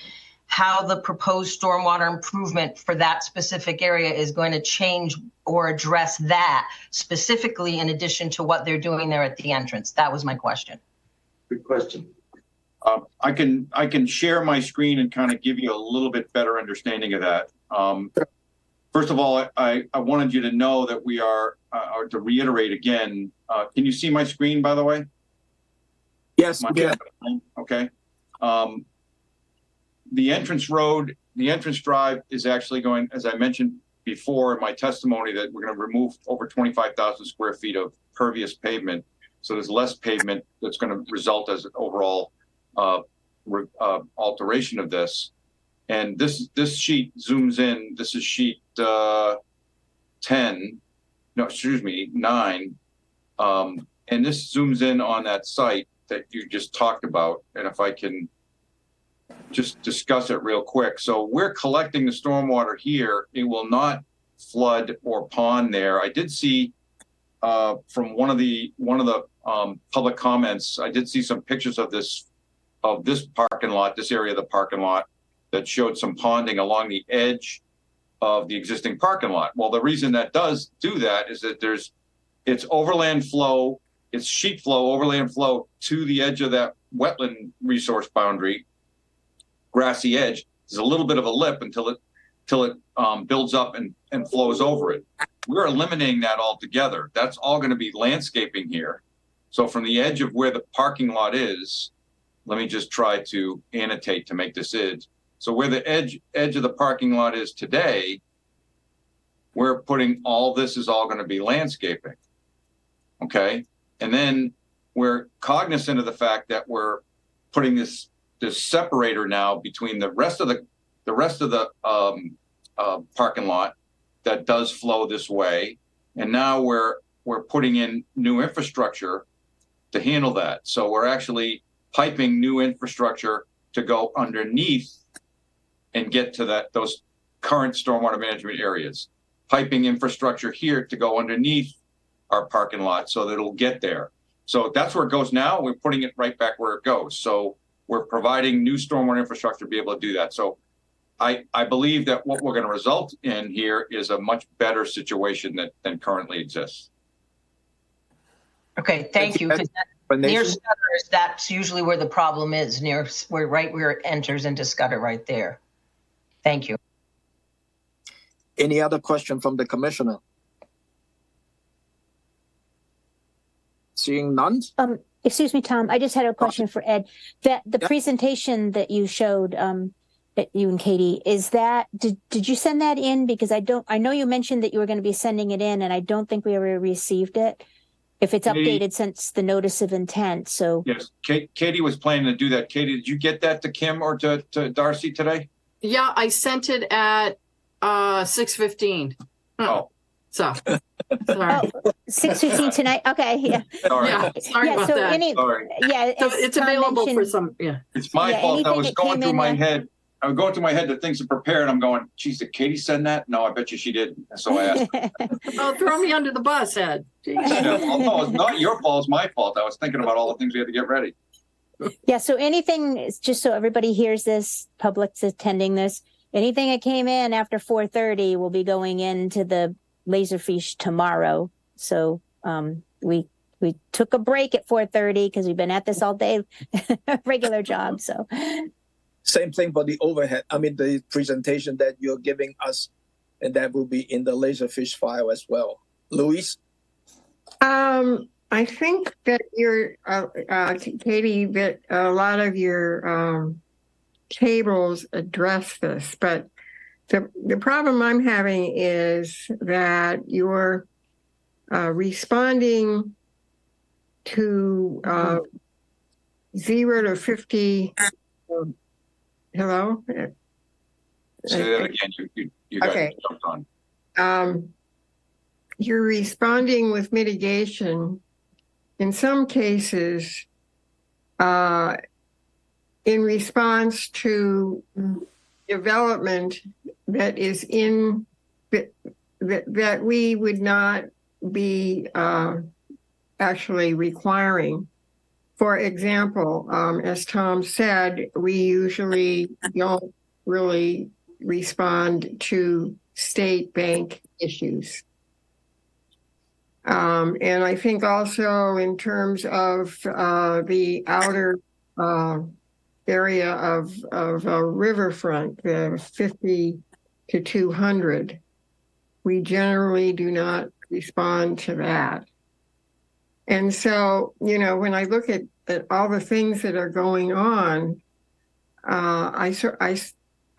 how the proposed stormwater improvement for that specific area is going to change or address that specifically in addition to what they're doing there at the entrance. That was my question. Good question. I can share my screen and kind of give you a little bit better understanding of that. First of all, I wanted you to know that we are, or to reiterate again, can you see my screen, by the way? Yes, yeah. Okay. The entrance road, the entrance drive is actually going, as I mentioned before in my testimony, that we're going to remove over 25,000 square feet of pervious pavement. So there's less pavement that's going to result as an overall alteration of this. And this sheet zooms in. This is sheet 10. No, excuse me, 9. And this zooms in on that site that you just talked about. And if I can just discuss it real quick. So we're collecting the stormwater here. It will not flood or pond there. I did see from one of the public comments, I did see some pictures of this parking lot, this area of the parking lot, that showed some ponding along the edge of the existing parking lot. Well, the reason that does do that is that it's overland flow, it's sheet flow, overland flow to the edge of that wetland resource boundary, grassy edge. There's a little bit of a lip until it builds up and flows over it. We're eliminating that altogether. That's all going to be landscaping here. So from the edge of where the parking lot is, let me just try to annotate to make this edge. So where the edge of the parking lot is today, we're putting all this is all going to be landscaping. Okay. And then we're cognizant of the fact that we're putting this separator now between the rest of the parking lot that does flow this way. And now we're putting in new infrastructure to handle that. So we're actually piping new infrastructure to go underneath and get to those current stormwater management areas. Piping infrastructure here to go underneath our parking lot so that it'll get there. So that's where it goes now. We're putting it right back where it goes. So we're providing new stormwater infrastructure to be able to do that. So I believe that what we're going to result in here is a much better situation than currently exists. Okay, thank you. Near Scudder, that's usually where the problem is, near where it enters into Scudder right there. Thank you. Any other question from the commissioner? Seeing none? Excuse me, Tom. I just had a question for Ed. The presentation that you showed, that you and Katie, is that did you send that in? Because I know you mentioned that you were going to be sending it in, and I don't think we ever received it. If it's updated since the notice of intent, so yes, Katie was planning to do that. Katie, did you get that to Kim or to Darcy today? Yeah, I sent it at 6:15. Oh, so sorry. 6:15 tonight. Okay, yeah. Sorry. Yeah, sorry about that. Sorry. Yeah, so it's available for some. Yeah, it's my fault. I was going through my head. I was going through my head the things to prepare, and I'm going, geez, did Katie send that? No, I bet you she didn't. So I asked her. Oh, throw me under the bus, Ed. Yeah, well, no, it's not your fault. It's my fault. I was thinking about all the things we had to get ready. Yeah, so anything, just so everybody hears this, public's attending this, anything that came in after 4:30 will be going into the Laserfish tomorrow. So we took a break at 4:30 because we've been at this all day, regular job. So same thing for the overhead. I mean, the presentation that you're giving us, and that will be in the Laserfish file as well. Louise? I think that Katie, that a lot of your tables address this, but the problem I'm having is that you're responding to 0 to 50. Hello? Say that again. You got jumped on. You're responding with mitigation in some cases in response to development that is that we would not be actually requiring. For example, as Tom said, we usually don't really respond to state bank issues. And I think also in terms of the outer area of a riverfront, 50 to 200. We generally do not respond to that. And so, you know, when I look at all the things that are going on, I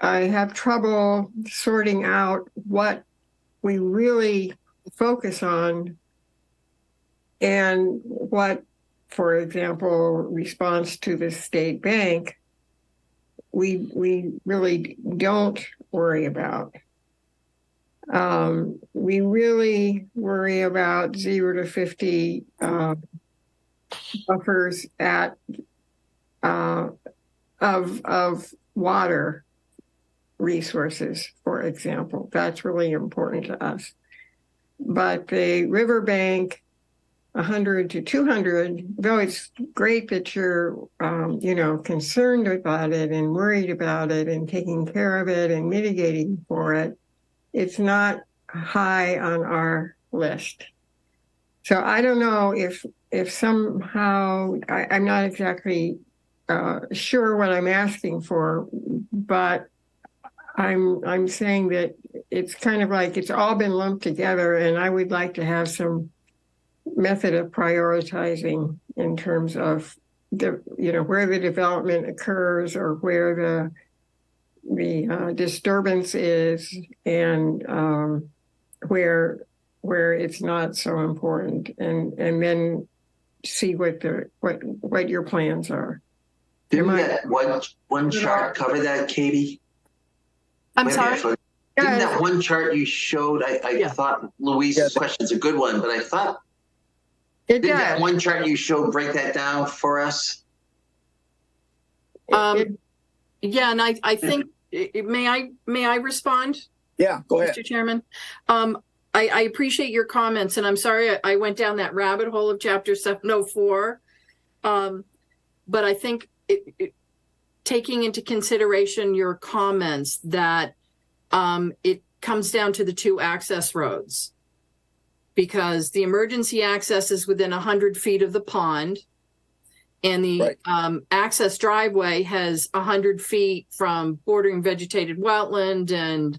have trouble sorting out what we really focus on and what, for example, response to the state bank, we really don't worry about. We really worry about 0 to 50 buffers at of water resources, for example. That's really important to us. But the riverbank, 100 to 200, though it's great that you're, you know, concerned about it and worried about it and taking care of it and mitigating for it, it's not high on our list. So I don't know if somehow, I'm not exactly sure what I'm asking for, but I'm saying that it's kind of like it's all been lumped together, and I would like to have some method of prioritizing in terms of the, you know, where the development occurs or where the disturbance is, and where it's not so important, and then see what your plans are. Didn't that one chart cover that, Katie? I'm sorry? Didn't that one chart you showed, I thought Louise's question's a good one, but I thought, didn't that one chart you showed break that down for us? Yeah, and I think, may I respond? Yeah, go ahead. Mr. Chairman. I appreciate your comments, and I'm sorry I went down that rabbit hole of Chapter 704. But I think taking into consideration your comments that it comes down to the 2 access roads, because the emergency access is within 100 feet of the pond, and the access driveway has 100 feet from bordering vegetated wetland and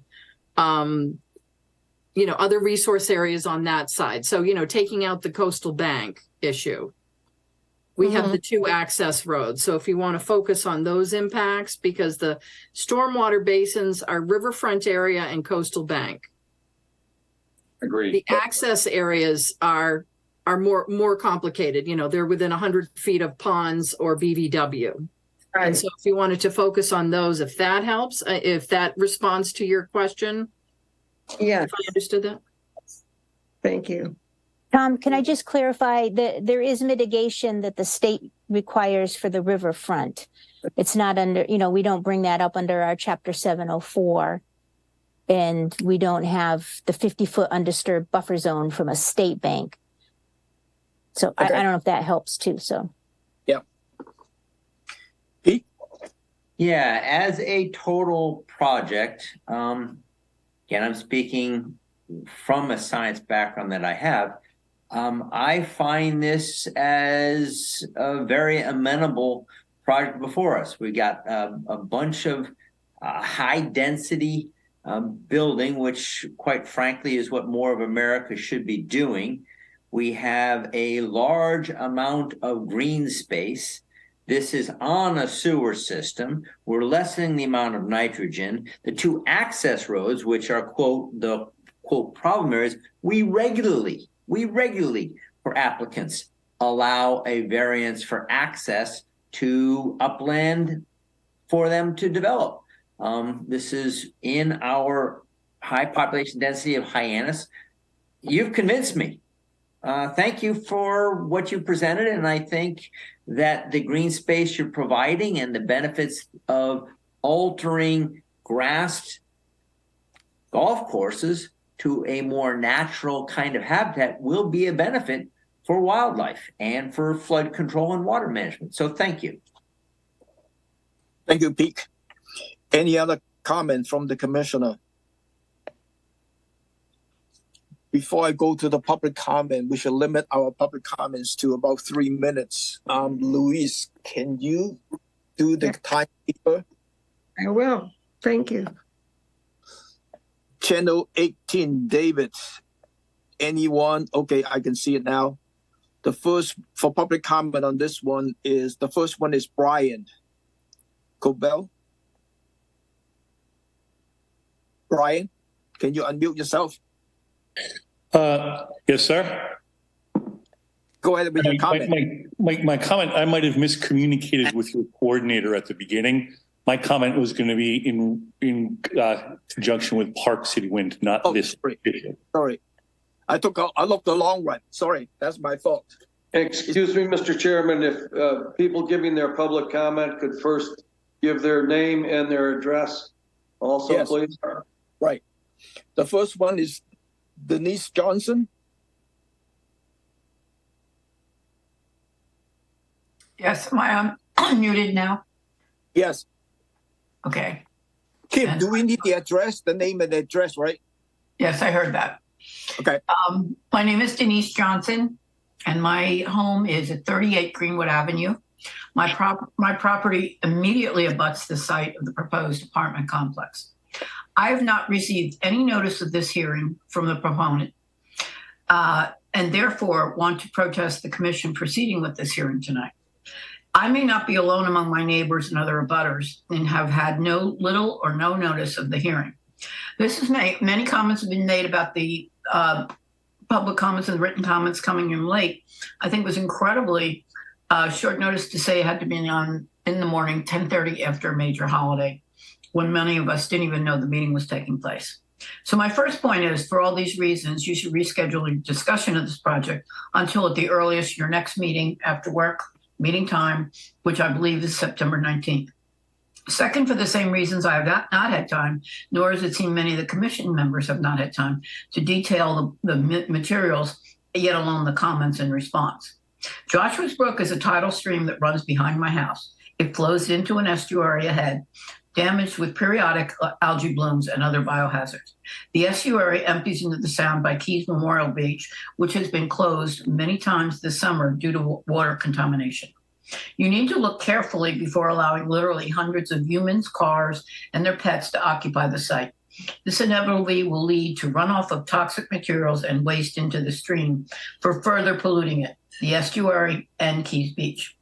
you know, other resource areas on that side. So, you know, taking out the coastal bank issue, we have the 2 access roads. So if you want to focus on those impacts, because the stormwater basins are riverfront area and coastal bank. Agreed. The access areas are more complicated. You know, they're within 100 feet of ponds or BVW. Right. And so if you wanted to focus on those, if that helps, if that responds to your question. Yeah. If I understood that. Thank you. Tom, can I just clarify that there is mitigation that the state requires for the riverfront? It's not under, you know, we don't bring that up under our Chapter 704. And we don't have the 50-foot undisturbed buffer zone from a state bank. So okay. I don't know if that helps too, so. Yeah. Pete? Yeah, as a total project, again, I'm speaking from a science background that I have. I find this as a very amenable project before us. We got a bunch of high density building, which quite frankly is what more of America should be doing. We have a large amount of green space. This is on a sewer system. We're lessening the amount of nitrogen. The 2 access roads, which are, quote, the, quote, problem areas, we regularly, for applicants, allow a variance for access to upland for them to develop. This is in our high population density of Hyannis. You've convinced me. Thank you for what you presented, and I think that the green space you're providing and the benefits of altering grassed golf courses to a more natural kind of habitat will be a benefit for wildlife and for flood control and water management. So thank you. Thank you, Pete. Any other comments from the commissioner? Before I go to the public comment, we should limit our public comments to about 3 minutes. Louise, can you do the timekeeper. I will. Thank you. Channel 18, David. Anyone? Okay, I can see it now. The first for public comment on this one is the first one is Brian Cobell. Brian, can you unmute yourself? Yes, sir. Go ahead with your comment. My comment, I might have miscommunicated with your coordinator at the beginning. My comment was going to be in conjunction with Park City Wind, not this. Sorry. I looked the long one. Sorry, that's my fault. Excuse me, Mr. Chairman, if people giving their public comment could first give their name and their address also, Yes. please. Right. The first one is Denise Johnson. Yes, am I unmuted now? Yes. Okay. Kim, do we need the address, the name and the address, right? Yes, I heard that. Okay. My name is Denise Johnson, and my home is at 38 Greenwood Avenue. My property immediately abuts the site of the proposed apartment complex. I have not received any notice of this hearing from the proponent, and therefore want to protest the commission proceeding with this hearing tonight. I may not be alone among my neighbors and other abutters and have had little or no notice of the hearing. Many comments have been made about the public comments and written comments coming in late. I think it was incredibly short notice to say it had to be on in the morning, 10:30 after a major holiday, when many of us didn't even know the meeting was taking place. So my first point is, for all these reasons, you should reschedule your discussion of this project until at the earliest your next meeting after work, meeting time, which I believe is September 19th. Second, for the same reasons, I have not had time, nor has it seemed many of the commission members have not had time to detail the materials, yet alone the comments in response. Joshua's Brook is a tidal stream that runs behind my house. It flows into an estuary ahead, damaged with periodic algae blooms and other biohazards. The estuary empties into the Sound by Keys Memorial Beach, which has been closed many times this summer due to water contamination. You need to look carefully before allowing literally hundreds of humans, cars, and their pets to occupy the site. This inevitably will lead to runoff of toxic materials and waste into the stream for further polluting it, the estuary and Keys Beach.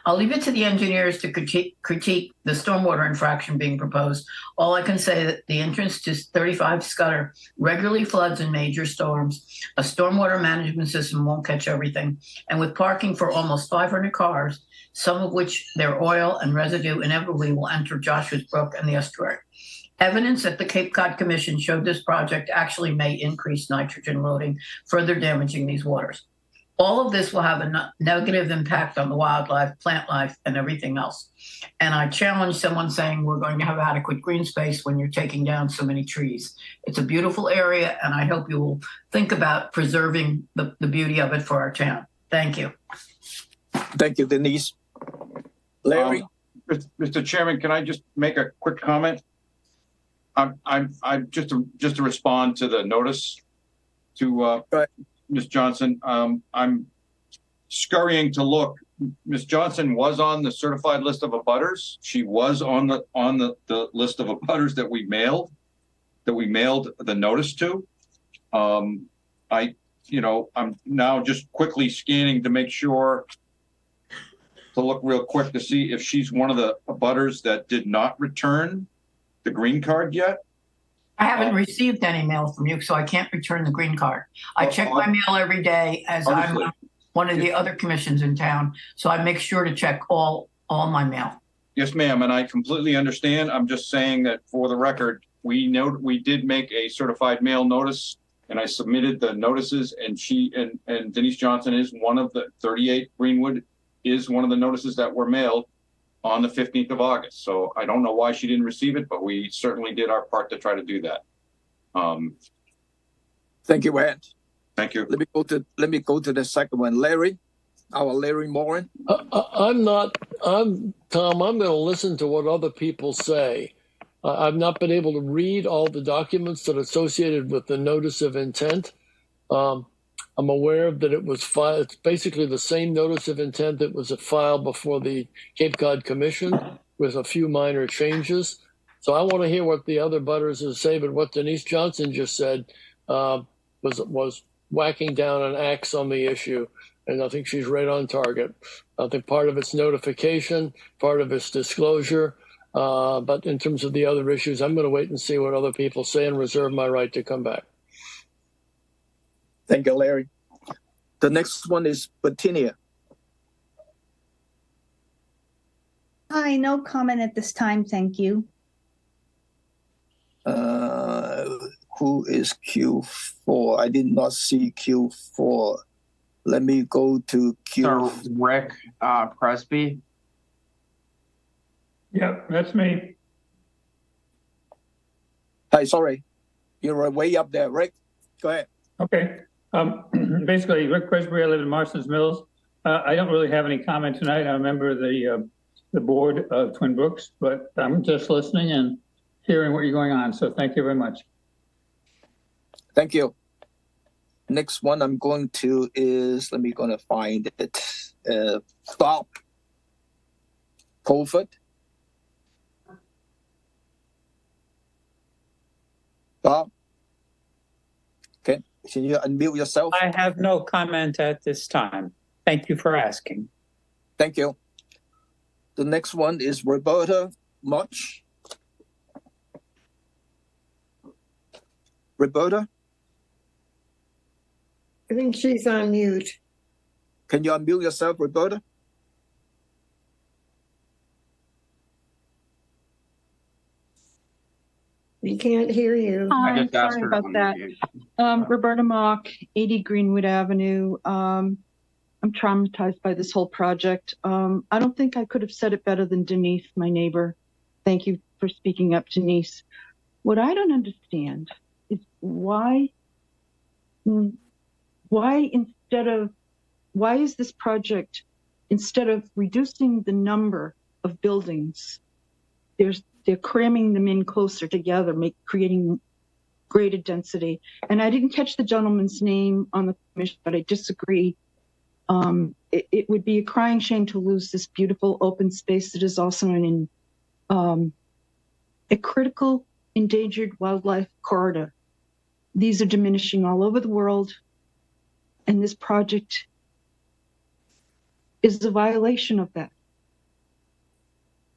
I'll leave it to the engineers to critique the stormwater infraction being proposed. All I can say that the entrance to 35 Scudder regularly floods in major storms. A stormwater management system won't catch everything. And with parking for almost 500 cars, some of which their oil and residue inevitably will enter Joshua's Brook and the estuary. Evidence at the Cape Cod Commission showed this project actually may increase nitrogen loading, further damaging these waters. All of this will have a negative impact on the wildlife, plant life, and everything else. And I challenge someone saying we're going to have adequate green space when you're taking down so many trees. It's a beautiful area, and I hope you will think about preserving the beauty of it for our town. Thank you. Thank you, Denise. Larry? Mr. Chairman, can I just make a quick comment? I'm just to respond to the notice to Ms. Johnson. I'm scurrying to look. Ms. Johnson was on the certified list of abutters. She was on the list of abutters that we mailed the notice to. I'm now just quickly scanning to make sure, to look real quick to see if she's one of the abutters that did not return the green card yet. I haven't received any mail from you, so I can't return the green card. I check my mail every day as I'm on one of the other commissions in town, so I make sure to check all my mail. Yes, ma'am, and I completely understand. I'm just saying that for the record, we did make a certified mail notice, and I submitted the notices, and Denise Johnson is one of the 38 Greenwood is one of the notices that were mailed on the 15th of August. So I don't know why she didn't receive it, but we certainly did our part to try to do that. Thank you, Ed. Thank you. Let me go to the second one. Larry, our Larry Morin. I'm Tom, I'm going to listen to what other people say. I've not been able to read all the documents that are associated with the notice of intent. I'm aware that it was filed. It's basically the same notice of intent that was filed before the Cape Cod Commission. with a few minor changes. So I want to hear what the other butters will say, but what Denise Johnson just said was whacking down an axe on the issue. And I think she's right on target. I think part of it's notification, part of it's disclosure. But in terms of the other issues, I'm going to wait and see what other people say and reserve my right to come back. Thank you, Larry. The next one is Bettinia. Hi, no comment at this time, thank you. Who is Q4? I did not see Q4. Let me go to Q. So Rick Presby. Yeah, that's me. Hi, sorry. You're way up there, Rick. Go ahead. Okay. Basically, Rick Presby, I live in Marston's Mills. I don't really have any comment tonight. I'm a member of the board of Twin Brooks, but I'm just listening and hearing what you're going on. So thank you very much. Thank you. Next one I'm going to is, let me gonna find it. Bob Colford. Bob, can you unmute yourself? I have no comment at this time. Thank you for asking. Thank you. The next one is Roberta Much. Roberta, I think she's on mute. can you unmute yourself, Roberta? We can't hear you. I Hi, just asked sorry her to about that. unmute. Roberta Mock, 80 Greenwood Avenue. I'm traumatized by this whole project. I don't think I could have said it better than Denise, my neighbor. Thank you for speaking up, Denise. What I don't understand is why is this project, instead of reducing the number of buildings, they're cramming them in closer together, creating greater density. And I didn't catch the gentleman's name on the commission, but I disagree. It would be a crying shame to lose this beautiful open space that is also a critical endangered wildlife corridor. These are diminishing all over the world, and this project is a violation of that.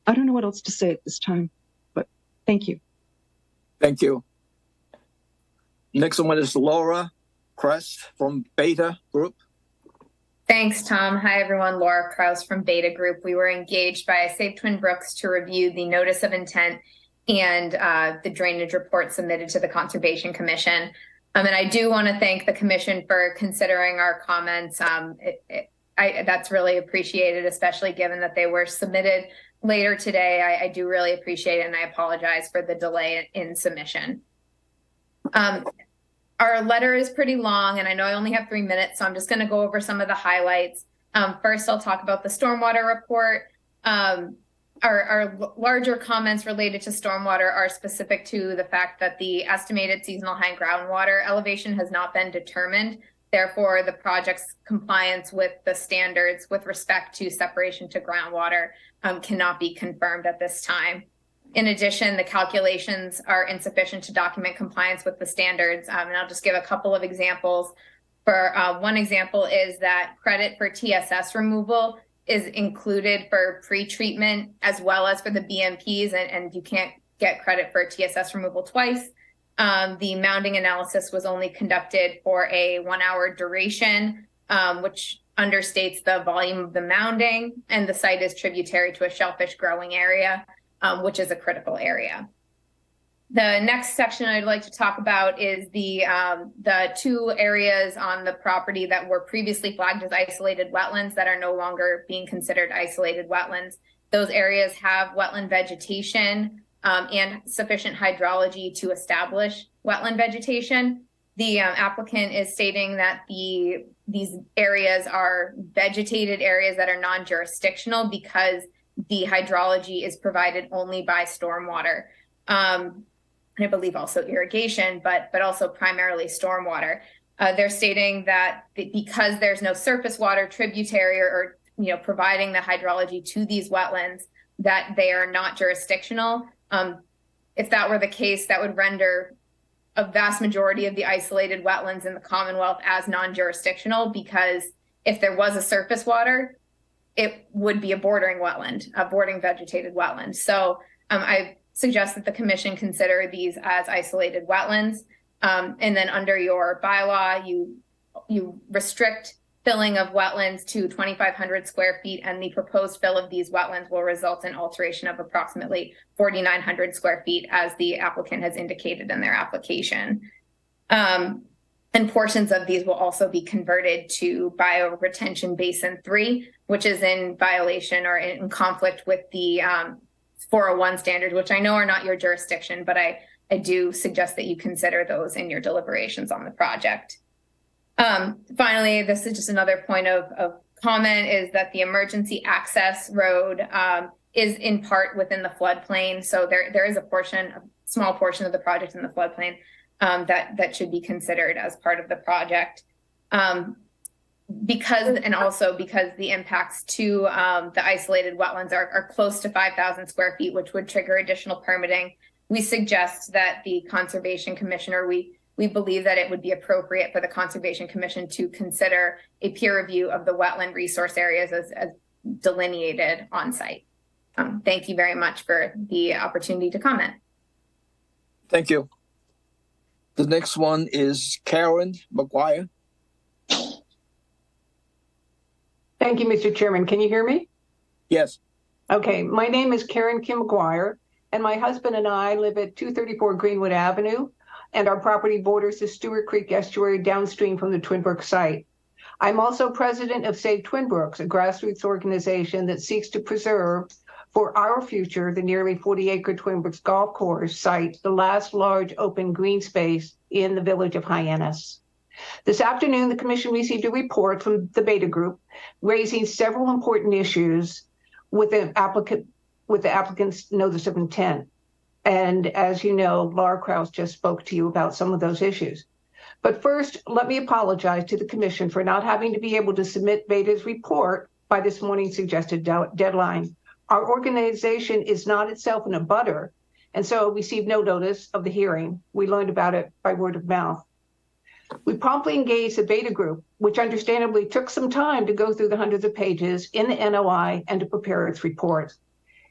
I don't know what else to say at this time, but thank you. Thank you. Next one is Laura Crest from Beta Group. Thanks, Tom. Hi, everyone. Laura Kraus from Beta Group. We were engaged by Save Twin Brooks to review the notice of intent and the drainage report submitted to the Conservation Commission. And I do want to thank the Commission for considering our comments. That's really appreciated, especially given that they were submitted later today. I do really appreciate it, and I apologize for the delay in submission. Our letter is pretty long, and I know I only have 3 minutes, so I'm just going to go over some of the highlights. First, I'll talk about the stormwater report. Our larger comments related to stormwater are specific to the fact that the estimated seasonal high groundwater elevation has not been determined. Therefore, the project's compliance with the standards with respect to separation to groundwater cannot be confirmed at this time. In addition, the calculations are insufficient to document compliance with the standards. And I'll just give a couple of examples. For one example is that credit for TSS removal is included for pre-treatment as well as for the BMPs, and you can't get credit for TSS removal twice. The mounding analysis was only conducted for a 1 hour duration, which understates the volume of the mounding, and the site is tributary to a shellfish growing area, which is a critical area. The next section I'd like to talk about is the 2 areas on the property that were previously flagged as isolated wetlands that are no longer being considered isolated wetlands. Those areas have wetland vegetation and sufficient hydrology to establish wetland vegetation. The applicant is stating that these areas are vegetated areas that are non-jurisdictional because the hydrology is provided only by stormwater. I believe also irrigation, but also primarily stormwater. They're stating that because there's no surface water tributary or providing the hydrology to these wetlands, that they are not jurisdictional. If that were the case, that would render a vast majority of the isolated wetlands in the Commonwealth as non-jurisdictional, because if there was a surface water, it would be a bordering wetland, a bordering vegetated wetland. So I suggest that the commission consider these as isolated wetlands. And then under your bylaw, you restrict filling of wetlands to 2,500 square feet, and the proposed fill of these wetlands will result in alteration of approximately 4,900 square feet, as the applicant has indicated in their application. And portions of these will also be converted to bioretention basin 3, which is in violation or in conflict with the 401 standards, which I know are not your jurisdiction, but I do suggest that you consider those in your deliberations on the project. Finally, this is just another point of comment, is that the emergency access road is in part within the floodplain. So there is a small portion of the project in the floodplain that should be considered as part of the project. Because the impacts to the isolated wetlands are close to 5,000 square feet, which would trigger additional permitting, we suggest that the Conservation Commission, or we believe that it would be appropriate for the Conservation Commission to consider a peer review of the wetland resource areas as delineated on site. Thank you very much for the opportunity to comment. Thank you. The next one is Karen McGuire. Thank you, Mr. Chairman. Can you hear me? Yes. Okay, my name is Karen Kim McGuire, and my husband and I live at 234 Greenwood Avenue, and our property borders the Stewart Creek estuary downstream from the Twin Brooks site. I'm also president of Save Twin Brooks, a grassroots organization that seeks to preserve for our future the nearly 40-acre Twin Brooks golf course site, the last large open green space in the village of Hyannis. This afternoon, the commission received a report from the Beta Group raising several important issues with the applicant's notice of intent. And as you know, Laura Krause just spoke to you about some of those issues. But first, let me apologize to the commission for not having to be able to submit Beta's report by this morning's suggested deadline. Our organization is not itself in a butter, and so received no notice of the hearing. We learned about it by word of mouth. We promptly engaged the Beta Group, which understandably took some time to go through the hundreds of pages in the NOI and to prepare its report.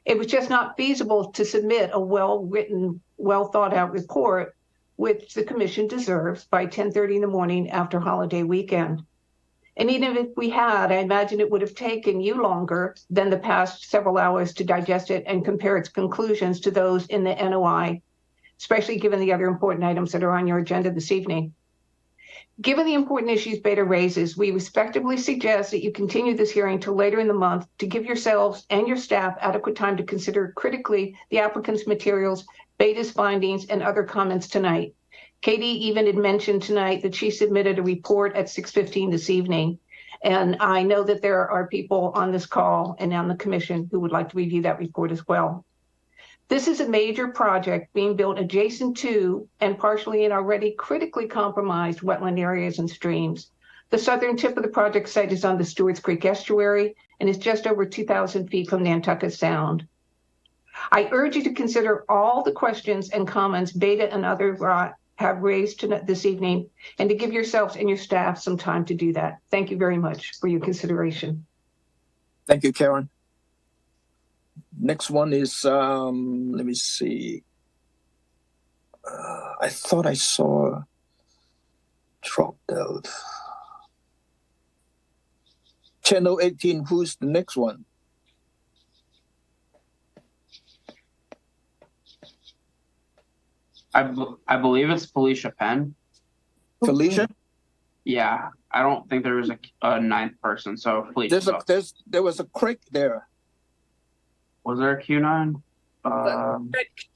It was just not feasible to submit a well-written, well-thought-out report, which the commission deserves, by 10:30 in the morning after holiday weekend. And even if we had, I imagine it would have taken you longer than the past several hours to digest it and compare its conclusions to those in the NOI, especially given the other important items that are on your agenda this evening. Given the important issues Beta raises, we respectfully suggest that you continue this hearing till later in the month to give yourselves and your staff adequate time to consider critically the applicant's materials, Beta's findings, and other comments tonight. Katie even had mentioned tonight that she submitted a report at 6:15 this evening. And I know that there are people on this call and on the commission who would like to review that report as well. This is a major project being built adjacent to and partially in already critically compromised wetland areas and streams. The southern tip of the project site is on the Stewart's Creek estuary and is just over 2,000 feet from Nantucket Sound. I urge you to consider all the questions and comments Beta and others have raised this evening, and to give yourselves and your staff some time to do that. Thank you very much for your consideration. Thank you, Karen. Next one is, let me see. I thought I saw dropped out. Channel 18, who's the next one? I believe it's Felicia Penn. Felicia? Yeah, I don't think there was a ninth person, so Felicia. There was a creek there. Was there a Q9?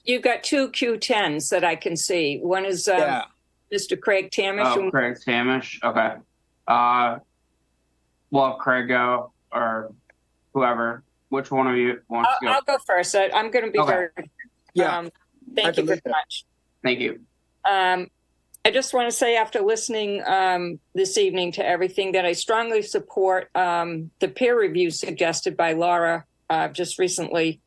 You've got two Q10s that I can see. One is Mr. Craig Tamish. Oh, Craig Tamish. Okay. We'll have Craig go, or whoever. Which one of you wants to go? I'll go first. I'm going to be very. Thank you very much. Thank you. I just want to say, after listening this evening to everything, that I strongly support the peer review suggested by Laura just recently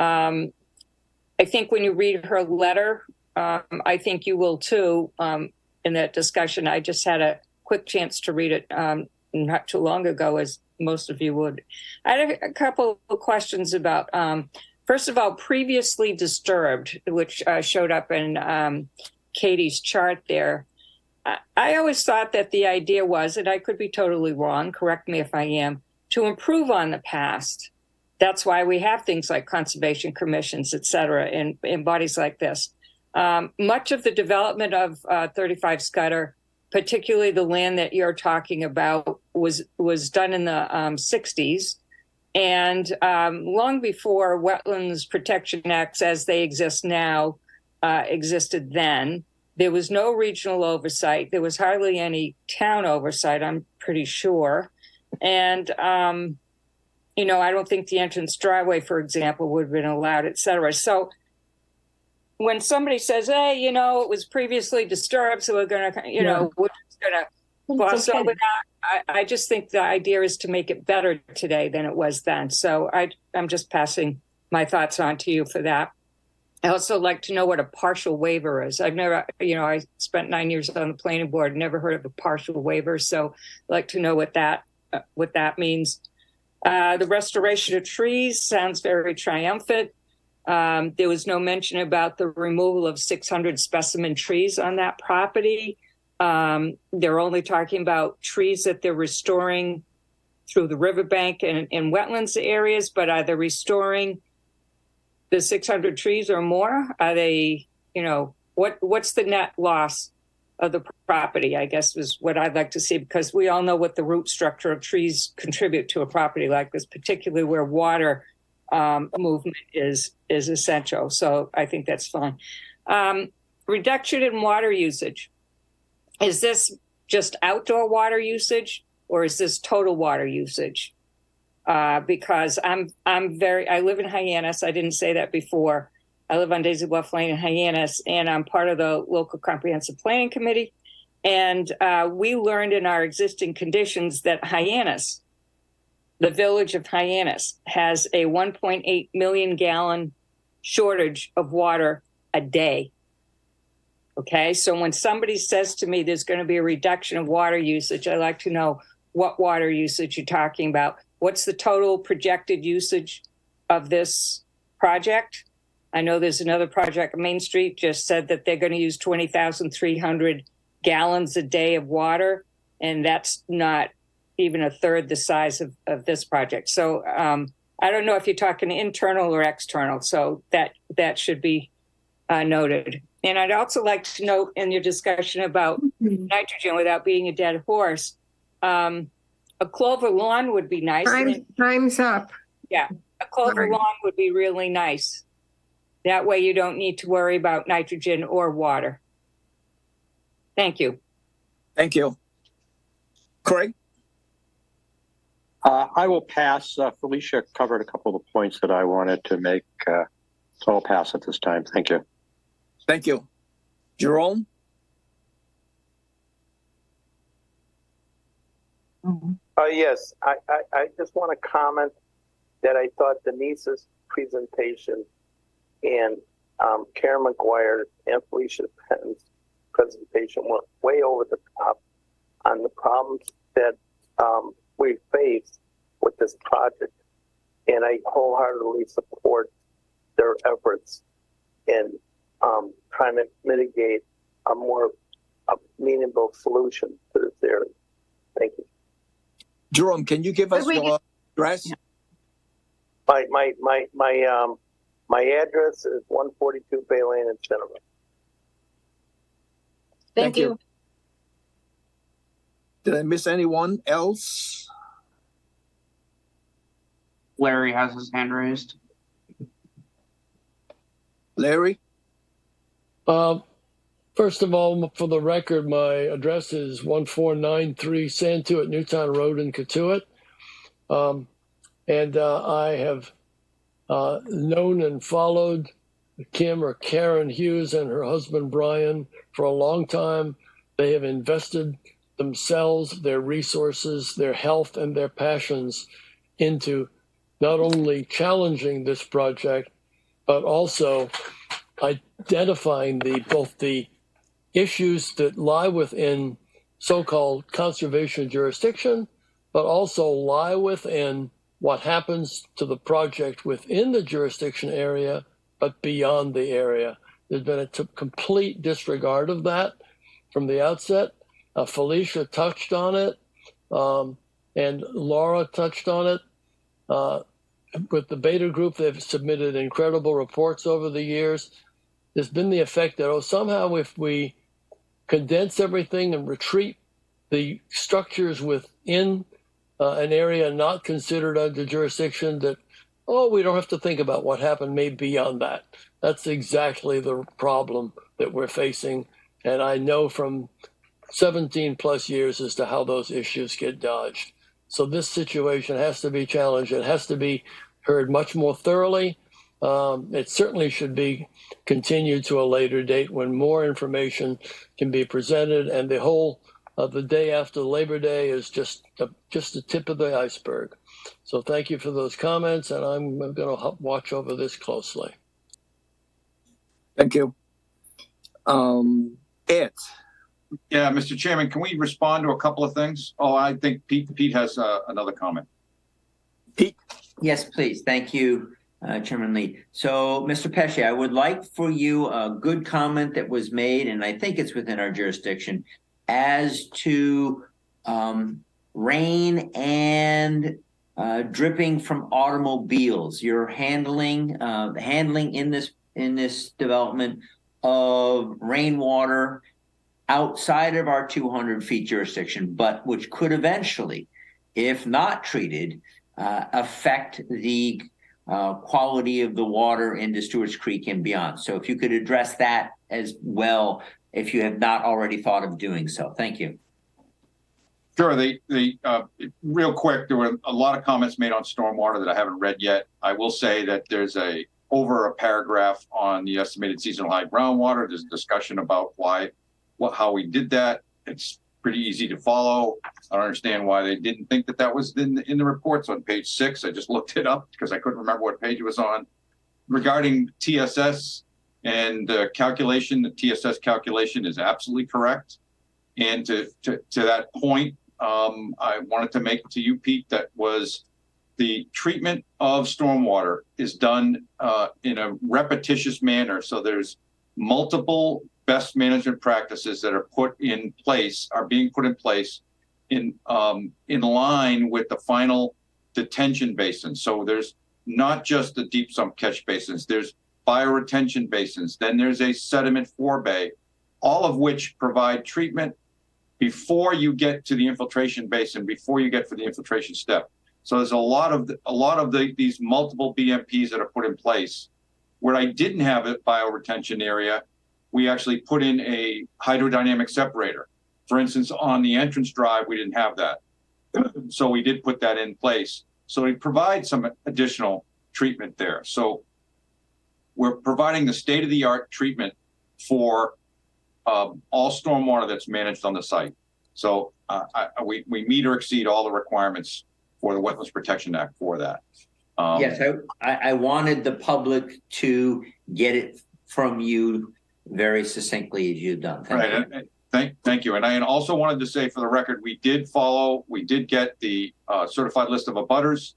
I think when you read her letter, I think you will too, in that discussion. I just had a quick chance to read it not too long ago, as most of you would. I had a couple of questions about, first of all, previously disturbed, which showed up in Katie's chart there. I always thought that the idea was, and I could be totally wrong, correct me if I am, to improve on the past. That's why we have things like conservation commissions, et cetera, in bodies like this. Much of the development of 35 Scudder, particularly the land that you're talking about, was done in the 60s. And long before Wetlands Protection Acts as they exist now existed then. There was no regional oversight. There was hardly any town oversight, I'm pretty sure. And you know, I don't think the entrance driveway, for example, would have been allowed, et cetera. So when somebody says, hey, you know, it was previously disturbed, so we're going to, you know, we're just going to gloss over that. I just think the idea is to make it better today than it was then. So I'm just passing my thoughts on to you for that. I also like to know what a partial waiver is. I've never, you know, I spent 9 years on the planning board, never heard of a partial waiver. So I'd like to know what that means. The restoration of trees sounds very triumphant. There was no mention about the removal of 600 specimen trees on that property. They're only talking about trees that they're restoring through the riverbank and in wetlands areas, but are they restoring the 600 trees or more? Are they, you know, what's the net loss of the property, I guess, was what I'd like to see, because we all know what the root structure of trees contribute to a property like this, particularly where water movement is essential. So I think that's fine. Reduction in water usage. Is this just outdoor water usage, or is this total water usage? Because I live in Hyannis. I didn't say that before. I live on Daisy Bluff Lane in Hyannis, and I'm part of the local comprehensive planning committee. And we learned in our existing conditions that Hyannis, the village of Hyannis, has a 1.8 million gallon shortage of water a day. Okay, so when somebody says to me there's going to be a reduction of water usage, I like to know what water usage you're talking about. What's the total projected usage of this project? I know there's another project, Main Street just said that they're going to use 20,300 gallons a day of water, and that's not even a third the size of this project. So I don't know if you're talking internal or external, so that should be noted. And I'd also like to note in your discussion about nitrogen, without being a dead horse, a clover lawn would be nice. Time's up. Yeah, a clover lawn would be really nice. That way you don't need to worry about nitrogen or water. Thank you. Thank you. Craig? I will pass. Felicia covered a couple of the points that I wanted to make, so I'll pass at this time. Thank you. Thank you. Jerome? Yes, I just want to comment that I thought Denise's presentation and Karen McGuire and Felicia Penton's presentation went way over the top on the problems that we face with this project. And I wholeheartedly support their efforts in trying to mitigate a more meaningful solution to this area. Thank you. Jerome, can you give us your address? My address is 142 Bay Lane in Centerville. Thank you. Did I miss anyone else? Larry has his hand raised. Larry? First of all, for the record, my address is 1493 Santuit Newtown Road in Katuitt. And I have known and followed Kim or Karen Hughes and her husband Brian for a long time. They have invested themselves, their resources, their health, and their passions into not only challenging this project, but also identifying both the issues that lie within so-called conservation jurisdiction, but also lie within what happens to the project within the jurisdiction area, but beyond the area. There's been a complete disregard of that from the outset. Felicia touched on it, and Laura touched on it. With the Beta Group, they've submitted incredible reports over the years. There's been the effect that, somehow if we condense everything and retreat the structures within an area not considered under jurisdiction, that, we don't have to think about what happened maybe beyond that. That's exactly the problem that we're facing. And I know from 17 plus years as to how those issues get dodged. So this situation has to be challenged. It has to be heard much more thoroughly. It certainly should be continued to a later date when more information can be presented, and the whole the day after Labor Day is just the tip of the iceberg. So thank you for those comments, and I'm going to watch over this closely. Thank you. Ed. Yeah, Mr. Chairman, can we respond to a couple of things? Oh, I think Pete has another comment. Pete? Yes, please. Thank you, Chairman Lee. So, Mr. Pesce, I would like for you a good comment that was made, and I think it's within our jurisdiction, as to rain and dripping from automobiles. Your handling in this development of rainwater outside of our 200 feet jurisdiction, but which could eventually, if not treated, affect the quality of the water into Stewart's Creek and beyond. So if you could address that as well, if you have not already thought of doing so. Thank you. Sure. Real quick, there were a lot of comments made on stormwater that I haven't read yet. I will say that there's over a paragraph on the estimated seasonal high groundwater. There's a discussion about how we did that. It's pretty easy to follow. I don't understand why they didn't think that was in the reports on page 6. I just looked it up because I couldn't remember what page it was on. Regarding TSS and calculation, the TSS calculation is absolutely correct. And to that point, I wanted to make to you, Pete, that was the treatment of stormwater is done in a repetitious manner. So there's multiple best management practices that are being put in place in line with the final detention basin. So there's not just the deep sump catch basins, there's bioretention basins, then there's a sediment forebay, all of which provide treatment before you get to the infiltration basin, before you get to the infiltration step. So there's a lot of these multiple BMPs that are put in place. Where I didn't have a bioretention area, we actually put in a hydrodynamic separator. For instance, on the entrance drive, we didn't have that. So we did put that in place. So we provide some additional treatment there. So we're providing the state-of-the-art treatment for all stormwater that's managed on the site. So we meet or exceed all the requirements for the Wetlands Protection Act for that. Yes, I wanted the public to get it from you very succinctly as you've done. Thank you. And I also wanted to say for the record, we did get the certified list of abutters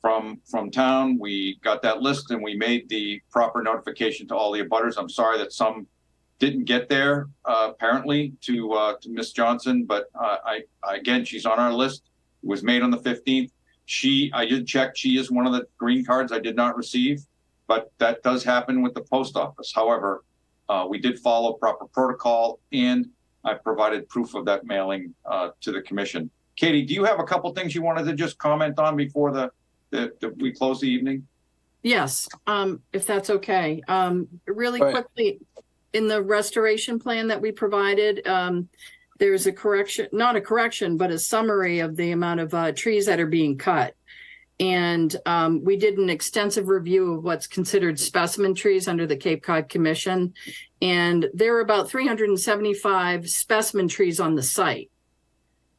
from town. We got that list and we made the proper notification to all the abutters. I'm sorry that some didn't get there, apparently, to Ms. Johnson, but again, she's on our list. It was made on the 15th. I did check, she is one of the green cards I did not receive, but that does happen with the post office. However, we did follow proper protocol, and I provided proof of that mailing to the commission. Katie, do you have a couple things you wanted to just comment on before we close the evening? Yes, if that's okay. Really quickly, in the restoration plan that we provided, there's a correction, not a correction, but a summary of the amount of trees that are being cut. And we did an extensive review of what's considered specimen trees under the Cape Cod Commission. And there are about 375 specimen trees on the site.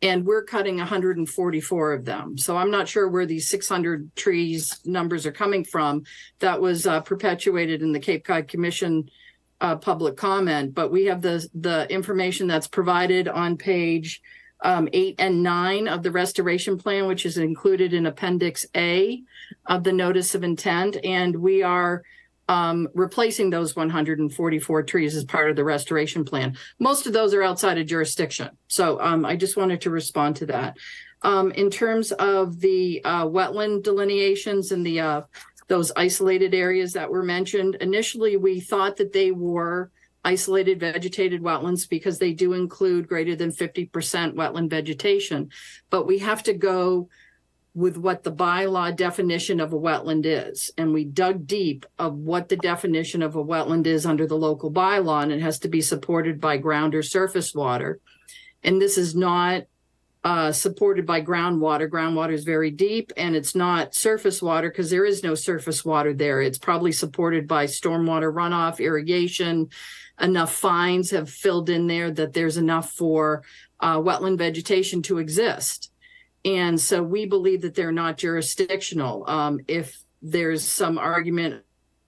and we're cutting 144 of them. So I'm not sure where these 600 trees numbers are coming from. That was perpetuated in the Cape Cod Commission public comment, but we have the information that's provided on page 8 and 9 of the restoration plan, which is included in Appendix A of the notice of intent. And we are replacing those 144 trees as part of the restoration plan. Most of those are outside of jurisdiction. So I just wanted to respond to that. In terms of the wetland delineations and the those isolated areas that were mentioned, initially we thought that they were isolated vegetated wetlands because they do include greater than 50% wetland vegetation, but we have to go with what the bylaw definition of a wetland is. And we dug deep of what the definition of a wetland is under the local bylaw, and it has to be supported by ground or surface water. And this is not supported by groundwater. Groundwater is very deep, and it's not surface water because there is no surface water there. It's probably supported by stormwater runoff, irrigation. Enough fines have filled in there that there's enough for wetland vegetation to exist. And so we believe that they're not jurisdictional. If there's some argument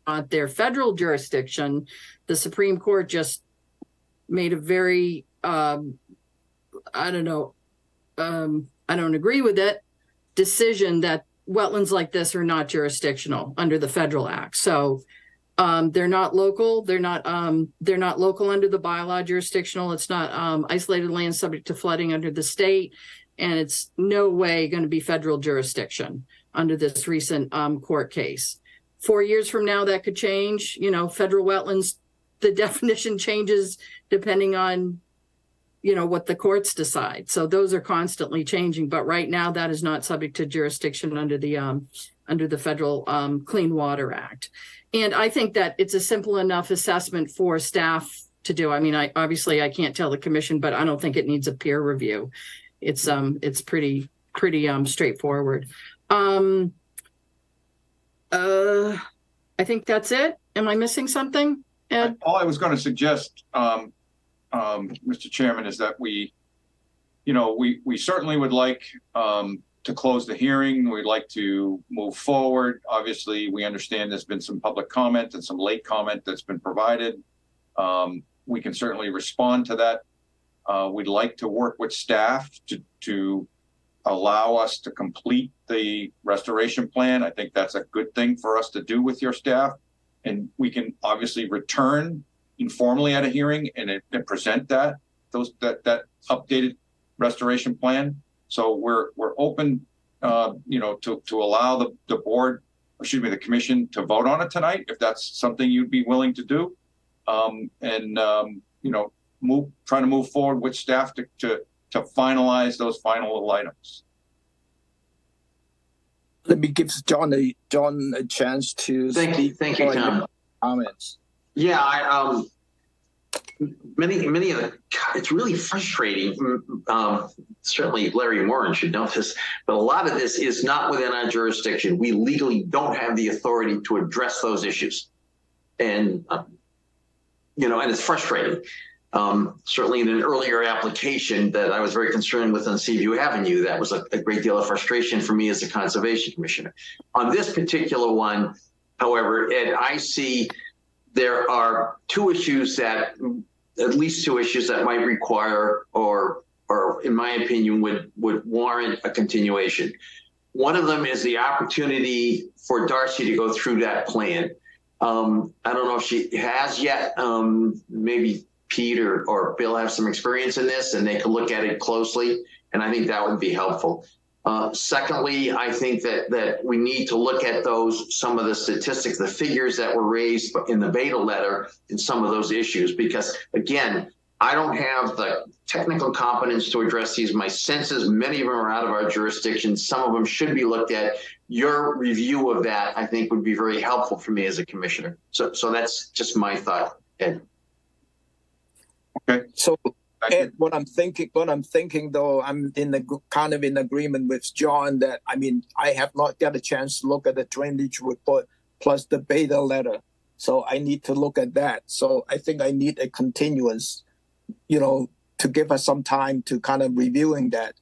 on their federal jurisdiction, the Supreme Court just made a very, I don't agree with it, decision that wetlands like this are not jurisdictional under the Federal Act. So they're not local. They're not local under the bylaw jurisdictional. It's not isolated land subject to flooding under the state. And it's no way going to be federal jurisdiction under this recent court case. 4 years from now, that could change. You know, federal wetlands, the definition changes depending on, you know, what the courts decide. So those are constantly changing. But right now, that is not subject to jurisdiction under the Federal Clean Water Act. And I think that it's a simple enough assessment for staff to do. I mean, I can't tell the commission, but I don't think it needs a peer review. It's pretty straightforward. I think that's it. Am I missing something, Ed? All I was going to suggest, Mr. Chairman, is that we certainly would like to close the hearing. We'd like to move forward. Obviously, we understand there's been some public comment and some late comment that's been provided. We can certainly respond to that. We'd like to work with staff to allow us to complete the restoration plan. I think that's a good thing for us to do with your staff. And we can obviously return informally at a hearing and present that updated restoration plan. So we're open, to allow the board, the commission to vote on it tonight, if that's something you'd be willing to do. Trying to move forward with staff to finalize those final little items. Let me give John a chance to speak. Thank you, Tom. Comments. Yeah, many of the, it's really frustrating. Certainly Larry Moran should know this, but a lot of this is not within our jurisdiction. We legally don't have the authority to address those issues. And, and it's frustrating. Certainly in an earlier application that I was very concerned with on Seaview Avenue, that was a great deal of frustration for me as a conservation commissioner. On this particular one, however, Ed, I see there are at least two issues that might require or in my opinion would warrant a continuation. One of them is the opportunity for Darcy to go through that plan. I don't know if she has yet. Maybe Pete or Bill have some experience in this and they can look at it closely, and I think that would be helpful. Secondly, I think that we need to look at some of the statistics, the figures that were raised in the beta letter in some of those issues, because again, I don't have the technical competence to address these. My sense is many of them are out of our jurisdiction. Some of them should be looked at. Your review of that, I think, would be very helpful for me as a commissioner. So that's just my thought, Ed. Okay. So, Ed, what I'm thinking though, I'm kind of in agreement with John that, I have not got a chance to look at the drainage report plus the beta letter. So I need to look at that. So I think I need a continuance, to give us some time to kind of reviewing that.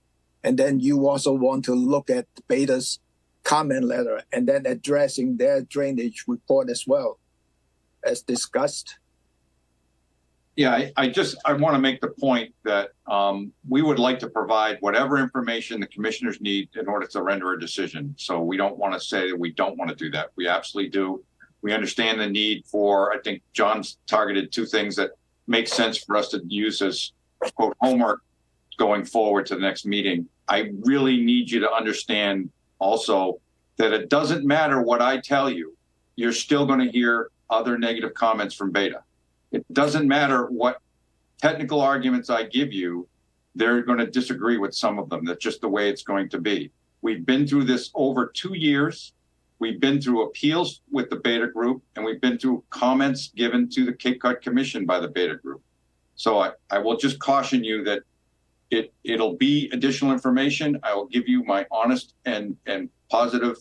And then you also want to look at Beta's comment letter and then addressing their drainage report as well, as discussed. Yeah, I want to make the point that we would like to provide whatever information the commissioners need in order to render a decision. So we don't want to say that we don't want to do that. We absolutely do. We understand the need for, I think John's targeted two things that make sense for us to use as quote homework going forward to the next meeting. I really need you to understand also that it doesn't matter what I tell you, you're still going to hear other negative comments from Beta. It doesn't matter what technical arguments I give you, they're going to disagree with some of them. That's just the way it's going to be. We've been through this over 2 years. We've been through appeals with the Beta Group, and we've been through comments given to the Cape Cod Commission by the Beta Group. So I will just caution you that it'll be additional information. I will give you my honest and positive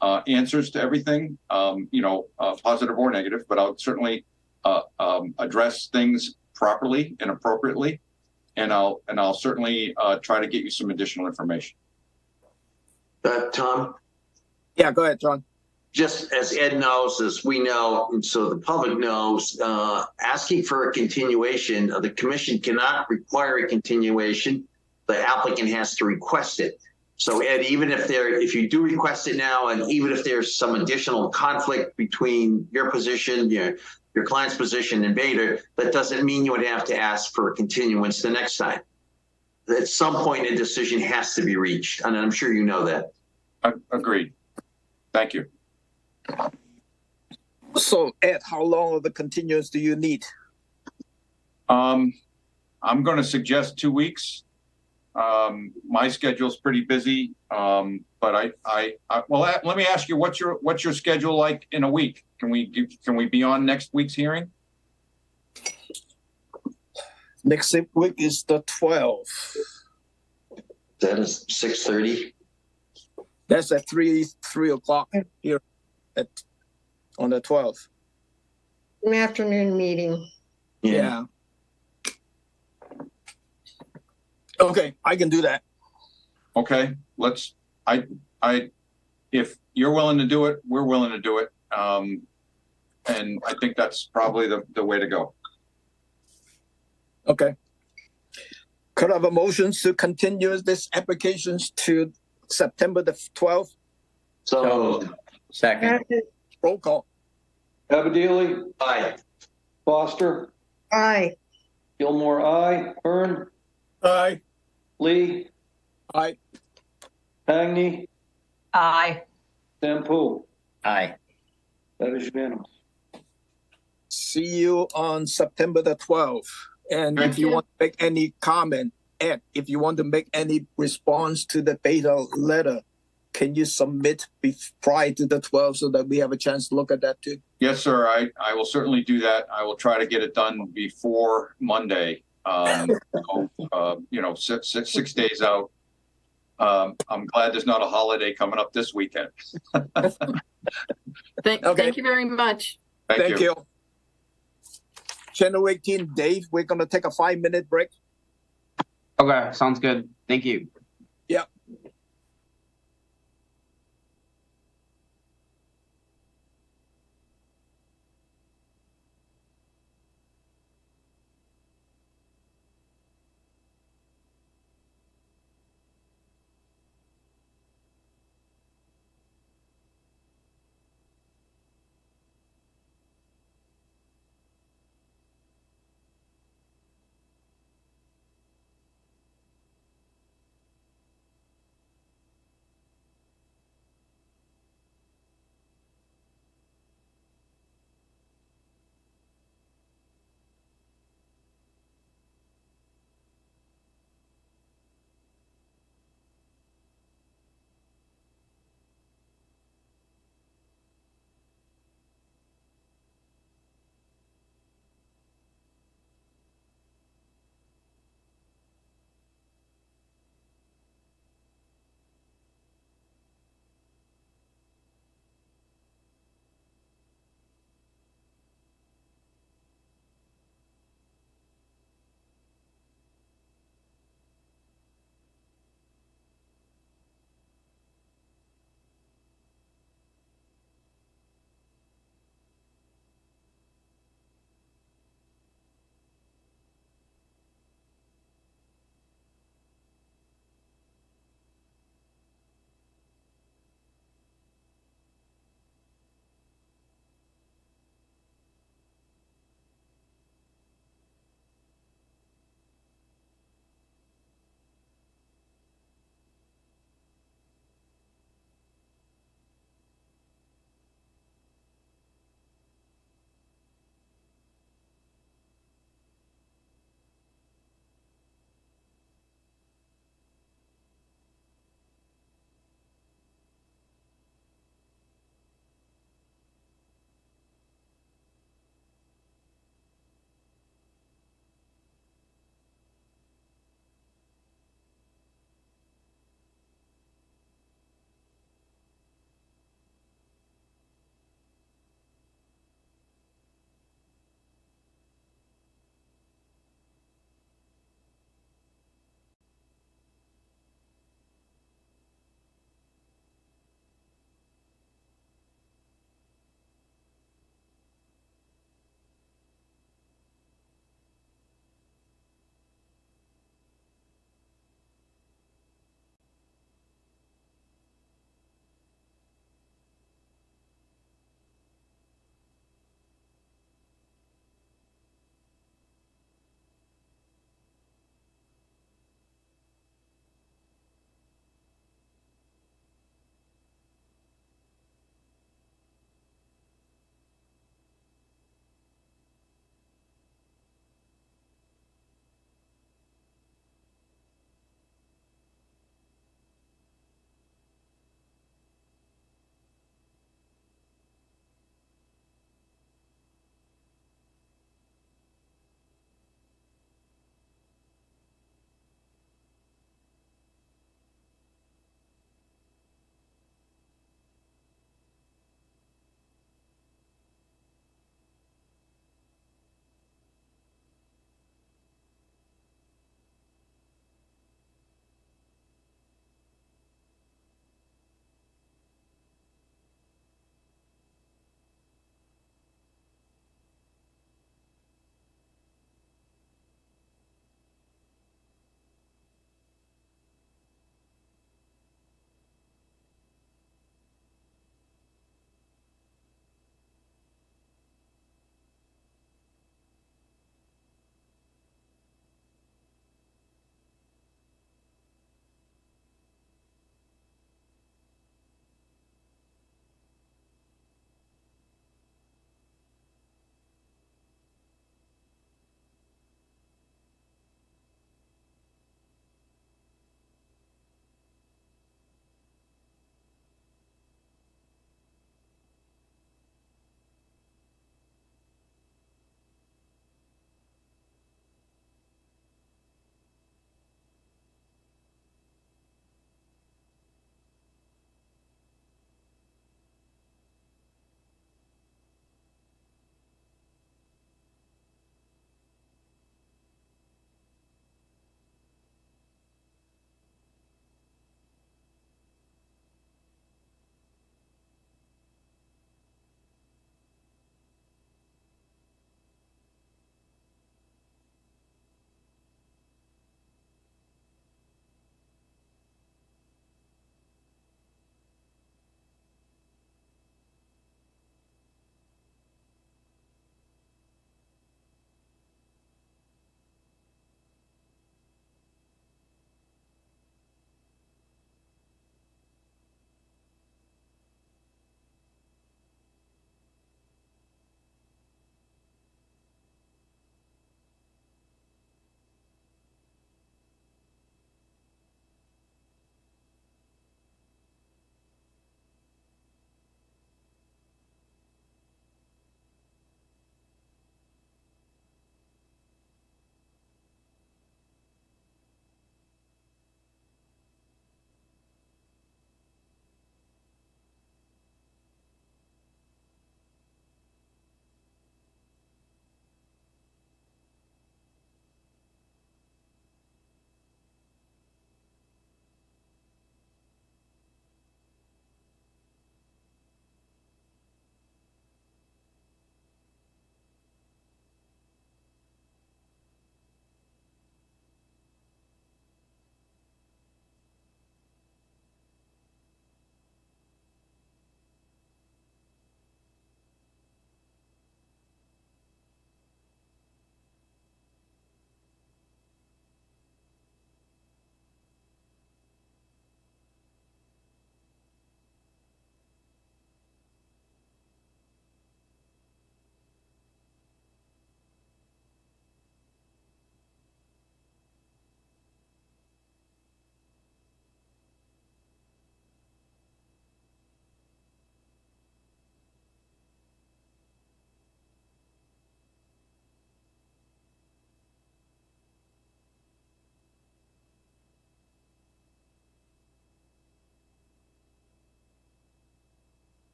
answers to everything, positive or negative, but I'll certainly address things properly and appropriately, and I'll certainly try to get you some additional information. Tom? Yeah, go ahead, John. Just as Ed knows, as we know, and so the public knows, asking for a continuation, the commission cannot require a continuation. The applicant has to request it. So Ed, even if you do request it now, and even if there's some additional conflict between your position, your client's position and Beta, that doesn't mean you would have to ask for a continuance the next time. At some point, a decision has to be reached, and I'm sure you know that. Agreed. Thank you. So Ed, how long of the continuance do you need? I'm going to suggest 2 weeks. My schedule's pretty busy, but let me ask you, what's your schedule like in a week? Can we be on next week's hearing? Next week is the 12th. That is 6:30. That's at 3 o'clock here on the 12th. An afternoon meeting. Yeah. Okay, I can do that. Okay, if you're willing to do it, we're willing to do it. And I think that's probably the way to go. Okay. Could I have a motion to continue this applications to September the 12th? So Second. Roll call. Abadili? Aye. Foster? Aye. Gilmore, aye. Hearn? Aye. Lee? Aye. Pagney? Aye. Sampu? Aye. That is unanimous. See you on September the 12th. And if you want to make any comment, Ed, if you want to make any response to the Beta letter, can you submit prior to the 12th so that we have a chance to look at that too? Yes, sir. I will certainly do that. I will try to get it done before Monday. 6 days out. I'm glad there's not a holiday coming up this weekend. Thank you very much. Thank you. Channel 18, Dave, we're going to take a 5-minute break. Okay, sounds good. Thank you. Yeah.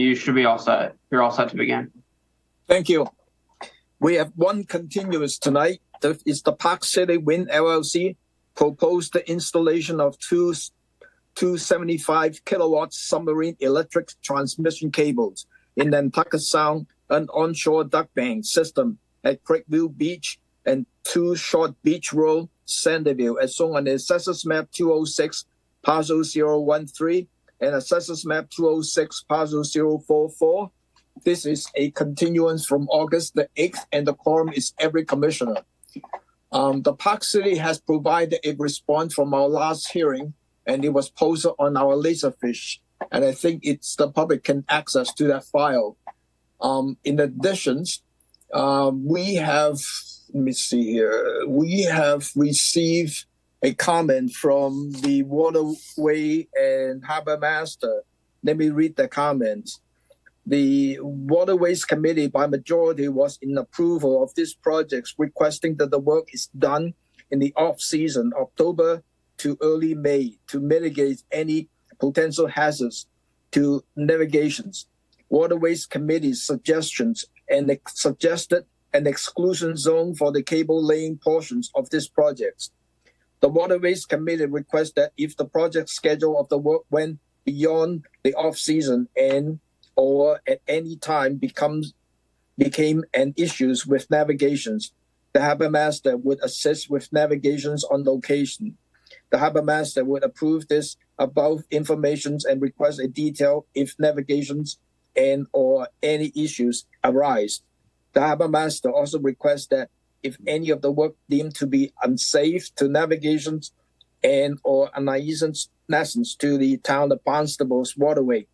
You should be all set. You're all set to begin. Thank you. We have one continuous tonight. That is the Park City Wind LLC proposed the installation of two 275 kilowatt submarine electric transmission cables in Nantucket Sound, an onshore duck bank system at Creekview Beach and 2 Short Beach Road, Sanderville, as shown on the Assessors Map 206, Parcel 013, and Assessors Map 206, Parcel 044. This is a continuance from August the 8th, and the quorum is every commissioner. The Park City has provided a response from our last hearing, and it was posted on our Laserfish, and I think it's the public can access to that file. In addition, we have, let me see here, we have received a comment from the Waterway and Harbor Master. Let me read the comment. The Waterways Committee by majority was in approval of this project, requesting that the work is done in the off-season, October to early May, to mitigate any potential hazards to navigations. Waterways Committee's suggestions and suggested an exclusion zone for the cable laying portions of this project. The Waterways Committee requests that if the project schedule of the work went beyond the off-season and or at any time became an issue with navigations, the Harbor Master would assist with navigations on location. The Harbor Master would approve this above information and request a detail if navigations and or any issues arise. The Harbor Master also requests that if any of the work deemed to be unsafe to navigations and or a nuisance to the town of Barnstable's waterway,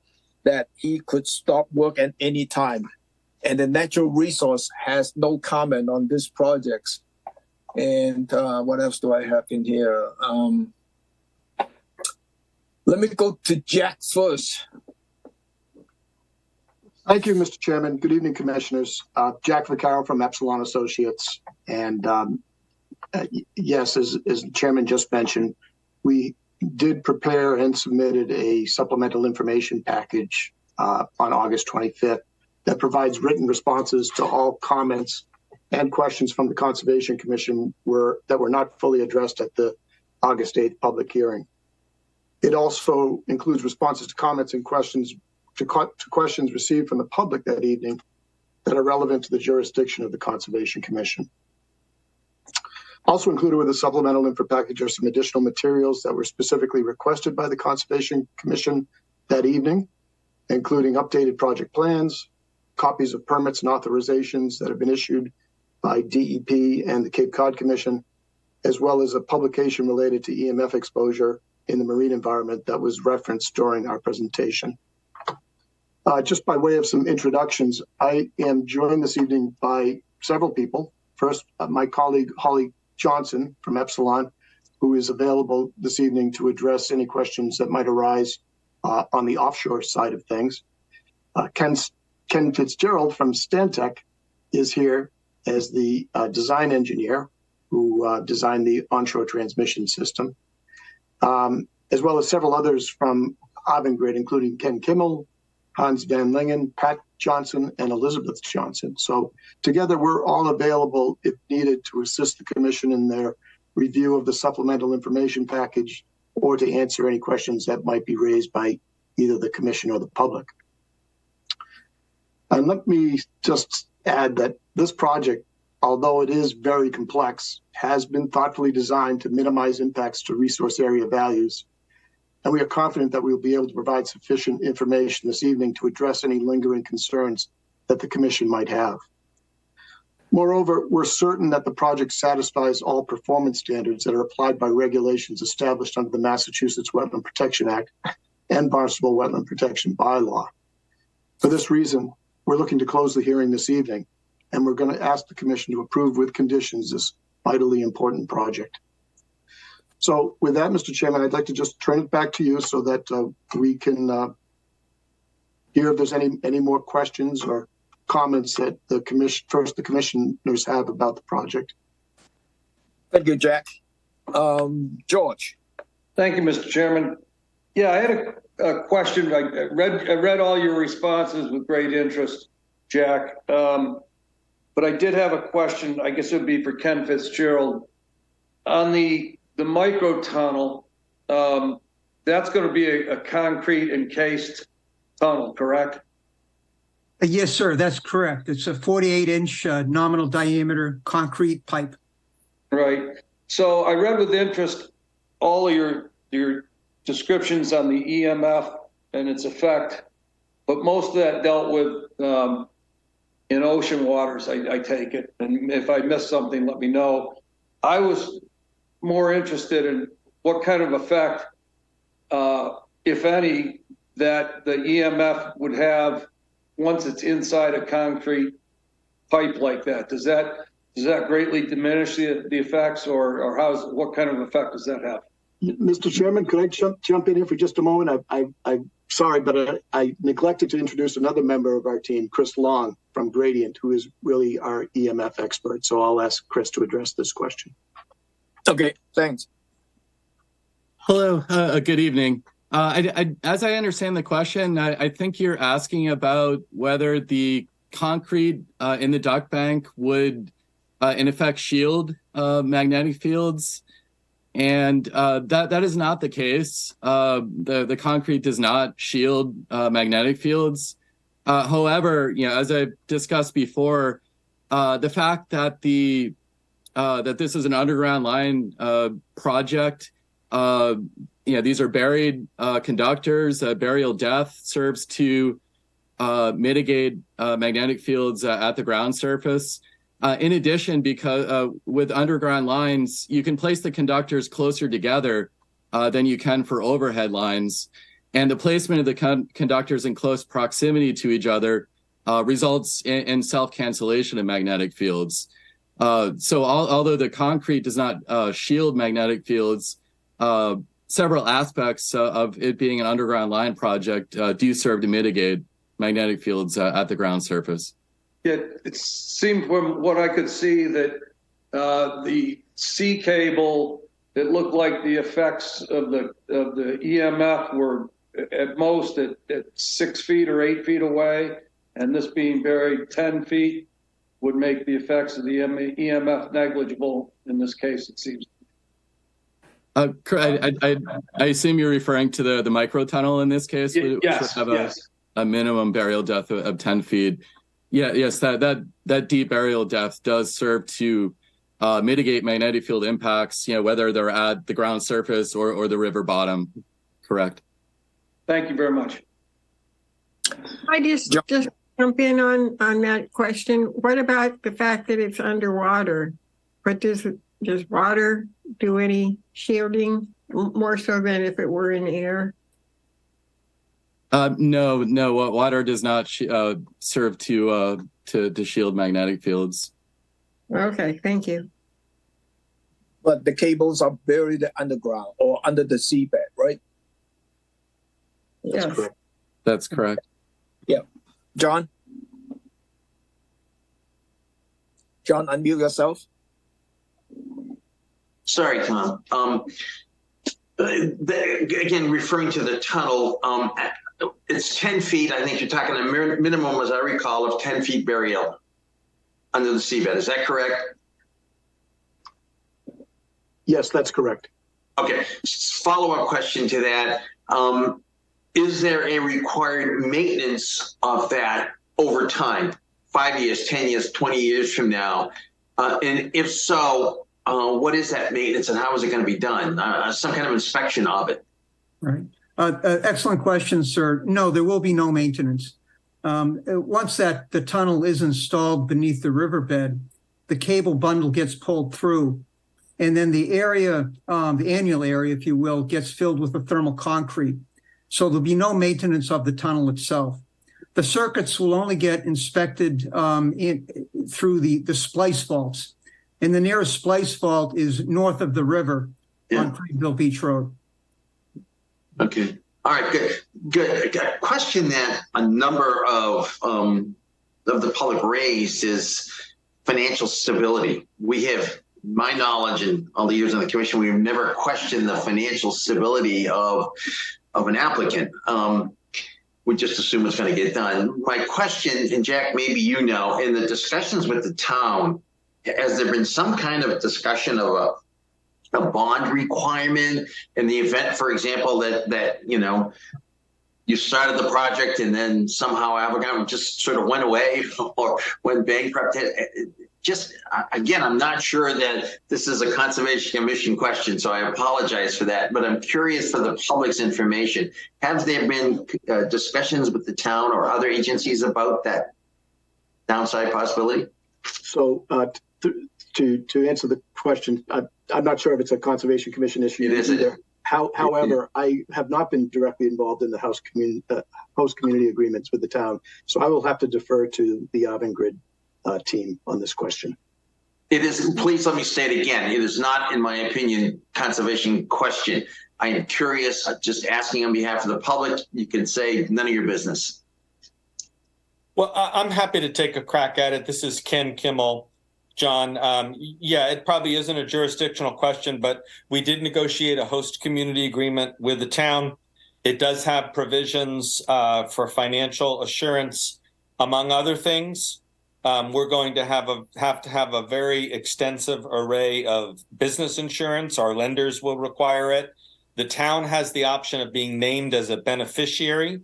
that he could stop work at any time. And the natural resource has no comment on this project. And what else do I have in here? Let me go to Jack first. Thank you, Mr. Chairman. Good evening, Commissioners. Jack Vaccaro from Epsilon Associates. And yes, as the Chairman just mentioned, we did prepare and submitted a supplemental information package on August 25th that provides written responses to all comments and questions from the Conservation Commission that were not fully addressed at the August 8th public hearing. It also includes responses to comments and questions to questions received from the public that evening that are relevant to the jurisdiction of the Conservation Commission. Also included with the supplemental info package are some additional materials that were specifically requested by the Conservation Commission that evening, including updated project plans, copies of permits and authorizations that have been issued by DEP and the Cape Cod Commission, as well as a publication related to EMF exposure in the marine environment that was referenced during our presentation. Just by way of some introductions, I am joined this evening by several people. First, my colleague Holly Johnson from Epsilon, who is available this evening to address any questions that might arise on the offshore side of things. Ken Fitzgerald from Stantec is here as the design engineer who designed the onshore transmission system, as well as several others from Avangrid, including Ken Kimmel, Hans Van Lingen, Pat Johnson, and Elizabeth Johnson. So together, we're all available if needed to assist the Commission in their review of the supplemental information package or to answer any questions that might be raised by either the Commission or the public. And let me just add that this project, although it is very complex, has been thoughtfully designed to minimize impacts to resource area values. And we are confident that we will be able to provide sufficient information this evening to address any lingering concerns that the Commission might have. Moreover, we're certain that the project satisfies all performance standards that are applied by regulations established under the Massachusetts Wetland Protection Act and Barnstable Wetland Protection Bylaw. For this reason, we're looking to close the hearing this evening, and we're going to ask the Commission to approve with conditions this vitally important project. So with that, Mr. Chairman, I'd like to just turn it back to you so that we can hear if there's any more questions or comments that the commissioners have about the project. Thank you, Jack. George. Thank you, Mr. Chairman. Yeah, I had a question. I read all your responses with great interest, Jack. But I did have a question. I guess it would be for Ken Fitzgerald on the micro tunnel. That's going to be a concrete encased tunnel, correct? Yes, sir. That's correct. It's a 48-inch nominal diameter concrete pipe. Right. So I read with interest all of your descriptions on the EMF and its effect, but most of that dealt with in ocean waters, I take it. And if I missed something, let me know. I was more interested in what kind of effect, if any, that the EMF would have once it's inside a concrete pipe like that. Does that greatly diminish the effects, or what kind of effect does that have? Mr. Chairman, could I jump in here for just a moment? I'm sorry, but I neglected to introduce another member of our team, Chris Long from Gradient, who is really our EMF expert. So I'll ask Chris to address this question. Okay, thanks. Hello, good evening. As I understand the question, I think you're asking about whether the concrete in the duct bank would, in effect, shield magnetic fields. And that is not the case. The concrete does not shield magnetic fields. However, as I discussed before, the fact that that this is an underground line project, these are buried conductors. Burial depth serves to mitigate magnetic fields at the ground surface. In addition, because with underground lines, you can place the conductors closer together than you can for overhead lines. And the placement of the conductors in close proximity to each other results in self-cancellation of magnetic fields. So although the concrete does not shield magnetic fields, several aspects of it being an underground line project do serve to mitigate magnetic fields at the ground surface. It seemed from what I could see that the C cable, it looked like the effects of the EMF were at most at 6 feet or 8 feet away, and this being buried 10 feet would make the effects of the EMF negligible in this case, it seems. I assume you're referring to the micro tunnel in this case, which yes, would have a minimum burial depth of 10 feet. Yes, that deep burial depth does serve to mitigate magnetic field impacts, whether they're at the ground surface or the river bottom. Correct. Thank you very much. I just jump in on that question. What about the fact that it's underwater? But does water do any shielding more so than if it were in air? No. Water does not serve to shield magnetic fields. Okay, thank you. But the cables are buried underground or under the seabed, right? Yes. Correct. That's correct. Yeah. John, unmute yourself. Sorry, Tom. Again, referring to the tunnel, it's 10 feet. I think you're talking a minimum, as I recall, of 10 feet burial under the seabed. Is that correct? Yes, that's correct. Okay. Follow-up question to that. Is there a required maintenance of that over time, 5 years, 10 years, 20 years from now? And if so, what is that maintenance and how is it going to be done? Some kind of inspection of it. Right. Excellent question, sir. No, there will be no maintenance. Once the tunnel is installed beneath the riverbed, the cable bundle gets pulled through, and then the area, the annual area, if you will, gets filled with the thermal concrete. So there'll be no maintenance of the tunnel itself. The circuits will only get inspected through the splice faults. And the nearest splice fault is north of the river on Greenville Beach Road. Okay. All right. Good. A question that a number of the public raised is financial stability. We have, my knowledge and all the years on the commission, we've never questioned the financial stability of of an applicant. We just assume it's going to get done. My question, and Jack, maybe you know, in the discussions with the town, has there been some kind of discussion of a bond requirement in the event, for example, that you know, you started the project and then somehow Avogam just sort of went away or went bankrupt? Just again, I'm not sure that this is a Conservation Commission question, so I apologize for that. But I'm curious for the public's information. Have there been discussions with the town or other agencies about that downside possibility? So to answer the question, I'm not sure if it's a Conservation Commission issue either. However, I have not been directly involved in the host community agreements with the town, so I will have to defer to the Avangrid team on this question. It is, please let me say it again. It is not, in my opinion, conservation question. I am curious, just asking on behalf of the public. You can say none of your business. Well, I'm happy to take a crack at it. This is Ken Kimmel. John, yeah, it probably isn't a jurisdictional question, but we did negotiate a host community agreement with the town. It does have provisions for financial assurance, among other things. We're going to have a very extensive array of business insurance. Our lenders will require it. The town has the option of being named as a beneficiary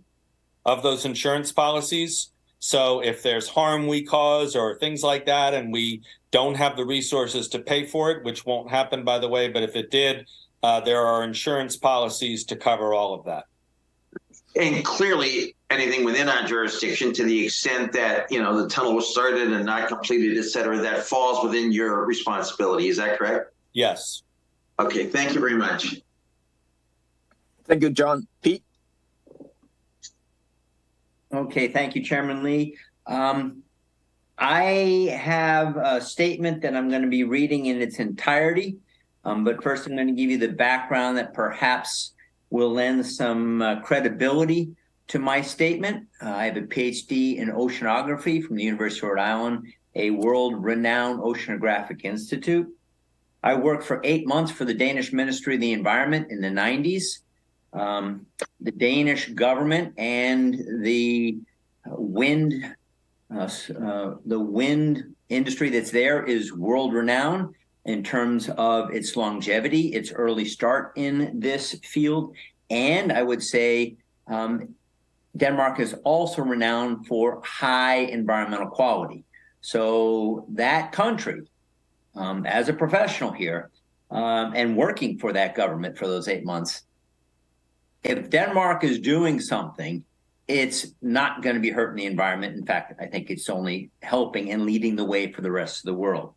of those insurance policies. So if there's harm we cause or things like that, and we don't have the resources to pay for it, which won't happen, by the way, but if it did, there are insurance policies to cover all of that. And clearly, anything within our jurisdiction, to the extent that, you know, the tunnel was started and not completed, et cetera, that falls within your responsibility. Is that correct? Yes. Okay, thank you very much. Thank you, John. Pete? Okay, thank you, Chairman Lee. I have a statement that I'm going to be reading in its entirety, but first I'm going to give you the background that perhaps will lend some credibility to my statement. I have a PhD in oceanography from the University of Rhode Island, a world-renowned oceanographic institute. I worked for 8 months for the Danish Ministry of the Environment in the 90s. The Danish government and the wind industry that's there is world-renowned in terms of its longevity, its early start in this field. And I would say Denmark is also renowned for high environmental quality. So that country, as a professional here, and working for that government for those 8 months, if Denmark is doing something, it's not going to be hurting the environment. In fact, I think it's only helping and leading the way for the rest of the world.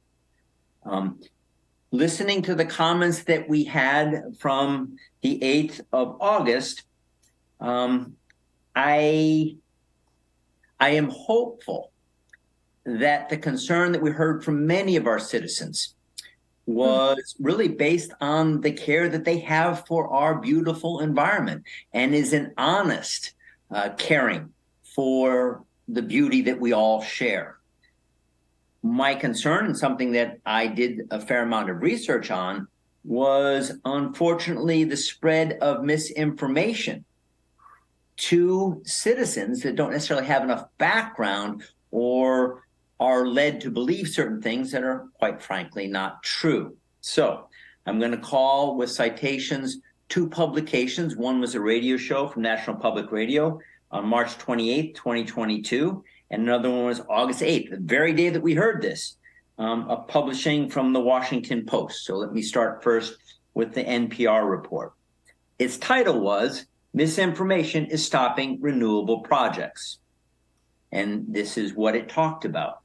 Listening to the comments that we had from the 8th of August, I am hopeful that the concern that we heard from many of our citizens was really based on the care that they have for our beautiful environment and is an honest caring for the beauty that we all share. My concern, and something that I did a fair amount of research on, was unfortunately the spread of misinformation to citizens that don't necessarily have enough background or are led to believe certain things that are, quite frankly, not true. So I'm going to call with citations 2 publications. One was a radio show from National Public Radio on March 28th, 2022. And another one was August 8th, the very day that we heard this, a publishing from the Washington Post. So let me start first with the NPR report. Its title was, "Misinformation is Stopping Renewable Projects." And this is what it talked about.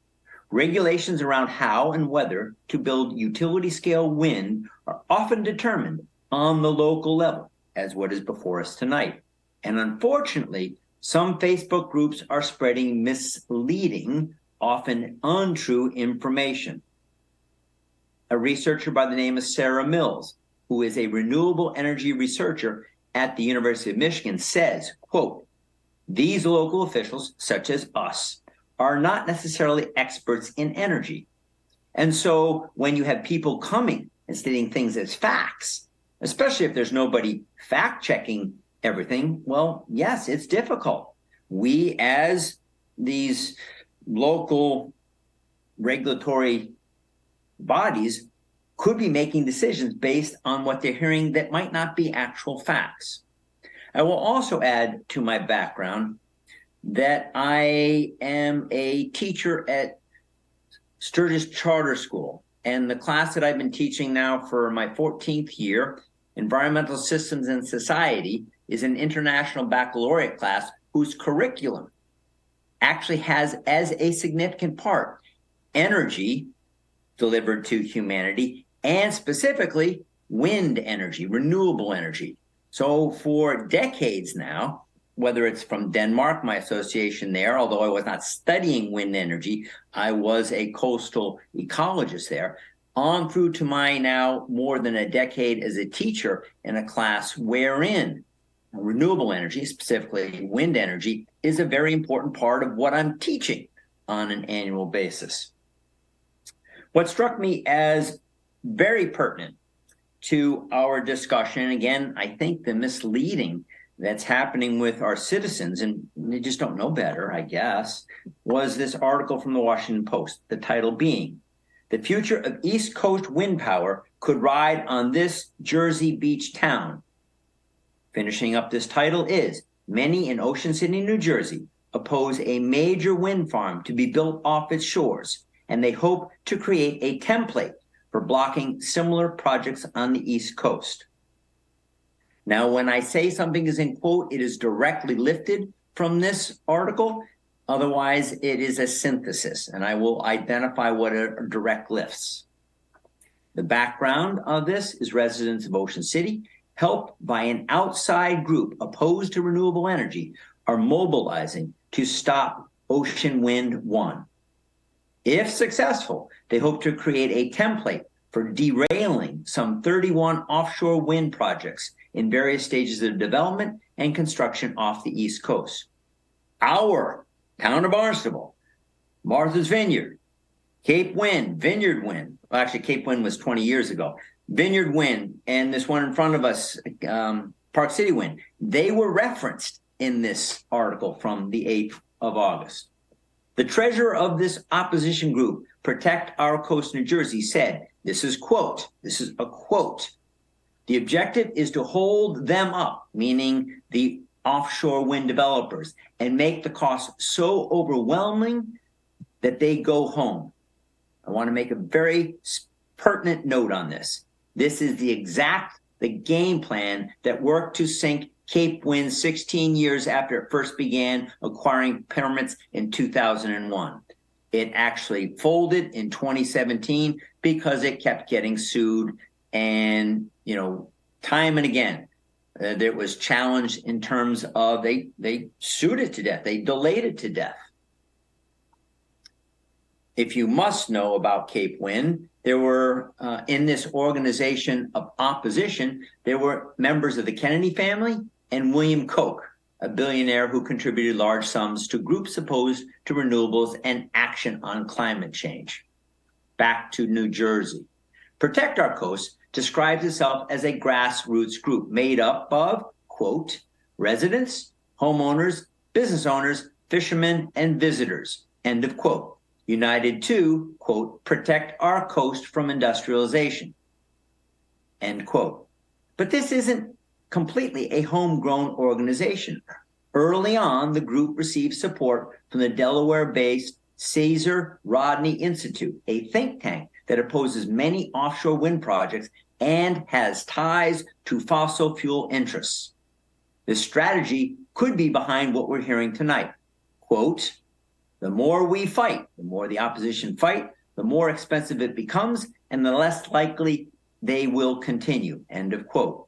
Regulations around how and whether to build utility-scale wind are often determined on the local level, as what is before us tonight. And unfortunately, some Facebook groups are spreading misleading, often untrue information. A researcher by the name of Sarah Mills, who is a renewable energy researcher at the University of Michigan, says, quote, "These local officials, such as us, are not necessarily experts in energy. And so when you have people coming and stating things as facts, especially if there's nobody fact-checking everything? Well, yes, it's difficult. We, as these local regulatory bodies, could be making decisions based on what they're hearing that might not be actual facts. I will also add to my background that I am a teacher at Sturgis Charter School, and the class that I've been teaching now for my 14th year, Environmental Systems and Society, is an international baccalaureate class whose curriculum actually has as a significant part energy delivered to humanity, and specifically wind energy, renewable energy. So for decades now, whether it's from Denmark, my association there, although I was not studying wind energy, I was a coastal ecologist there, on through to my now more than a decade as a teacher in a class wherein renewable energy, specifically wind energy, is a very important part of what I'm teaching on an annual basis. What struck me as very pertinent to our discussion, and again, I think the misleading that's happening with our citizens, and they just don't know better, I guess, was this article from the Washington Post, the title being, "The future of East Coast wind power could ride on this Jersey beach town." Finishing up this title is, "Many in Ocean City, New Jersey, oppose a major wind farm to be built off its shores, and they hope to create a template for blocking similar projects on the East Coast." Now, when I say something is in quote, it is directly lifted from this article. Otherwise, it is a synthesis, and I will identify what are direct lifts. The background of this is residents of Ocean City, helped by an outside group opposed to renewable energy, are mobilizing to stop Ocean Wind 1. If successful, they hope to create a template for derailing some 31 offshore wind projects in various stages of development and construction off the East Coast. Our town of Barnstable, Martha's Vineyard, Cape Wind, Vineyard Wind, well, actually Cape Wind was 20 years ago, Vineyard Wind, and this one in front of us, Park City Wind, they were referenced in this article from the 8th of August. The treasurer of this opposition group, Protect Our Coast New Jersey, said, this is a quote, "The objective is to hold them up," meaning the offshore wind developers, "and make the cost so overwhelming that they go home." I want to make a very pertinent note on this. This is the game plan that worked to sink Cape Wind 16 years after it first began acquiring permits in 2001. It actually folded in 2017 because it kept getting sued, and time and again there was challenged in terms of they sued it to death, they delayed it to death. If you must know about Cape Wind, there were in this organization of opposition, there were members of the Kennedy family and William Koch, a billionaire who contributed large sums to groups opposed to renewables and action on climate change. Back to New Jersey. Protect Our Coast describes itself as a grassroots group made up of, quote, "residents, homeowners, business owners, fishermen, and visitors," end of quote, united to, quote, "protect our coast from industrialization," end quote. But this isn't completely a homegrown organization. Early on, the group received support from the Delaware-based Caesar Rodney Institute, a think tank that opposes many offshore wind projects and has ties to fossil fuel interests. This strategy could be behind what we're hearing tonight. Quote, "The more we fight, the more the opposition fight, the more expensive it becomes, and the less likely they will continue," end of quote.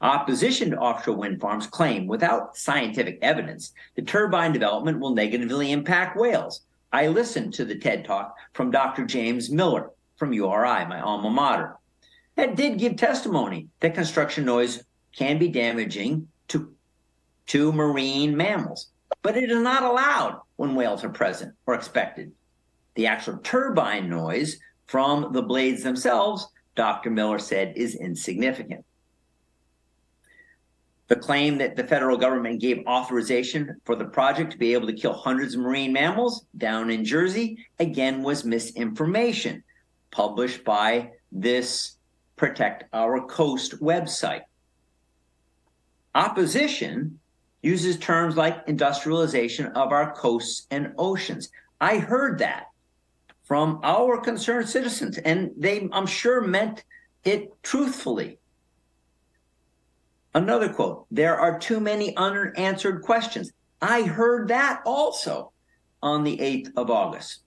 Opposition to offshore wind farms claim, without scientific evidence, the turbine development will negatively impact whales. I listened to the TED Talk from Dr. James Miller from URI, my alma mater, that did give testimony that construction noise can be damaging to marine mammals, but it is not allowed when whales are present or expected. The actual turbine noise from the blades themselves, Dr. Miller said, is insignificant. The claim that the federal government gave authorization for the project to be able to kill hundreds of marine mammals down in Jersey, again, was misinformation published by this Protect Our Coast website. Opposition uses terms like industrialization of our coasts and oceans. I heard that from our concerned citizens, and they, I'm sure, meant it truthfully. Another quote, there are too many unanswered questions. I heard that also on the 8th of August.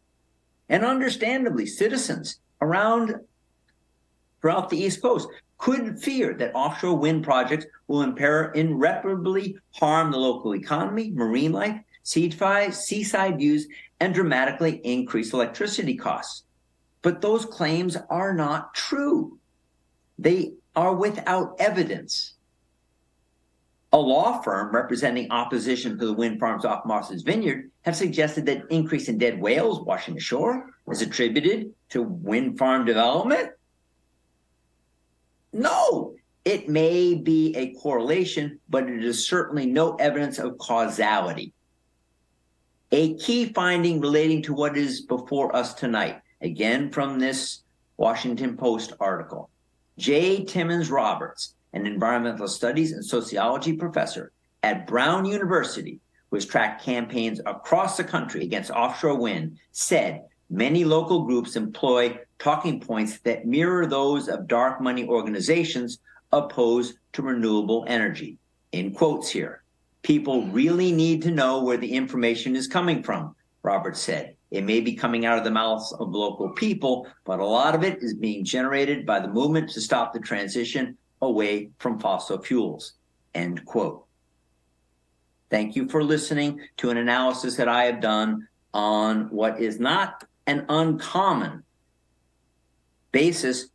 And understandably, citizens throughout the East Coast could fear that offshore wind projects will irreparably harm the local economy, marine life, seaside views, and dramatically increase electricity costs. But those claims are not true. They are without evidence. A law firm representing opposition to the wind farms off Martha's Vineyard have suggested that increase in dead whales washing ashore is attributed to wind farm development. No, it may be a correlation, but it is certainly no evidence of causality. A key finding relating to what is before us tonight, again from this Washington Post article. J. Timmons Roberts, an environmental studies and sociology professor at Brown University, who has tracked campaigns across the country against offshore wind, said many local groups employ talking points that mirror those of dark money organizations opposed to renewable energy. In quotes here, people really need to know where the information is coming from, Roberts said. It may be coming out of the mouths of local people, but a lot of it is being generated by the movement to stop the transition away from fossil fuels, end quote. Thank you for listening to an analysis that I have done on what is not an uncommon basis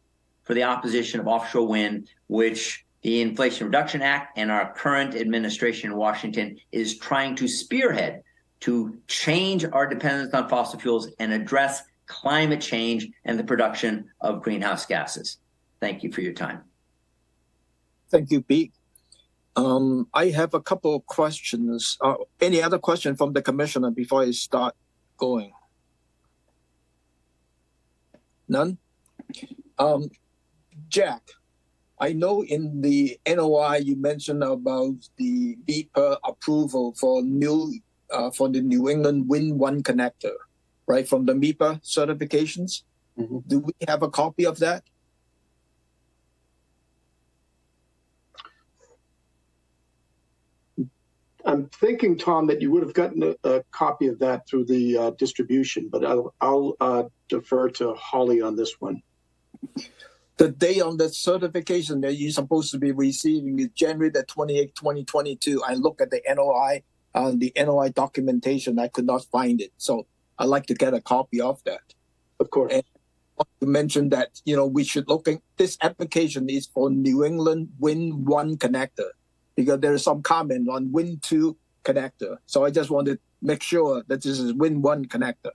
for the opposition of offshore wind, which the Inflation Reduction Act and our current administration in Washington is trying to spearhead to change our dependence on fossil fuels and address climate change and the production of greenhouse gases. Thank you for your time. Thank you, Pete. I have a couple of questions. Any other question from the commissioner before I start going? None? Jack, I know in the NOI you mentioned about the MEPA approval for the New England Wind 1 connector, right, from the MEPA certifications. Mm-hmm. Do we have a copy of that? I'm thinking, Tom, that you would have gotten a copy of that through the distribution, but I'll defer to Holly on this one. The date on the certification that you're supposed to be receiving is January the 28th, 2022. I look at the NOI documentation. I could not find it. So I'd like to get a copy of that. Of course. And I want to mention that, we should look at this application is for New England Wind 1 connector, because there is some comment on Wind 2 connector. So I just want to make sure that this is Wind 1 connector.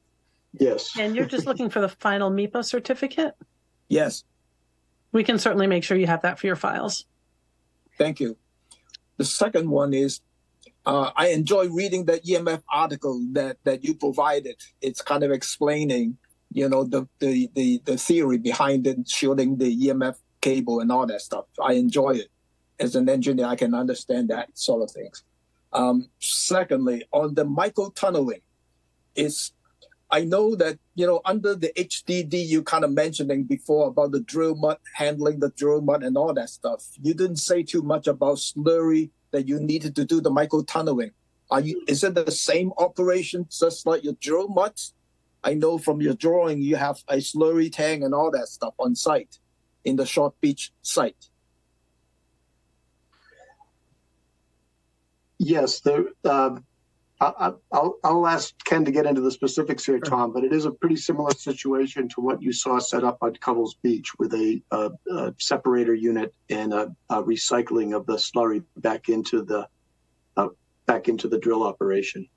Yes. And you're just looking for the final MEPA certificate? Yes. We can certainly make sure you have that for your files. Thank you. The second one is, I enjoy reading the EMF article that you provided. It's kind of explaining, the theory behind it, shooting the EMF cable and all that stuff. I enjoy it. As an engineer, I can understand that sort of things. Secondly, on the microtunneling, I know that, under the HDD, you kind of mentioning before about the drill mud, handling the drill mud and all that stuff. You didn't say too much about slurry that you needed to do the microtunneling. Is it the same operation, just like your drill muds? I know from your drawing, you have a slurry tank and all that stuff on site in the Short Beach site. Yes, I'll ask Ken to get into the specifics here, Tom, but it is a pretty similar situation to what you saw set up at Covell's Beach with a separator unit and a recycling of the slurry back into the drill operation.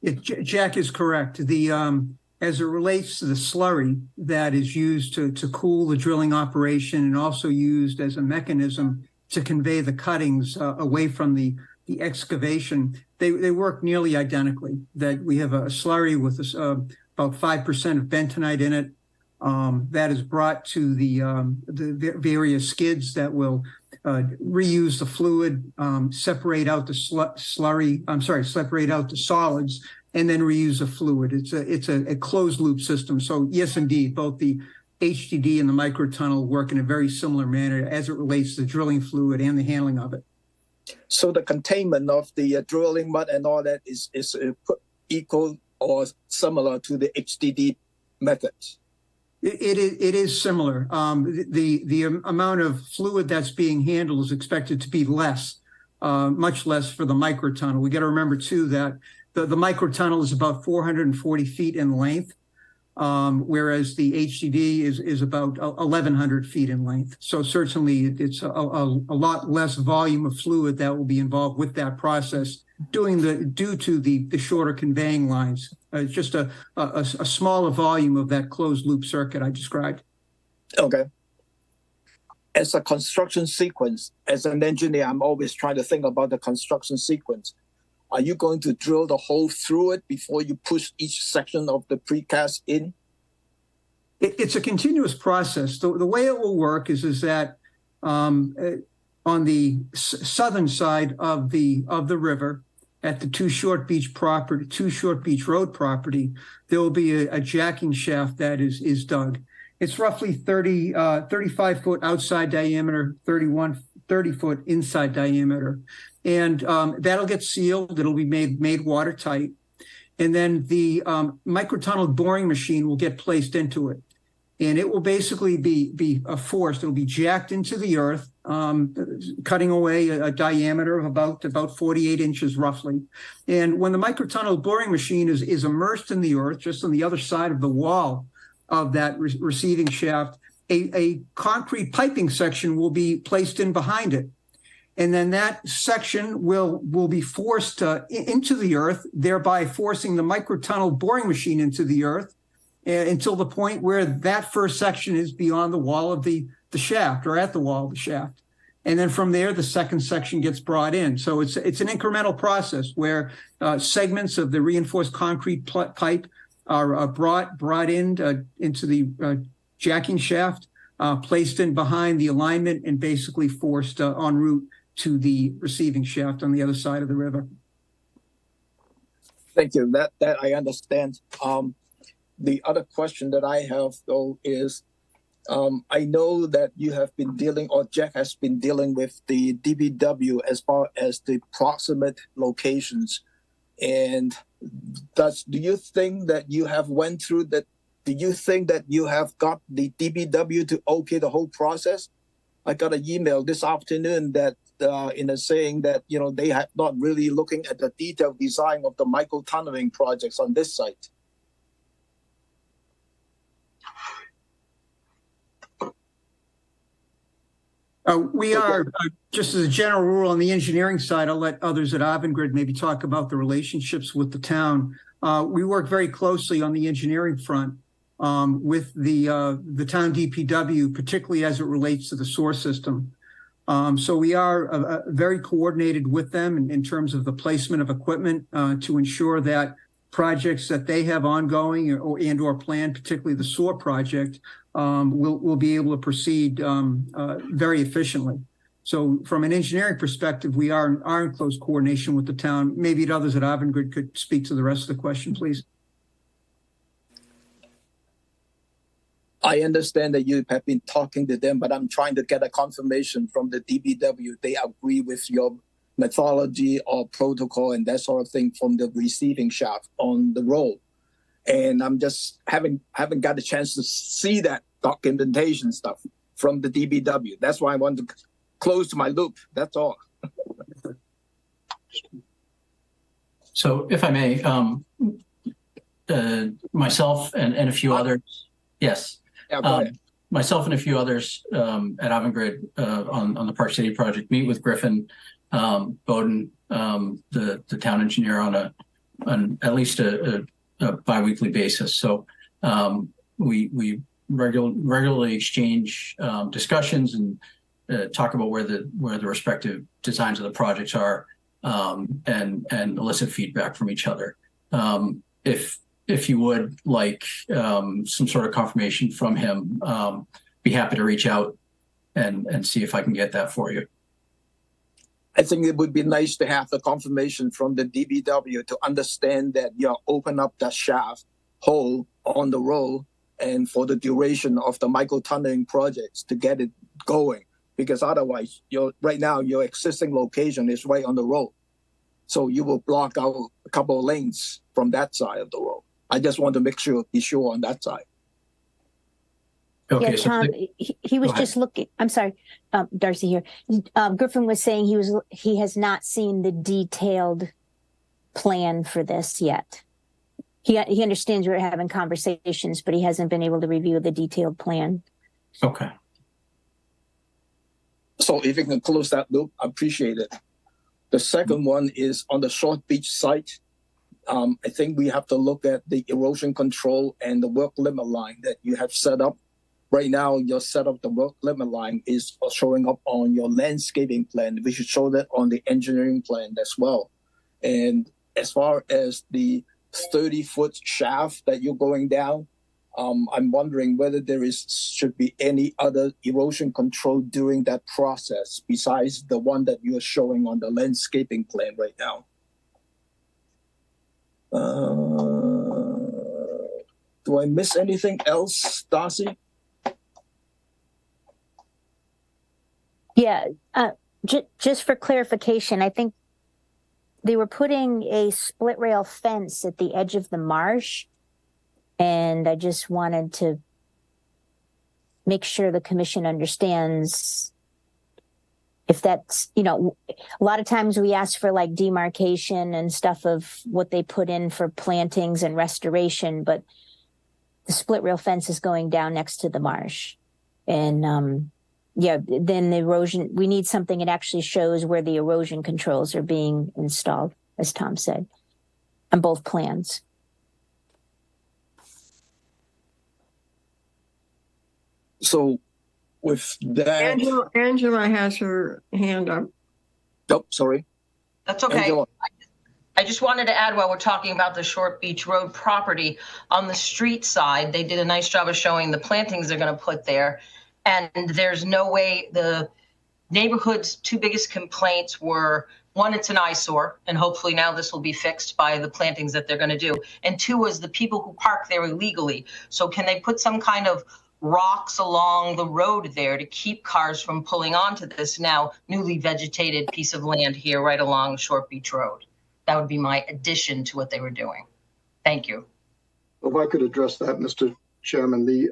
Jack is correct. As it relates to the slurry that is used to cool the drilling operation and also used as a mechanism to convey the cuttings away from the excavation, they work nearly identically. That we have a slurry with about 5% of bentonite in it. That is brought to the various skids that will reuse the fluid, separate out the separate out the solids, and then reuse the fluid. It's a closed loop system. So yes, indeed, both the HDD and the microtunnel work in a very similar manner as it relates to the drilling fluid and the handling of it. So the containment of the drilling mud and all that is equal or similar to the HDD methods? It is similar. The amount of fluid that's being handled is expected to be less, much less for the microtunnel. We got to remember too that the microtunnel is about 440 feet in length, whereas the HDD is about 1,100 feet in length. So certainly it's a lot less volume of fluid that will be involved with that process due to the shorter conveying lines. It's just a smaller volume of that closed loop circuit I described. Okay. As a construction sequence, as an engineer, I'm always trying to think about the construction sequence. Are you going to drill the hole through it before you push each section of the precast in? It's a continuous process. The way it will work is that on the southern side of the river, at the Two Short Beach Road property, there will be a jacking shaft that is dug. It's roughly 35 foot outside diameter, 30 foot inside diameter. And that'll get sealed. It'll be made watertight. And then the microtunnel boring machine will get placed into it. And it will basically be forced. It'll be jacked into the earth, cutting away a diameter of about 48 inches roughly. And when the microtunnel boring machine is immersed in the earth, just on the other side of the wall of that receiving shaft, a concrete piping section will be placed in behind it. And then that section will be forced into the earth, thereby forcing the microtunnel boring machine into the earth until the point where that first section is beyond the wall of the shaft or at the wall of the shaft. And then from there, the second section gets brought in. So it's an incremental process where segments of the reinforced concrete pipe are brought in into the jacking shaft, placed in behind the alignment, and basically forced en route to the receiving shaft on the other side of the river. Thank you. That I understand. The other question that I have, though, is I know that you have been dealing, or Jack has been dealing with the DPW as far as the proximate locations. And do you think that you have went through that? Do you think that you have got the DPW to okay the whole process? I got an email this afternoon that saying that they have not really looking at the detailed design of the micro-tunneling projects on this site. We are, just as a general rule on the engineering side, I'll let others at Avangrid maybe talk about the relationships with the town. We work very closely on the engineering front with the town DPW, particularly as it relates to the sewer system. So we are very coordinated with them in terms of the placement of equipment to ensure that projects that they have ongoing or planned, particularly the sewer project, will be able to proceed very efficiently. So from an engineering perspective, we are in close coordination with the town. Maybe others at Avangrid could speak to the rest of the question, please. I understand that you have been talking to them, but I'm trying to get a confirmation from the DPW. They agree with your methodology or protocol and that sort of thing from the receiving shaft on the road. And I'm just haven't got a chance to see that documentation stuff from the DPW. That's why I want to close my loop. That's all. So if I may, myself and a few others, yes. Yeah, go ahead. Myself and a few others at Avangrid on the Park City project meet with Griffin Bowden, the town engineer, on at least a biweekly basis. So we regularly exchange discussions talk about where the respective designs of the projects are, and elicit feedback from each other. If you would like some sort of confirmation from him, be happy to reach out and see if I can get that for you. I think it would be nice to have the confirmation from the DBW to understand that you open up that shaft hole on the road and for the duration of the micro-tunneling projects to get it going. Because otherwise, right now, your existing location is right on the road. So you will block out a couple of lanes from that side of the road. I just want to be sure on that side. Okay, yeah, Tom, he was just looking. I'm sorry, Darcy here. Griffin was saying he has not seen the detailed plan for this yet. He understands we're having conversations, but he hasn't been able to review the detailed plan. Okay. So if you can close that loop, I appreciate it. The second one is on the Short Beach site. I think we have to look at the erosion control and the work limit line that you have set up. Right now, your set up the work limit line is showing up on your landscaping plan. We should show that on the engineering plan as well. And as far as the 30-foot shaft that you're going down, I'm wondering whether should be any other erosion control during that process besides the one that you're showing on the landscaping plan right now. Do I miss anything else, Darcy? Yeah, just for clarification, I think they were putting a split rail fence at the edge of the marsh, and I just wanted to make sure the commission understands if that's, a lot of times we ask for like demarcation and stuff of what they put in for plantings and restoration, but the split rail fence is going down next to the marsh. And then the erosion, we need something that actually shows where the erosion controls are being installed, as Tom said, on both plans. So with that, Angela has her hand up. Oh, sorry. That's okay. Angela. I just wanted to add, while we're talking about the Short Beach Road property, on the street side, they did a nice job of showing the plantings they're going to put there. And there's no way, the neighborhood's two biggest complaints were, one, it's an eyesore, and hopefully now this will be fixed by the plantings that they're going to do. And two was the people who park there illegally. So can they put some kind of rocks along the road there to keep cars from pulling onto this now newly vegetated piece of land here right along Short Beach Road? That would be my addition to what they were doing. Thank you. If I could address that, Mr. Chairman, the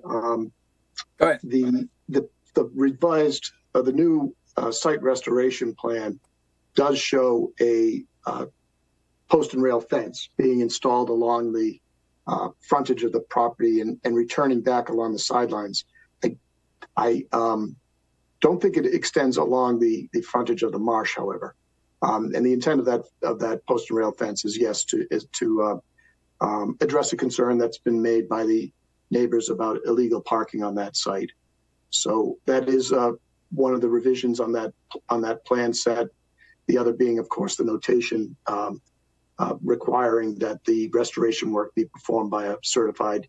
revised, the new site restoration plan does show a post and rail fence being installed along the frontage of the property and returning back along the sidelines. I don't think it extends along the frontage of the marsh, however. And the intent of that post and rail fence is, yes, to address a concern that's been made by the neighbors about illegal parking on that site. So that is one of the revisions on that plan set. The other being, of course, the notation requiring that the restoration work be performed by a certified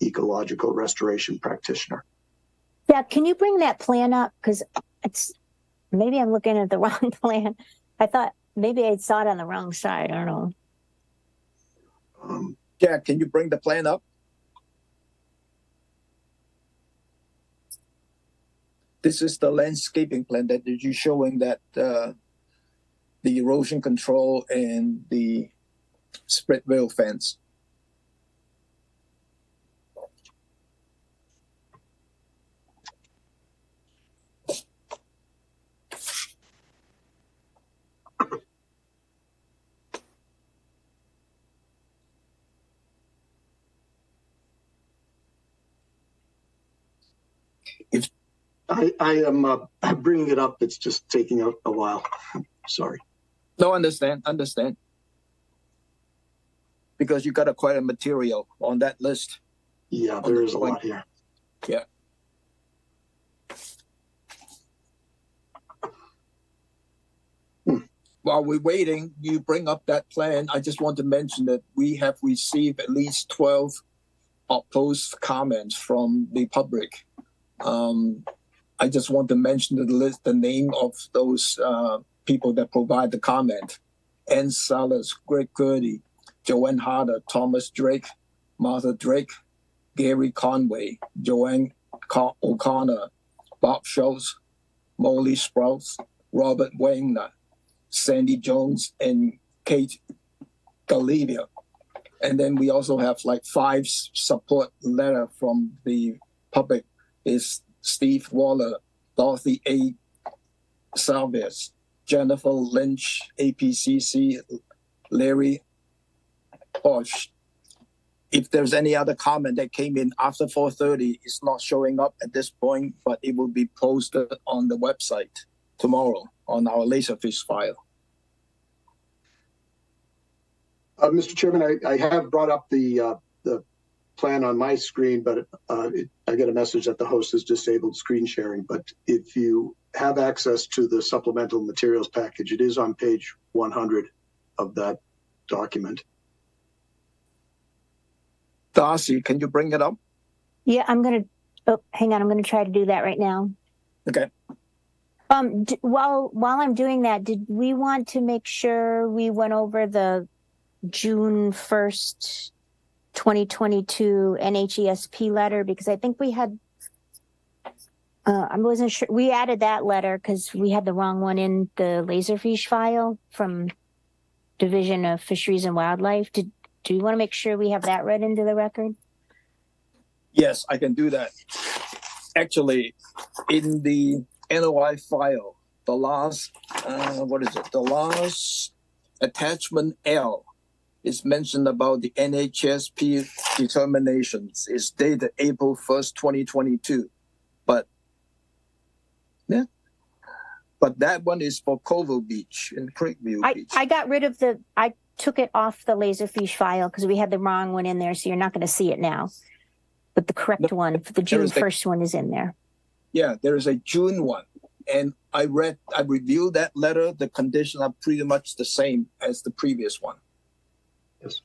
ecological restoration practitioner. Yeah, can you bring that plan up? Because maybe I'm looking at the wrong plan. I thought maybe I saw it on the wrong side. I don't know. Jack, can you bring the plan up? This is the landscaping plan that you're showing that the erosion control and the split rail fence. If I am bringing it up, it's just taking a while. Sorry. No, understand. Because you got quite a material on that list. Yeah, there is a lot here. Yeah. while we're waiting, you bring up that plan. I just want to mention that we have received at least 12 opposed comments from the public. I just want to mention the name of those people that provide the comment. Ann Salas, Greg Gertie, Joanne Harder, Thomas Drake, Martha Drake, Gary Conway, Joanne O'Connor, Bob Schultz, Molly Sprouse, Robert Wagner, Sandy Jones, and Kate Galivia. And then we also have like 5 support letter from the public. Is Steve Waller, Dorothy A. Salves, Jennifer Lynch, APCC, Larry Posh. If there's any other comment that came in after 4:30, it's not showing up at this point, but it will be posted on the website tomorrow on our Laserfish file. Mr. Chairman, I have brought up the plan on my screen, but I get a message that the host has disabled screen sharing. But if you have access to the supplemental materials package, it is on page 100 of that document. Darcy, can you bring it up? Yeah, hang on. I'm going to try to do that right now. Okay. While I'm doing that, did we want to make sure we went over the June 1st, 2022 NHESP letter? Because I think we had, I wasn't sure, we added that letter because we had the wrong one in the Laserfish file from Division of Fisheries and Wildlife. Do you want to make sure we have that read into the record? Yes, I can do that. Actually, in the NOI file, the last, the last attachment L is mentioned about the NHSP determinations. It's dated April 1st, 2022. But that one is for Coval Beach and Creekview Beach. I got rid of I took it off the Laserfish file because we had the wrong one in there, so you're not going to see it now. But the correct one, the June 1st one is in there. Yeah, there is a June one. And I reviewed that letter. The conditions are pretty much the same as the previous one. Yes.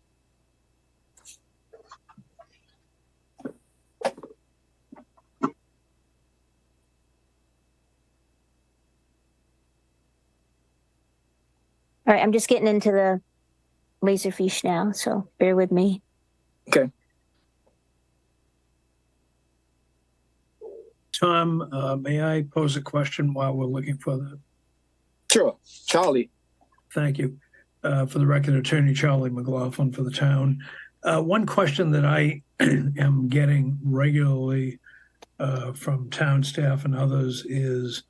All right, I'm just getting into the Laserfish now, so bear with me. Okay. Tom, may I pose a question while we're looking for the... Sure, Charlie. Thank you. For the record, Attorney Charlie McLaughlin for the town. One question that I am getting regularly from town staff and others is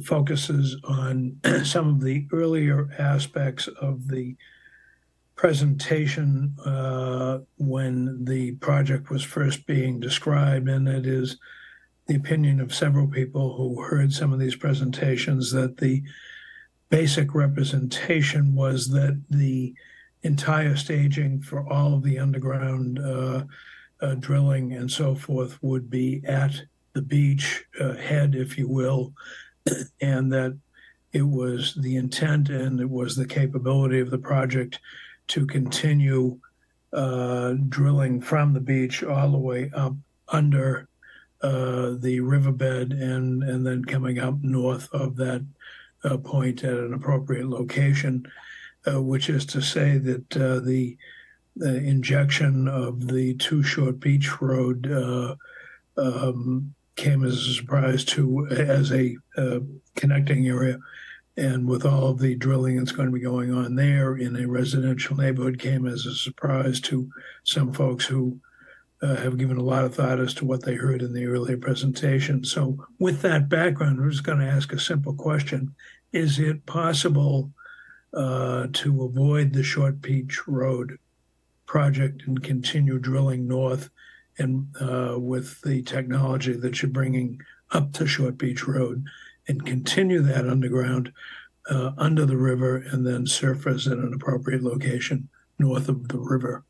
focuses on some of the earlier aspects of the presentation when the project was first being described, and it is the opinion of several people who heard some of these presentations that the basic representation was that the entire staging for all of the underground drilling and so forth would be at the beach head, if you will, and that it was the intent and it was the capability of the project to continue drilling from the beach all the way up under the riverbed and then coming up north of that point at an appropriate location, which is to say that the injection of the Too Short Beach Road came as a surprise as a connecting area. And with all of the drilling that's going to be going on there in a residential neighborhood, came as a surprise to some folks who have given a lot of thought as to what they heard in the earlier presentation. So with that background, we're just going to ask a simple question. Is it possible to avoid the Short Beach Road project and continue drilling north and with the technology that you're bringing up to Short Beach Road and continue that underground under the river and then surface at an appropriate location north of the river?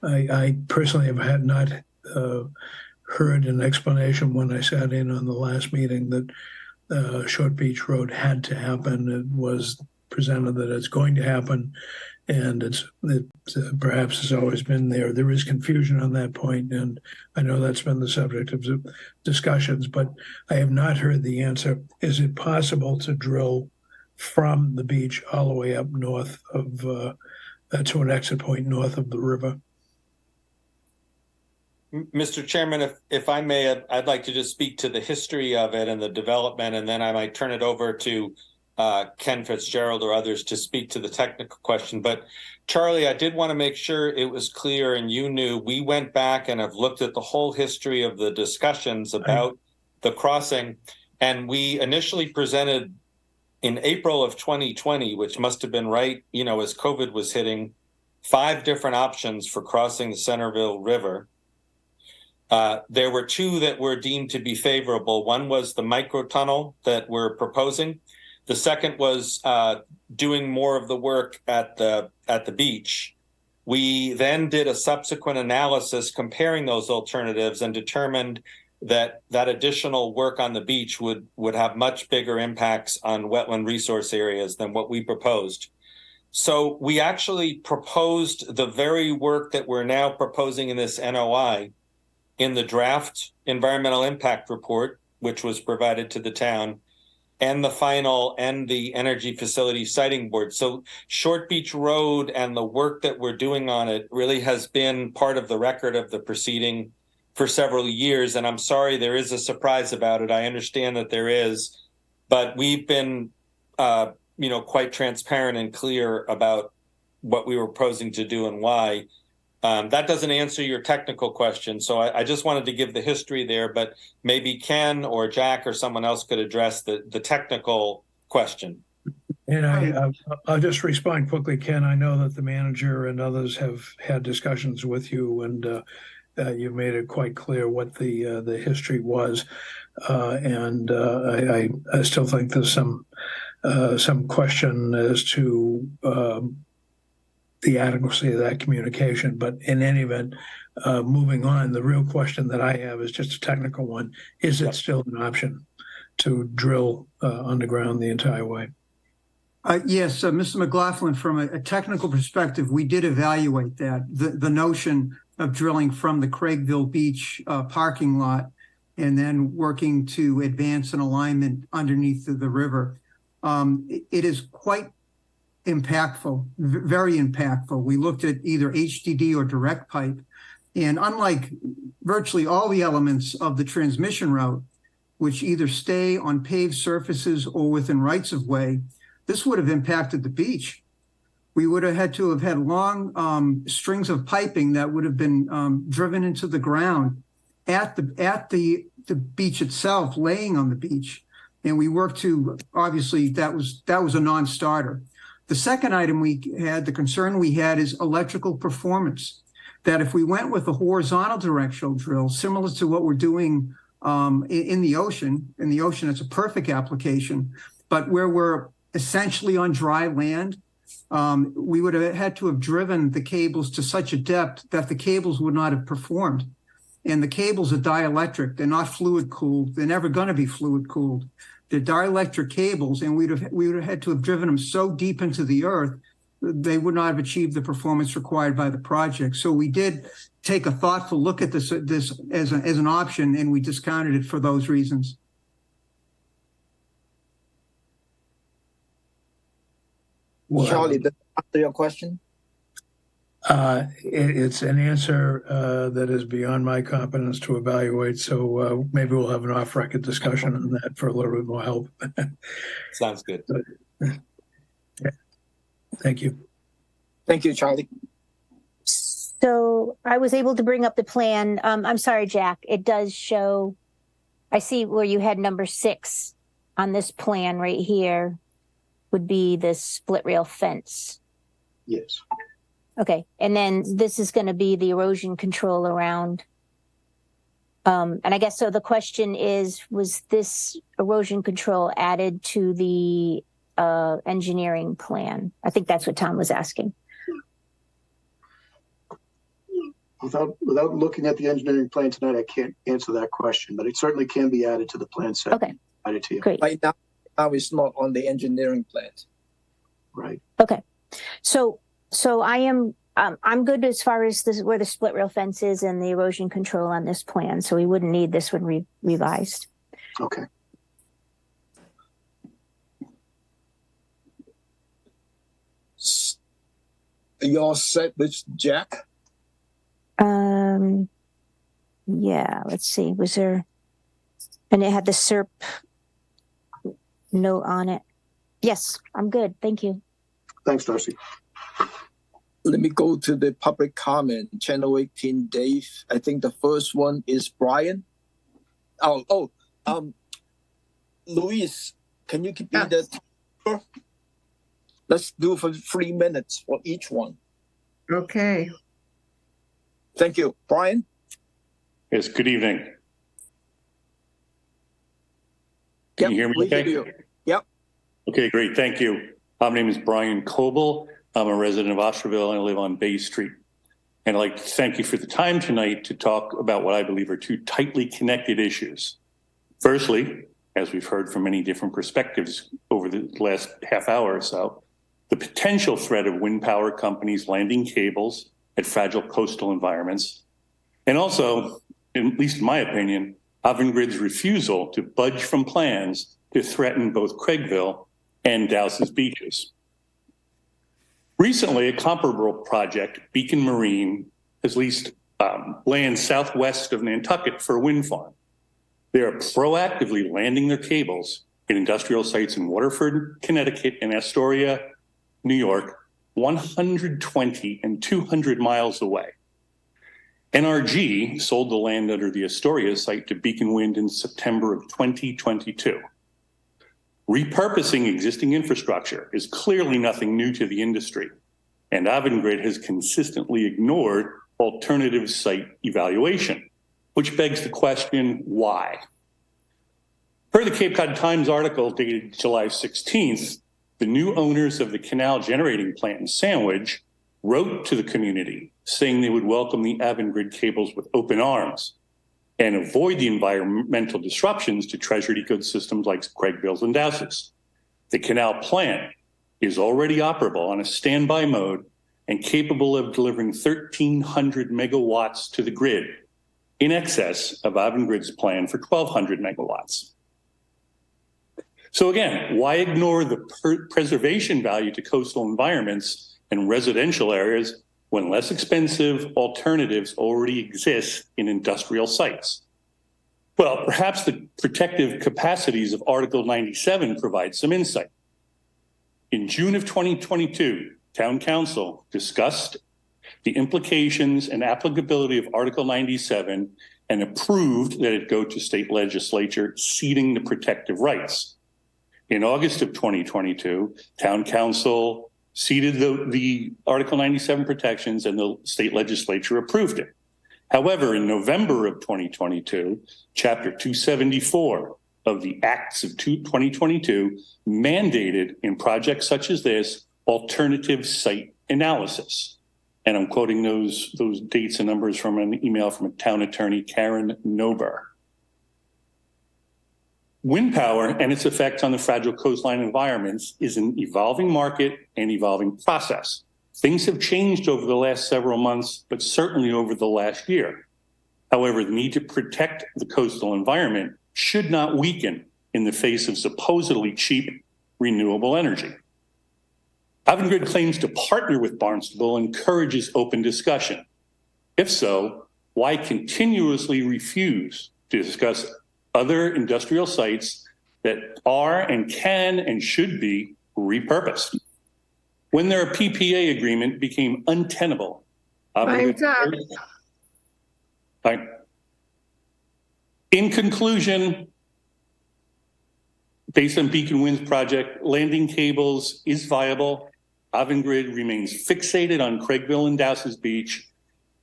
I personally have not heard an explanation when I sat in on the last meeting that Short Beach Road had to happen. It was presented that it's going to happen, and it perhaps has always been there. There is confusion on that point, and I know that's been the subject of discussions, but I have not heard the answer. Is it possible to drill from the beach all the way up north of to an exit point north of the river? Mr. Chairman, if I may, I'd like to just speak to the history of it and the development, and then I might turn it over to Ken Fitzgerald or others to speak to the technical question. But Charlie, I did want to make sure it was clear and you knew we went back and have looked at the whole history of the discussions about the crossing. And we initially presented in April of 2020, which must have been right, as COVID was hitting, 5 different options for crossing the Centerville River. There were 2 that were deemed to be favorable. One was the microtunnel that we're proposing. The second was doing more of the work at the beach. We then did a subsequent analysis comparing those alternatives and determined that additional work on the beach would have much bigger impacts on wetland resource areas than what we proposed. So we actually proposed the very work that we're now proposing in this NOI in the draft environmental impact report, which was provided to the town, and the final and the energy facility siting board. So Short Beach Road and the work that we're doing on it really has been part of the record of the proceeding for several years. And I'm sorry there is a surprise about it. I understand that there is, but we've been quite transparent and clear about what we were proposing to do and why. That doesn't answer your technical question, so I just wanted to give the history there, but maybe Ken or Jack or someone else could address the technical question. And I'll just respond quickly, Ken. I know that the manager and others have had discussions with you, and you've made it quite clear what the history was. And I still think there's some question as to the adequacy of that communication. But in any event, moving on, the real question that I have is just a technical one. Is it still an option to drill underground the entire way? Yes, Mr. McLaughlin, from a technical perspective, we did evaluate that. The notion of drilling from the Craigville Beach parking lot and then working to advance an alignment underneath the river. It is quite impactful, very impactful. We looked at either HDD or direct pipe, and unlike virtually all the elements of the transmission route, which either stay on paved surfaces or within rights of way, this would have impacted the beach. We would have had to have had long strings of piping that would have been driven into the ground at the beach itself, laying on the beach. And we worked to, obviously, that was a non-starter. The second item the concern we had is electrical performance. That if we went with a horizontal directional drill, similar to what we're doing in the ocean, it's a perfect application, but where we're essentially on dry land, we would have had to have driven the cables to such a depth that the cables would not have performed. And the cables are dielectric. They're not fluid cooled. They're never going to be fluid cooled. They're dielectric cables, and we would have had to have driven them so deep into the earth, they would not have achieved the performance required by the project. So we did take a thoughtful look at this as an option, and we discounted it for those reasons. Well, Charlie, did that answer your question? It's an answer that is beyond my competence to evaluate. So maybe we'll have an off-record discussion on that for a little bit more help. Sounds good. Yeah. Thank you. Thank you, Charlie. So I was able to bring up the plan. I'm sorry, Jack. It does show, I see where you had number 6 on this plan right here would be this split rail fence. Yes. Okay, and then this is going to be the erosion control around. And I guess so the question is, was this erosion control added to the engineering plan? I think that's what Tom was asking. Without looking at the engineering plan tonight, I can't answer that question, but it certainly can be added to the plan set. Okay. Provide it to you. Great. Right now it's not on the engineering plan. Right. Okay. So I am, I'm good as far as this, where the split rail fence is and the erosion control on this plan. So we wouldn't need this one revised. Okay. You all set with Jack? Yeah, let's see. Was there, and it had the SERP note on it. Yes, I'm good. Thank you. Thanks, Darcy. Let me go to the public comment. Channel 18, Dave. I think the first one is Brian. Luis, can you give me the timer? Let's do for 3 minutes for each one. Okay. Thank you. Brian? Yes, good evening. Yep, Can you hear me we okay? hear you. Yep. Okay, great, thank you. My name is Brian Coble. I'm a resident of Osterville and I live on Bay Street. And I'd like to thank you for the time tonight to talk about what I believe are two tightly connected issues. Firstly, as we've heard from many different perspectives over the last half hour or so, the potential threat of wind power companies landing cables at fragile coastal environments. And also, at least in my opinion, Avangrid's refusal to budge from plans to threaten both Craigville and Dowses beaches. Recently, a comparable project, Beacon Marine, has leased land southwest of Nantucket for a wind farm. They are proactively landing their cables in industrial sites in Waterford, Connecticut, and Astoria, New York, 120 and 200 miles away. NRG sold the land under the Astoria site to Beacon Wind in September of 2022. Repurposing existing infrastructure is clearly nothing new to the industry, and Avangrid has consistently ignored alternative site evaluation, which begs the question, why? Per the Cape Cod Times article dated July 16th, the new owners of the canal generating plant in Sandwich wrote to the community saying they would welcome the Avangrid cables with open arms and avoid the environmental disruptions to treasured ecosystems like Craigville and Dowses. The canal plant is already operable on a standby mode and capable of delivering 1,300 megawatts to the grid, in excess of Avangrid's plan for 1,200 megawatts. So again, why ignore the preservation value to coastal environments and residential areas when less expensive alternatives already exist in industrial sites? Well, perhaps the protective capacities of Article 97 provide some insight. In June of 2022, Town Council discussed the implications and applicability of Article 97 and approved that it go to state legislature, ceding the protective rights. In August of 2022, Town Council ceded the Article 97 protections and the state legislature approved it. However, in November of 2022, Chapter 274 of the Acts of 2022 mandated in projects such as this alternative site analysis. And I'm quoting those dates and numbers from an email from a town attorney, Karen Nober. Wind power and its effects on the fragile coastline environments is an evolving market and evolving process. Things have changed over the last several months, but certainly over the last year. However, the need to protect the coastal environment should not weaken in the face of supposedly cheap renewable energy. Avangrid claims to partner with Barnstable and encourages open discussion. If so, why continuously refuse to discuss other industrial sites that are and can and should be repurposed? When their PPA agreement became untenable, Time's up. Right. In conclusion, based on Beacon Wind's project, landing cables is viable. Avangrid remains fixated on Craigville and Dowses Beach,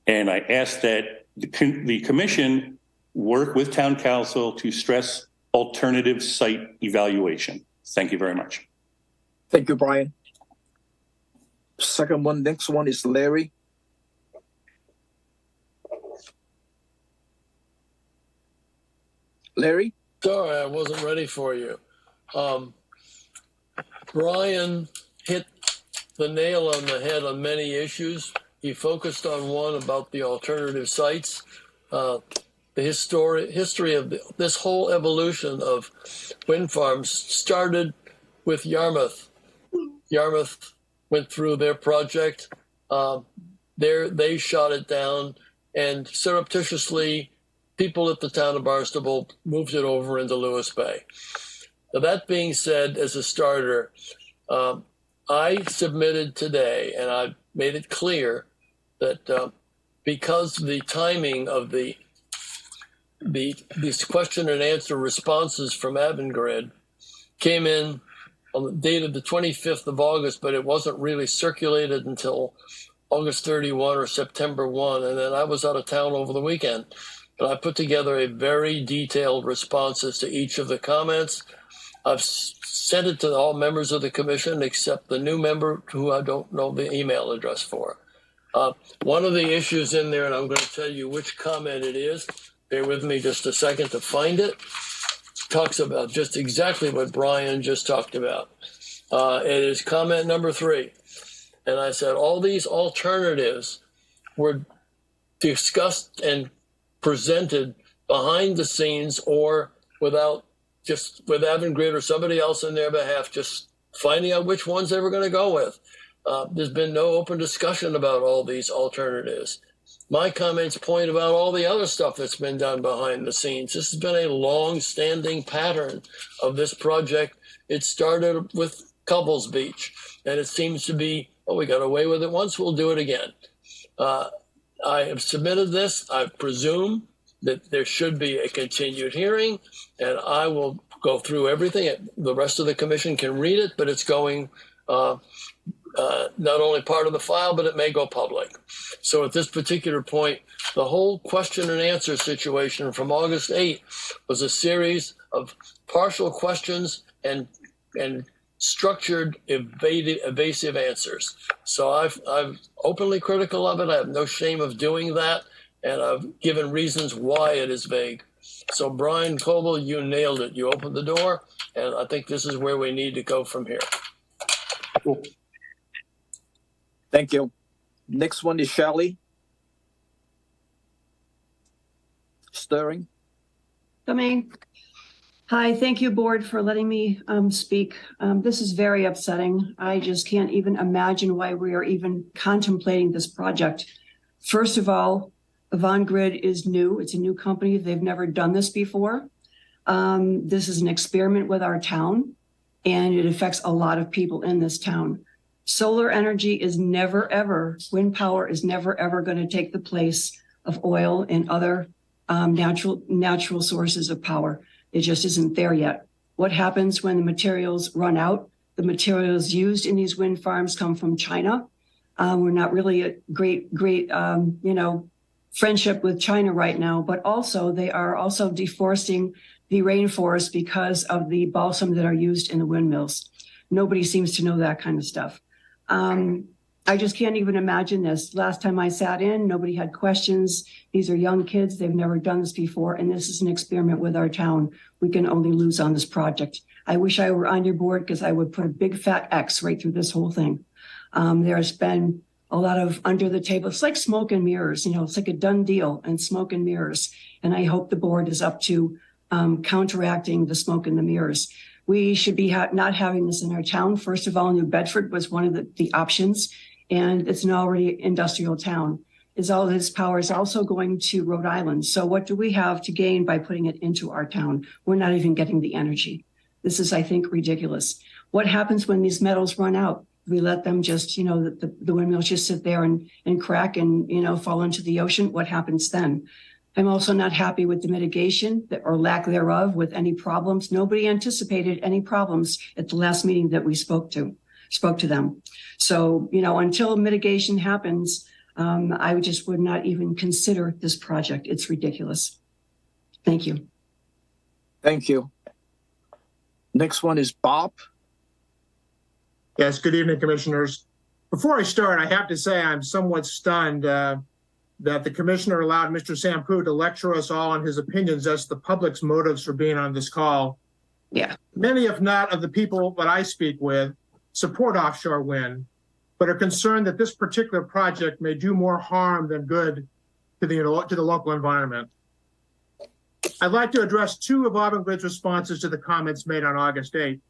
and I ask that the commission work with town council to stress alternative site evaluation. Thank you very much. Thank you, Brian. Second one, next one is Larry. Larry? Sorry, I wasn't ready for you. Brian hit the nail on the head on many issues. He focused on one about the alternative sites. The history of this whole evolution of wind farms started with Yarmouth. Yarmouth went through their project. They shot it down, and surreptitiously, people at the town of Barnstable moved it over into Lewis Bay. Now, that being said, as a starter, I submitted today, and I made it clear that because the timing of these question and answer responses from Avangrid came in on the date of the 25th of August, but it wasn't really circulated until August 31 or September 1. And then I was out of town over the weekend. But I put together a very detailed responses to each of the comments. I've sent it to all members of the commission except the new member who I don't know the email address for. One of the issues in there, and I'm going to tell you which comment it is. Bear with me just a second to find it. Talks about just exactly what Brian just talked about. It is comment number 3. And I said, all these alternatives were discussed and presented behind the scenes or without, just with Avangrid or somebody else on their behalf, just finding out which ones they were going to go with. There's been no open discussion about all these alternatives. My comments point about all the other stuff that's been done behind the scenes. This has been a long-standing pattern of this project. It started with Couples Beach, and it seems to be, oh, we got away with it once, we'll do it again. I have submitted this. I presume that there should be a continued hearing, and I will go through everything. The rest of the commission can read it, but it's going not only part of the file, but it may go public. So at this particular point, the whole question and answer situation from August 8th was a series of partial questions and structured evasive answers. So I'm openly critical of it. I have no shame of doing that. And I've given reasons why it is vague. So Brian Coble, you nailed it. You opened the door. And I think this is where we need to go from here. Thank you. Next one is Shelley. Stirring. Domain. Hi, thank you, board, for letting me speak. This is very upsetting. I just can't even imagine why we are even contemplating this project. First of all, Avangrid is new. It's a new company. They've never done this before. This is an experiment with our town, and it affects a lot of people in this town. Solar energy is never, ever, wind power is never, ever going to take the place of oil and other natural sources of power. It just isn't there yet. What happens when the materials run out? The materials used in these wind farms come from China. We're not really a great, friendship with China right now, but also they are also deforesting the rainforest because of the balsam that are used in the windmills. Nobody seems to know that kind of stuff. I just can't even imagine this. Last time I sat in, nobody had questions. These are young kids. They've never done this before. And this is an experiment with our town. We can only lose on this project. I wish I were on your board because I would put a big fat X right through this whole thing. There's been a lot of under the table. It's like smoke and mirrors. It's like a done deal and smoke and mirrors. And I hope the board is up to counteracting the smoke and the mirrors. We should be not having this in our town. First of all, New Bedford was one of the options, and it's an already industrial town. All this power is also going to Rhode Island. So what do we have to gain by putting it into our town? We're not even getting the energy. This is, I think, ridiculous. What happens when these metals run out? We let them just, the windmills just sit there and crack and, fall into the ocean. What happens then? I'm also not happy with the mitigation or lack thereof with any problems. Nobody anticipated any problems at the last meeting that we spoke to them. So, until mitigation happens, I just would not even consider this project. It's ridiculous. Thank you. Thank you. Next one is Bob. Yes, good evening, commissioners. Before I start, I have to say I'm somewhat stunned that the commissioner allowed Mr. Sampu to lecture us all on his opinions as to the public's motives for being on this call. Yeah. Many, if not of the people that I speak with, support offshore wind, but are concerned that this particular project may do more harm than good to the local environment. I'd like to address two of Avangrid's responses to the comments made on August 8th.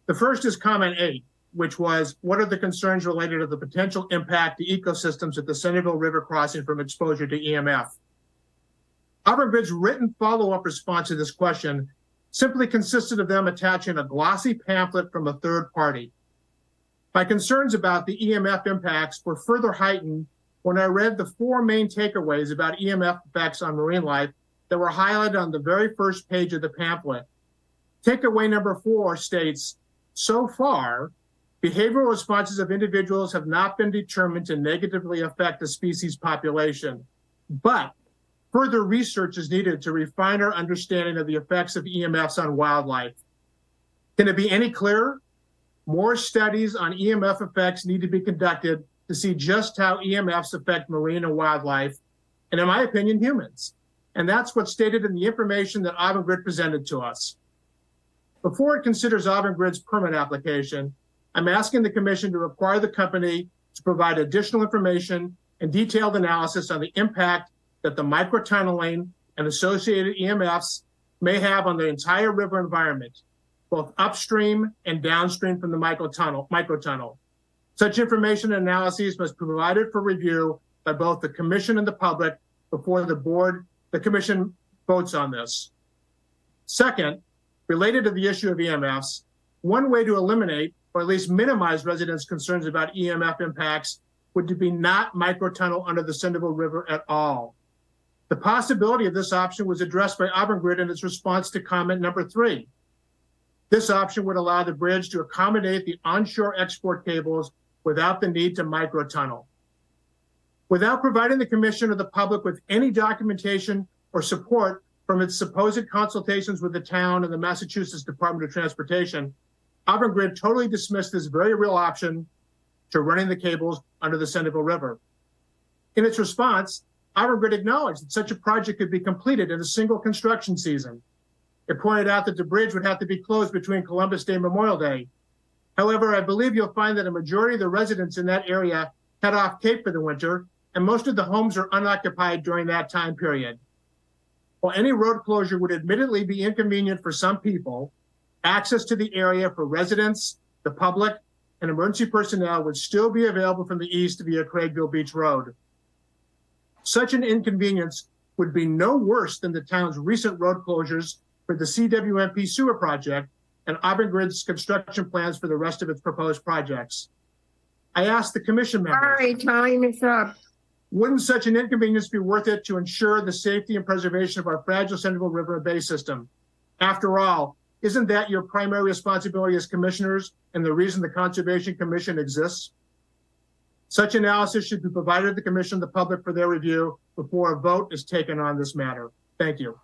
The first is comment 8, which was, what are the concerns related to the potential impact to ecosystems at the Centerville River crossing from exposure to EMF? Avangrid's written follow-up response to this question simply consisted of them attaching a glossy pamphlet from a third party. My concerns about the EMF impacts were further heightened when I read the 4 main takeaways about EMF effects on marine life that were highlighted on the very first page of the pamphlet. Takeaway number 4 states, so far, behavioral responses of individuals have not been determined to negatively affect the species population, but further research is needed to refine our understanding of the effects of EMFs on wildlife. Can it be any clearer? More studies on EMF effects need to be conducted to see just how EMFs affect marine and wildlife, and in my opinion, humans. And that's what's stated in the information that Avangrid presented to us. Before it considers Avangrid's permit application, I'm asking the commission to require the company to provide additional information and detailed analysis on the impact that the microtunneling and associated EMFs may have on the entire river environment, both upstream and downstream from the microtunnel. Such information and analyses must be provided for review by both the commission and the public before the commission votes on this. Second, related to the issue of EMFs, one way to eliminate or at least minimize residents' concerns about EMF impacts would be not microtunnel under the Centerville River at all. The possibility of this option was addressed by Avangrid in its response to comment number 3. This option would allow the bridge to accommodate the onshore export cables without the need to microtunnel. Without providing the commission or the public with any documentation or support from its supposed consultations with the town and the Massachusetts Department of Transportation, Avangrid totally dismissed this very real option to running the cables under the Centerville River. In its response, Avangrid acknowledged that such a project could be completed in a single construction season. It pointed out that the bridge would have to be closed between Columbus Day and Memorial Day. However, I believe you'll find that a majority of the residents in that area head off Cape for the winter, and most of the homes are unoccupied during that time period. While any road closure would admittedly be inconvenient for some people, access to the area for residents, the public, and emergency personnel would still be available from the east via Craigville Beach Road. Such an inconvenience would be no worse than the town's recent road closures for the CWMP sewer project and Avangrid's construction plans for the rest of its proposed projects. I asked the commission members. All right, time is up. Wouldn't such an inconvenience be worth it to ensure the safety and preservation of our fragile Centerville River and Bay system? After all, isn't that your primary responsibility as commissioners and the reason the Conservation Commission exists? Such analysis should be provided to the commission and the public for their review before a vote is taken on this matter. Thank you.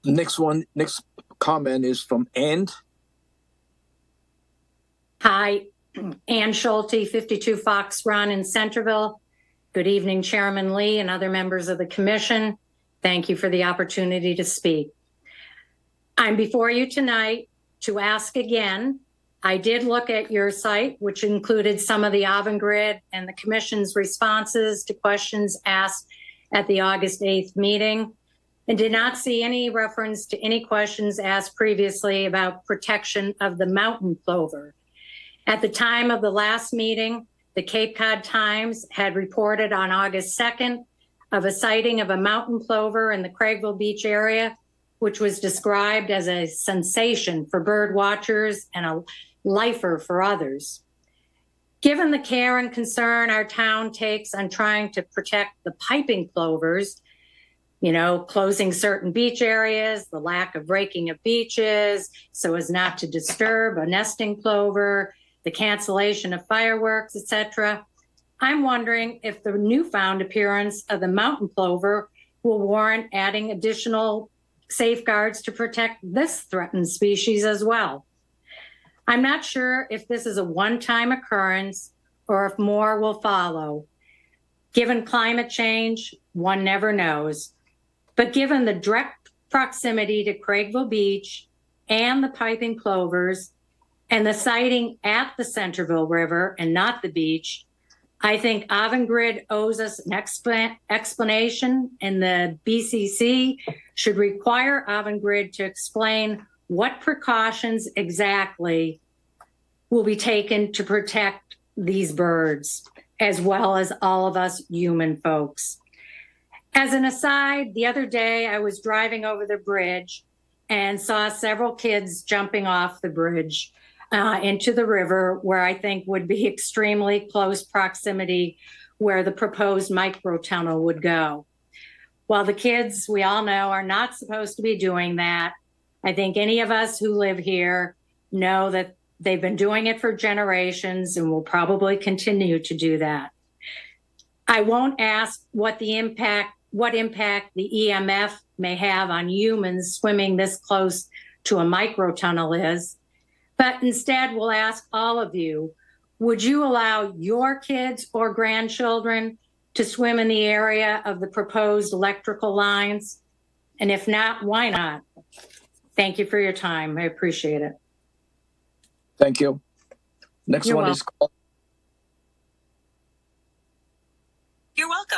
Next comment is from Ann. Hi, Ann Schulte, 52 Fox Run in Centerville. Good evening, Chairman Lee and other members of the commission. Thank you for the opportunity to speak. I'm before you tonight to ask again. I did look at your site, which included some of the Avangrid and the commission's responses to questions asked at the August 8th meeting, and did not see any reference to any questions asked previously about protection of the mountain plover. At the time of the last meeting, the Cape Cod Times had reported on August 2nd of a sighting of a mountain plover in the Craigville Beach area, which was described as a sensation for bird watchers and a lifer for others. Given the care and concern our town takes on trying to protect the piping plovers, closing certain beach areas, the lack of raking of beaches so as not to disturb a nesting plover, the cancellation of fireworks, etc., I'm wondering if the newfound appearance of the mountain plover will warrant adding additional safeguards to protect this threatened species as well. I'm not sure if this is a one-time occurrence or if more will follow, Given climate change, one never knows. But given the direct proximity to Craigville Beach and the piping plovers and the siting at the Centerville River and not the beach, I think Avangrid owes us an explanation, and the BCC should require Avangrid to explain what precautions exactly will be taken to protect these birds, as well as all of us human folks. As an aside, the other day I was driving over the bridge and saw several kids jumping off the bridge into the river, where I think would be extremely close proximity where the proposed micro tunnel would go. While the kids, we all know, are not supposed to be doing that, I think any of us who live here know that they've been doing it for generations and will probably continue to do that. I won't ask what impact the EMF may have on humans swimming this close to a micro tunnel is, but instead we'll ask all of you, would you allow your kids or grandchildren to swim in the area of the proposed electrical lines? And if not, why not? Thank you for your time. I appreciate it. Thank you. Next You're one welcome. is called. You're welcome.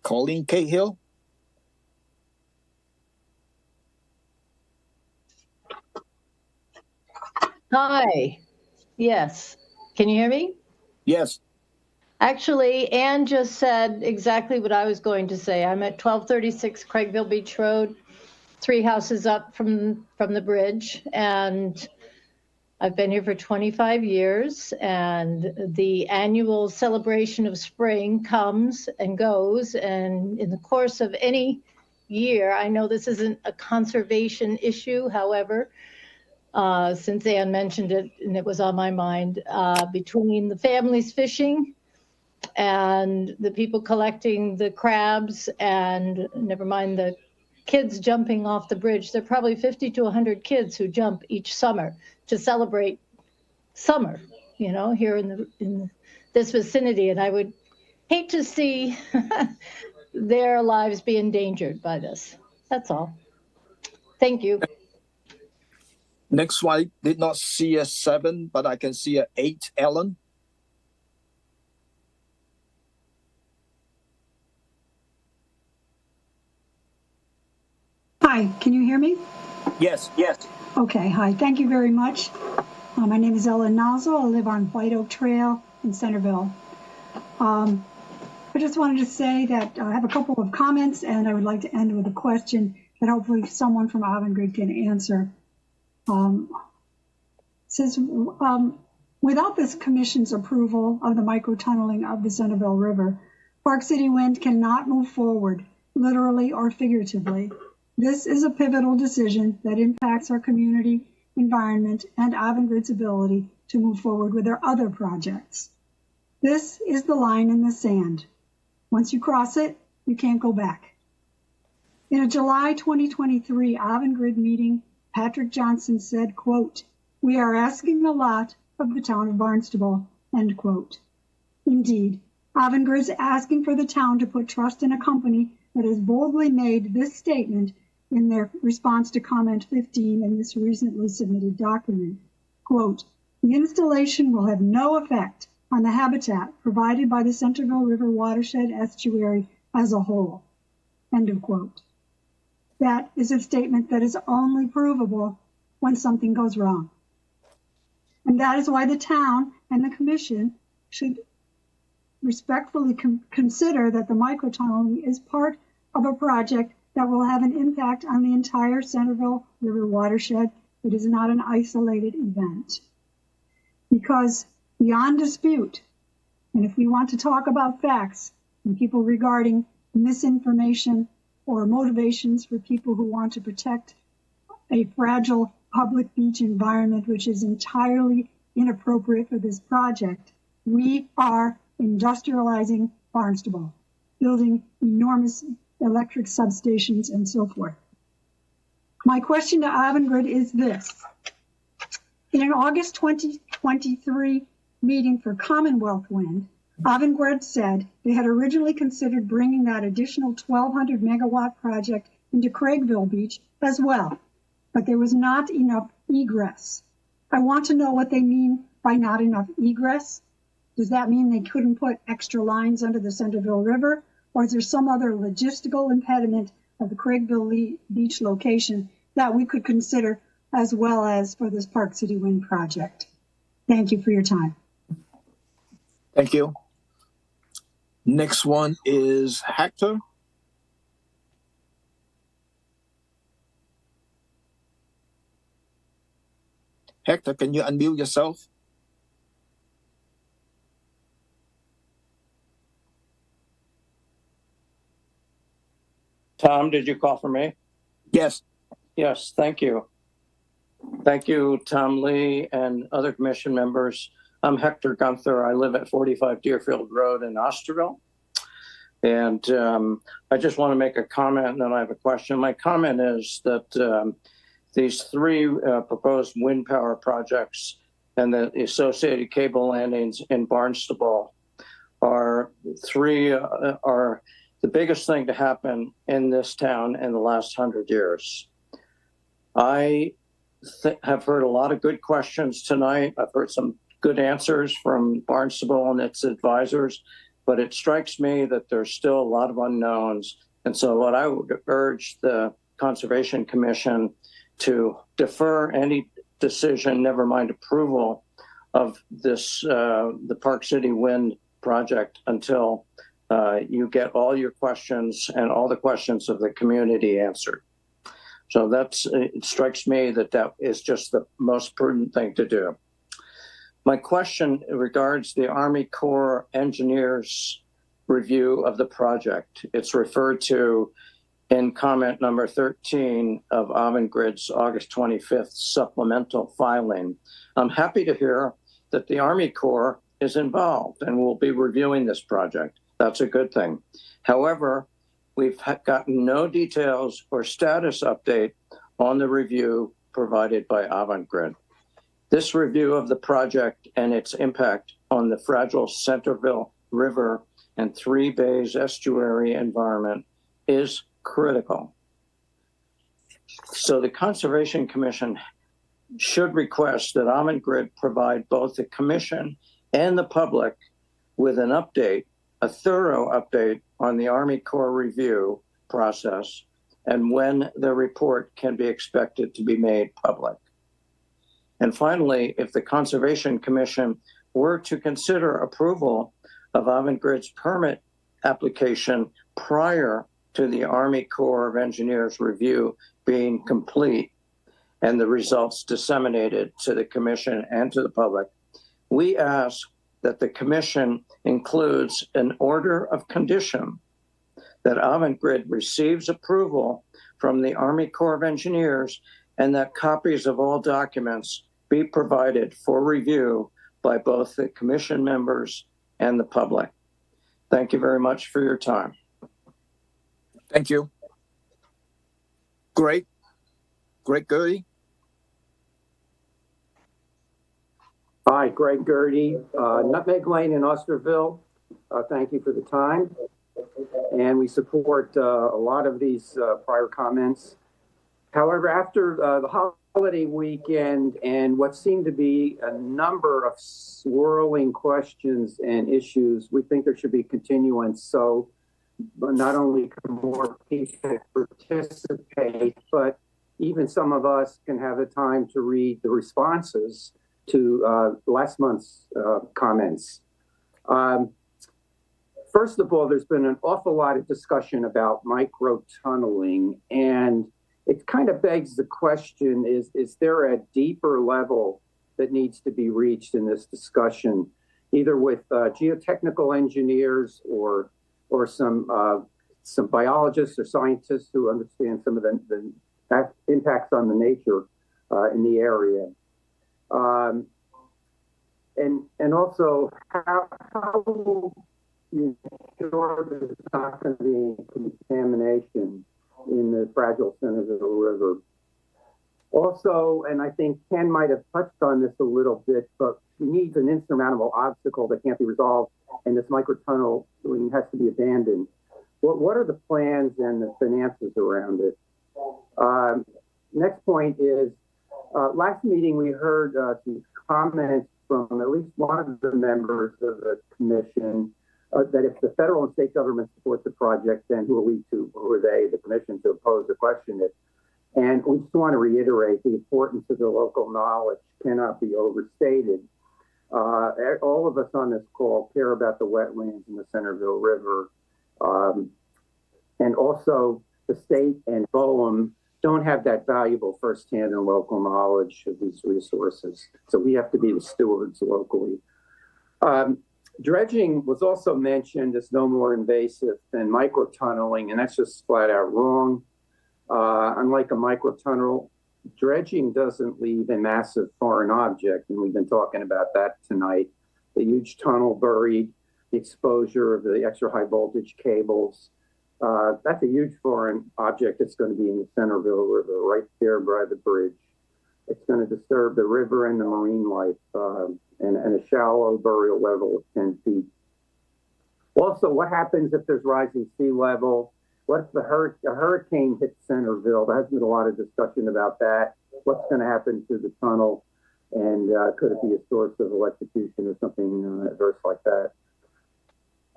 Colleen Cahill. Hi. Yes. Can you hear me? Yes. Actually, Ann just said exactly what I was going to say. I'm at 1236 Craigville Beach Road, 3 houses up from the bridge, and I've been here for 25 years, and the annual celebration of spring comes and goes, and in the course of any year, I know this isn't a conservation issue, however, since Ann mentioned it and it was on my mind, between the families fishing and the people collecting the crabs, and never mind the kids jumping off the bridge. There are probably 50 to 100 kids who jump each summer to celebrate summer, here in this vicinity. And I would hate to see their lives be endangered by this. That's all. Thank you. Next one, I did not see a 7, but I can see a 8, Ellen. Hi, can you hear me? Yes. Okay, hi, thank you very much. My name is Ellen Nozzle. I live on White Oak Trail in Centerville. I just wanted to say that I have a couple of comments, and I would like to end with a question that hopefully someone from Avangrid can answer. Says, without this commission's approval of the microtunneling of the Centerville River, Park City Wind cannot move forward, literally or figuratively. This is a pivotal decision that impacts our community, environment, and Avangrid's ability to move forward with our other projects. This is the line in the sand. Once you cross it, you can't go back. In a July 2023 Avangrid meeting, Patrick Johnson said, quote, "We are asking a lot of the town of Barnstable," end quote. Indeed, Avangrid's asking for the town to put trust in a company that has boldly made this statement in their response to comment 15 in this recently submitted document. Quote, "The installation will have no effect on the habitat provided by the Centerville River watershed estuary as a whole," end of quote. That is a statement that is only provable when something goes wrong. And that is why the town and the commission should respectfully consider that the microtunneling is part of a project that will have an impact on the entire Centerville River watershed. It is not an isolated event. Because beyond dispute, and if we want to talk about facts and people regarding misinformation or motivations for people who want to protect a fragile public beach environment, which is entirely inappropriate for this project, we are industrializing Barnstable, building enormous electric substations and so forth. My question to Avangrid is this. In an August 2023 meeting for Commonwealth Wind, Avangrid said they had originally considered bringing that additional 1,200 megawatt project into Craigville Beach as well, but there was not enough egress. I want to know what they mean by not enough egress. Does that mean they couldn't put extra lines under the Centerville River, or is there some other logistical impediment of the Craigville Beach location that we could consider as well as for this Park City Wind project? Thank you for your time. Thank you. Next one is Hector. Hector, can you unmute yourself? Tom, did you call for me? Yes. Yes, thank you. Thank you, Tom Lee and other commission members. I'm Hector Gunther. I live at 45 Deerfield Road in Osterville. And I just want to make a comment and then I have a question. My comment is that these three proposed wind power projects and the associated cable landings in Barnstable are the biggest thing to happen in this town in the last 100 years. I have heard a lot of good questions tonight. I've heard some good answers from Barnstable and its advisors, but it strikes me that there's still a lot of unknowns. And so what I would urge the Conservation Commission to defer any decision, never mind approval of this, the Park City Wind project until you get all your questions and all the questions of the community answered. So it strikes me that that is just the most prudent thing to do. My question regards the Army Corps engineers review of the project. It's referred to in comment number 13 of Avangrid's August 25th supplemental filing. I'm happy to hear that the Army Corps is involved and will be reviewing this project. That's a good thing. However, we've gotten no details or status update on the review provided by Avangrid. This review of the project and its impact on the fragile Centerville River and Three Bays estuary environment is critical. So the Conservation Commission should request that Avangrid provide both the Commission and the public with an update, a thorough update on the Army Corps review process and when the report can be expected to be made public. And finally, if the Conservation Commission were to consider approval of Avangrid's permit application prior to the Army Corps of Engineers review being complete and the results disseminated to the Commission and to the public, we ask that the Commission includes an order of condition that Avangrid receives approval from the Army Corps of Engineers and that copies of all documents be provided for review by both the Commission members and the public. Thank you very much for your time. Thank you. Greg Gertie. Hi, Greg Gertie, Nutmeg Lane in Osterville. Thank you for the time. And we support a lot of these prior comments. However, after the holiday weekend and what seemed to be a number of swirling questions and issues, we think there should be continuance. So not only can more people participate, but even some of us can have the time to read the responses to last month's comments. First of all, there's been an awful lot of discussion about micro-tunneling, and it kind of begs the question, is there a deeper level that needs to be reached in this discussion, either with geotechnical engineers or some biologists or scientists who understand some of the impacts on the nature in the area? And also, how will you ensure there's not going to be contamination in the fragile Centerville River? Also, and I think Ken might have touched on this a little bit, but he needs an insurmountable obstacle that can't be resolved, and this microtunnel has to be abandoned. What are the plans and the finances around it? Next point is, last meeting we heard some comments from at least one of the members of the commission that if the federal and state government support the project, then who are they, the commission, to oppose or question it? And we just want to reiterate the importance of the local knowledge cannot be overstated. All of us on this call care about the wetlands in the Centerville River. And also the state and BOEM don't have that valuable firsthand and local knowledge of these resources. So we have to be the stewards locally. Dredging was also mentioned as no more invasive than microtunneling, and that's just flat out wrong. Unlike a microtunnel, dredging doesn't leave a massive foreign object, and we've been talking about that tonight. The huge tunnel buried, the exposure of the extra high voltage cables. That's a huge foreign object that's going to be in the Centerville River, right there by the bridge. It's going to disturb the river and the marine life, and a shallow burial level of 10 feet. Also, what happens if there's rising sea level? What if a hurricane hits Centerville? There hasn't been a lot of discussion about that. What's going to happen to the tunnel? And could it be a source of electrocution or something adverse like that?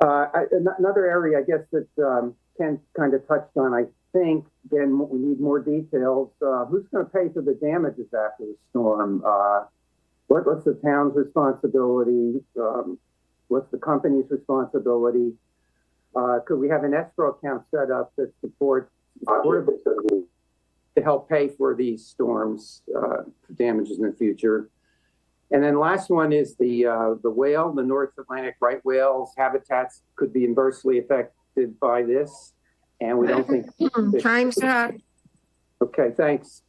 Another area, I guess, that Ken kind of touched on, I think, again, we need more details. Who's going to pay for the damages after the storm? What's the town's responsibility? What's the company's responsibility? Could we have an escrow account set up that supports to help pay for these storms, damages in the future? And then last one is the whale, the North Atlantic right whales habitats could be inversely affected by this, and we don't think. Time's up. Okay, thanks.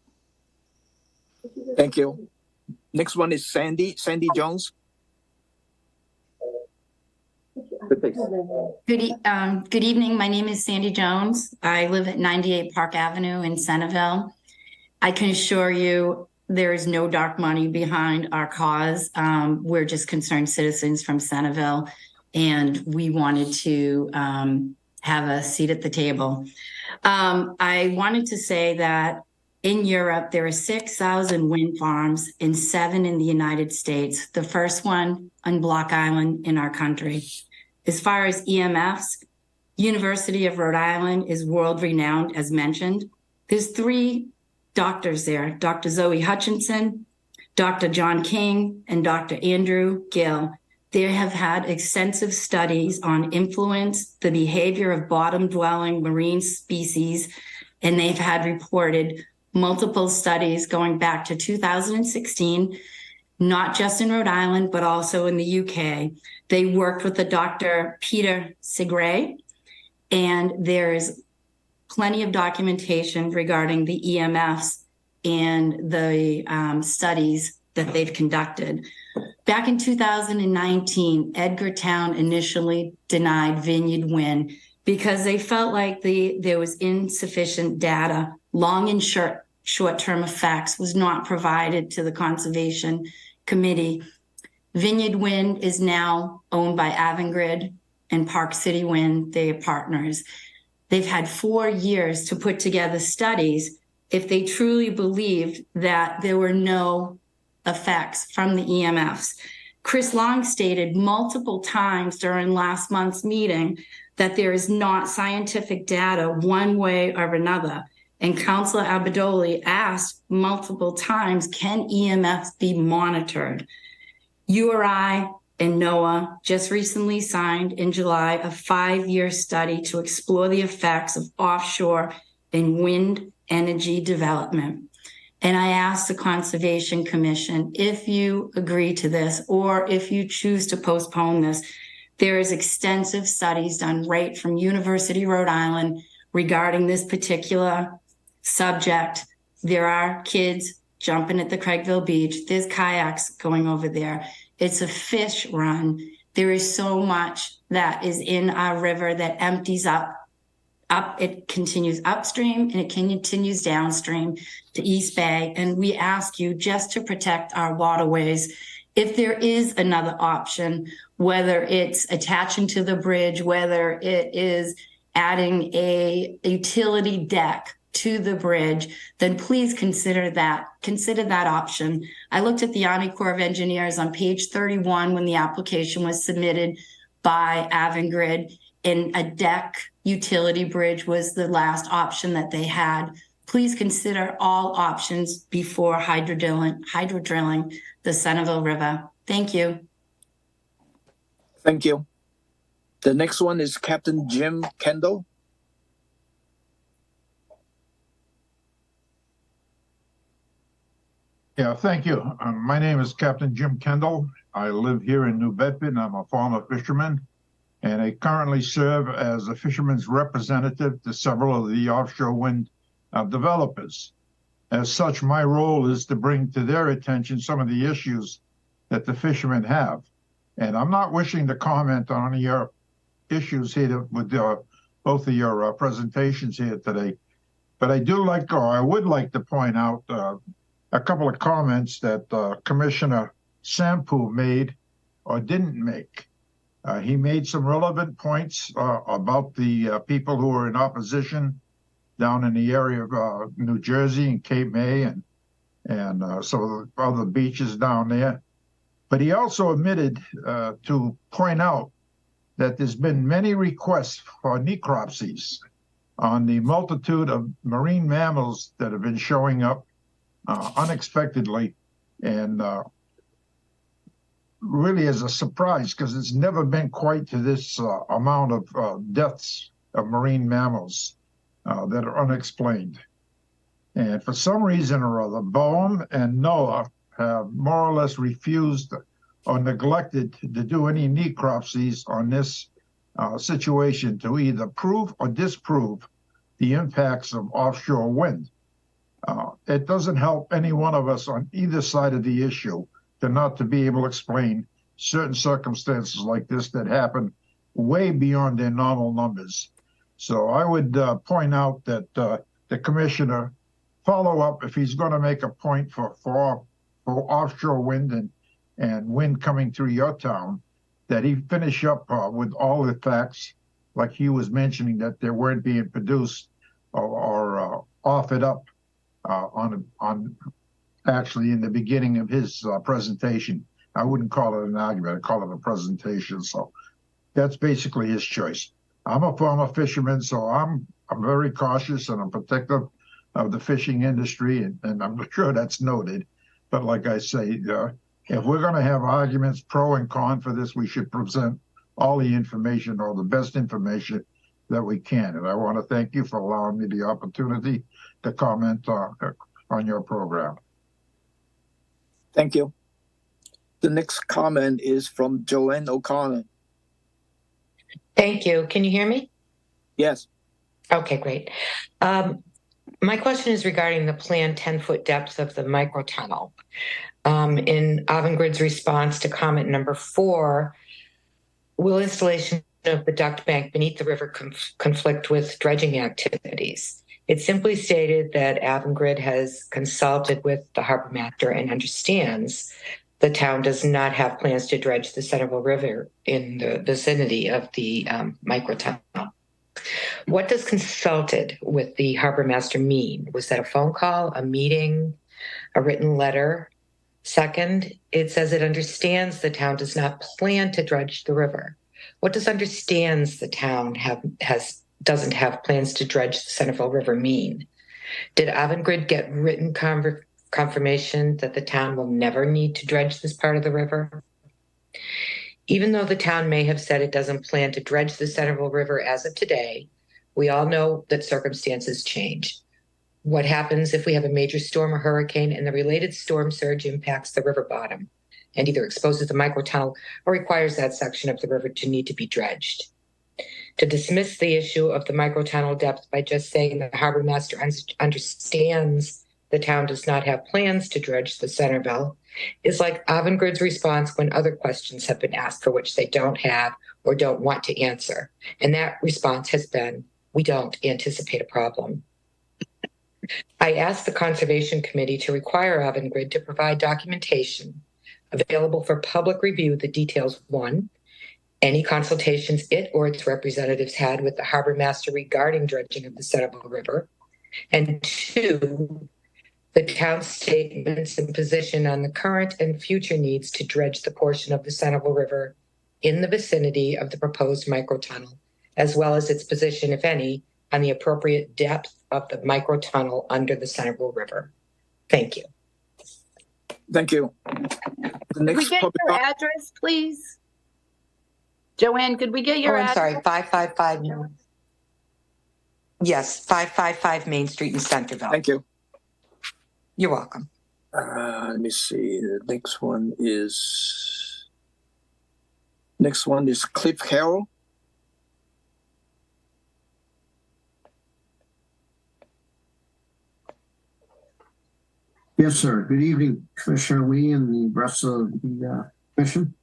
Thank you. Next one is Sandy Jones. Good evening. My name is Sandy Jones. I live at 98 Park Avenue in Centerville. I can assure you there is no dark money behind our cause. We're just concerned citizens from Centerville, and we wanted to have a seat at the table. I wanted to say that in Europe, there are 6,000 wind farms and 7 in the United States, the first one on Block Island in our country. As far as EMFs, University of Rhode Island is world renowned, as mentioned. There's 3 doctors there, Dr. Zoe Hutchinson, Dr. John King, and Dr. Andrew Gill. They have had extensive studies on influence, the behavior of bottom-dwelling marine species, and they've had reported multiple studies going back to 2016, not just in Rhode Island, but also in the UK. They worked with the Dr. Peter Segre, and there's plenty of documentation regarding the EMFs and the studies that they've conducted. Back in 2019, Edgartown initially denied Vineyard Wind because they felt like there was insufficient data. Long and short-term effects was not provided to the Conservation Committee. Vineyard Wind is now owned by Avangrid and Park City Wind. They are partners. They've had 4 years to put together studies if they truly believed that there were no effects from the EMFs. Chris Long stated multiple times during last month's meeting that there is not scientific data one way or another. And Councilor Abadoli asked multiple times, can EMFs be monitored? URI and NOAA just recently signed in July a 5-year study to explore the effects of offshore and wind energy development. And I asked the Conservation Commission, if you agree to this, or if you choose to postpone this, there is extensive studies done right from University of Rhode Island regarding this particular subject. There are kids jumping at the Craigville Beach. There's kayaks going over there. It's a fish run. There is so much that is in our river that empties up it continues upstream and it continues downstream to East Bay. And we ask you just to protect our waterways. If there is another option, whether it's attaching to the bridge, whether it is adding a utility deck to the bridge, then please consider that option. I looked at the Army Corps of Engineers on page 31 when the application was submitted by Avangrid, and a deck utility bridge was the last option that they had. Please consider all options before hydrodrilling the Centerville River. Thank you. Thank you. The next one is Captain Jim Kendall. Yeah, thank you. My name is Captain Jim Kendall. I live here in New Bedford. I'm a former fisherman, and I currently serve as a fisherman's representative to several of the offshore wind developers. As such, my role is to bring to their attention some of the issues that the fishermen have. And I'm not wishing to comment on any of your issues here with both of your presentations here today, but I would like to point out a couple of comments that Commissioner Sampu made or didn't make. He made some relevant points about the people who are in opposition down in the area of New Jersey and Cape May and some of the other beaches down there. But he also omitted to point out that there's been many requests for necropsies on the multitude of marine mammals that have been showing up unexpectedly, and really as a surprise, because it's never been quite to this amount of deaths of marine mammals that are unexplained. And for some reason or other, BOEM and NOAA have more or less refused or neglected to do any necropsies on this situation to either prove or disprove the impacts of offshore wind. It doesn't help any one of us on either side of the issue to not to be able to explain certain circumstances like this that happen way beyond their normal numbers. So I would point out that the commissioner follow up if he's going to make a point for offshore wind and wind coming through your town, that he finish up with all the facts, like he was mentioning that they weren't being produced or offered up on actually in the beginning of his presentation. I wouldn't call it an argument, I'd call it a presentation. So that's basically his choice. I'm a former fisherman, so I'm very cautious and I'm protective of the fishing industry, and I'm sure that's noted. But like I say, if we're going to have arguments pro and con for this, we should present all the information or the best information that we can. And I want to thank you for allowing me the opportunity to comment on your program. Thank you. The next comment is from Joanne O'Connor. Thank you. Can you hear me? Yes. Okay, great. My question is regarding the planned 10-foot depth of the microtunnel. In Avangrid's response to comment number 4, will installation of the duct bank beneath the river conflict with dredging activities? It simply stated that Avangrid has consulted with the harbor master and understands the town does not have plans to dredge the Centerville River in the vicinity of the microtunnel. What does consulted with the harbor master mean? Was that a phone call, a meeting, a written letter? Second, it says it understands the town does not plan to dredge the river. What does understands the town doesn't have plans to dredge the Centerville River mean? Did Avangrid get written confirmation that the town will never need to dredge this part of the river? Even though the town may have said it doesn't plan to dredge the Centerville River as of today, we all know that circumstances change. What happens if we have a major storm or hurricane and the related storm surge impacts the river bottom and either exposes the microtunnel or requires that section of the river to need to be dredged? To dismiss the issue of the microtunnel depth by just saying the harbor master understands the town does not have plans to dredge the Centerville is like Avangrid's response when other questions have been asked for which they don't have or don't want to answer. And that response has been, we don't anticipate a problem. I asked the Conservation Committee to require Avangrid to provide documentation available for public review that details 1, any consultations it or its representatives had with the harbor master regarding dredging of the Centerville River, and 2, the town's statements and position on the current and future needs to dredge the portion of the Centerville River in the vicinity of the proposed microtunnel, as well as its position, if any, on the appropriate depth of the microtunnel under the Centerville River. Thank you. Thank you. Could we get your address, please? Joanne, could we get your I'm address? sorry, 555. Yes, 555 Main Street in Centerville. Thank you. You're welcome. Let me see. The next one is Cliff Harrell. Yes, sir. Good evening, Commissioner Lee and the rest of the commission.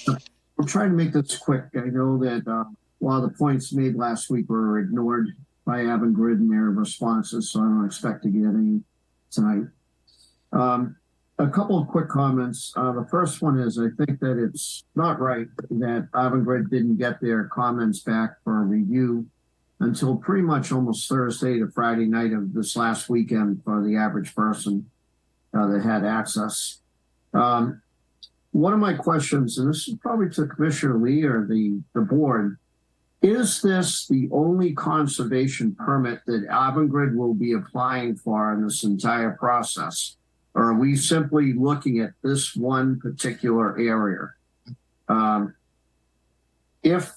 We'll try to make this quick. I know that a lot of the points made last week were ignored by Avangrid in their responses, so I don't expect to get any tonight. A couple of quick comments. The first one is I think that it's not right that Avangrid didn't get their comments back for a review until pretty much almost Thursday to Friday night of this last weekend for the average person that had access. One of my questions, and this is probably to Commissioner Lee or the board, is this the only conservation permit that Avangrid will be applying for in this entire process? Or are we simply looking at this one particular area? If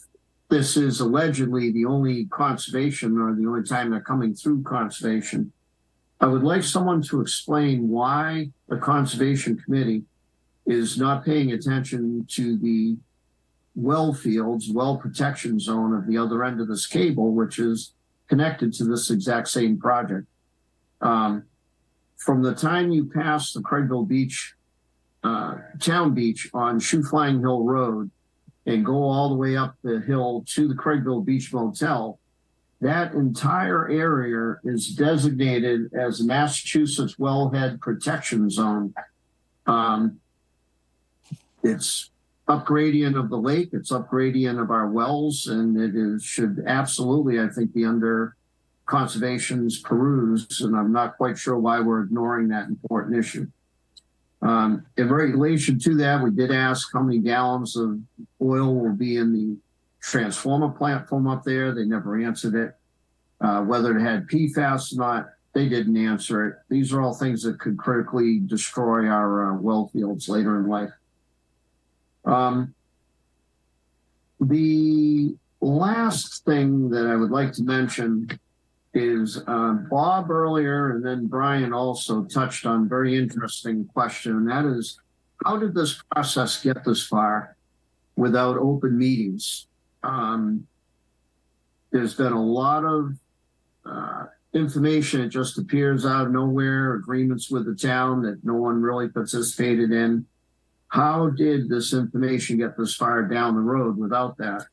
this is allegedly the only conservation or the only time they're coming through conservation, I would like someone to explain why the Conservation Committee is not paying attention to the well fields, well protection zone of the other end of this cable, which is connected to this exact same project. From the time you pass the Craigville Beach, Town Beach on Shoe Flying Hill Road and go all the way up the hill to the Craigville Beach Motel, that entire area is designated as a Massachusetts Wellhead Protection Zone. It's up gradient of the lake, it's up gradient of our wells, and it should absolutely, I think, be under conservation's peruse, and I'm not quite sure why we're ignoring that important issue. In relation to that, we did ask how many gallons of oil will be in the transformer platform up there. They never answered it. Whether it had PFAS or not, they didn't answer it. These are all things that could critically destroy our well fields later in life. The last thing that I would like to mention is Bob earlier and then Brian also touched on a very interesting question, and that is, how did this process get this far without open meetings? There's been a lot of information. It just appears out of nowhere, agreements with the town that no one really participated in. How did this information get this far down the road without that?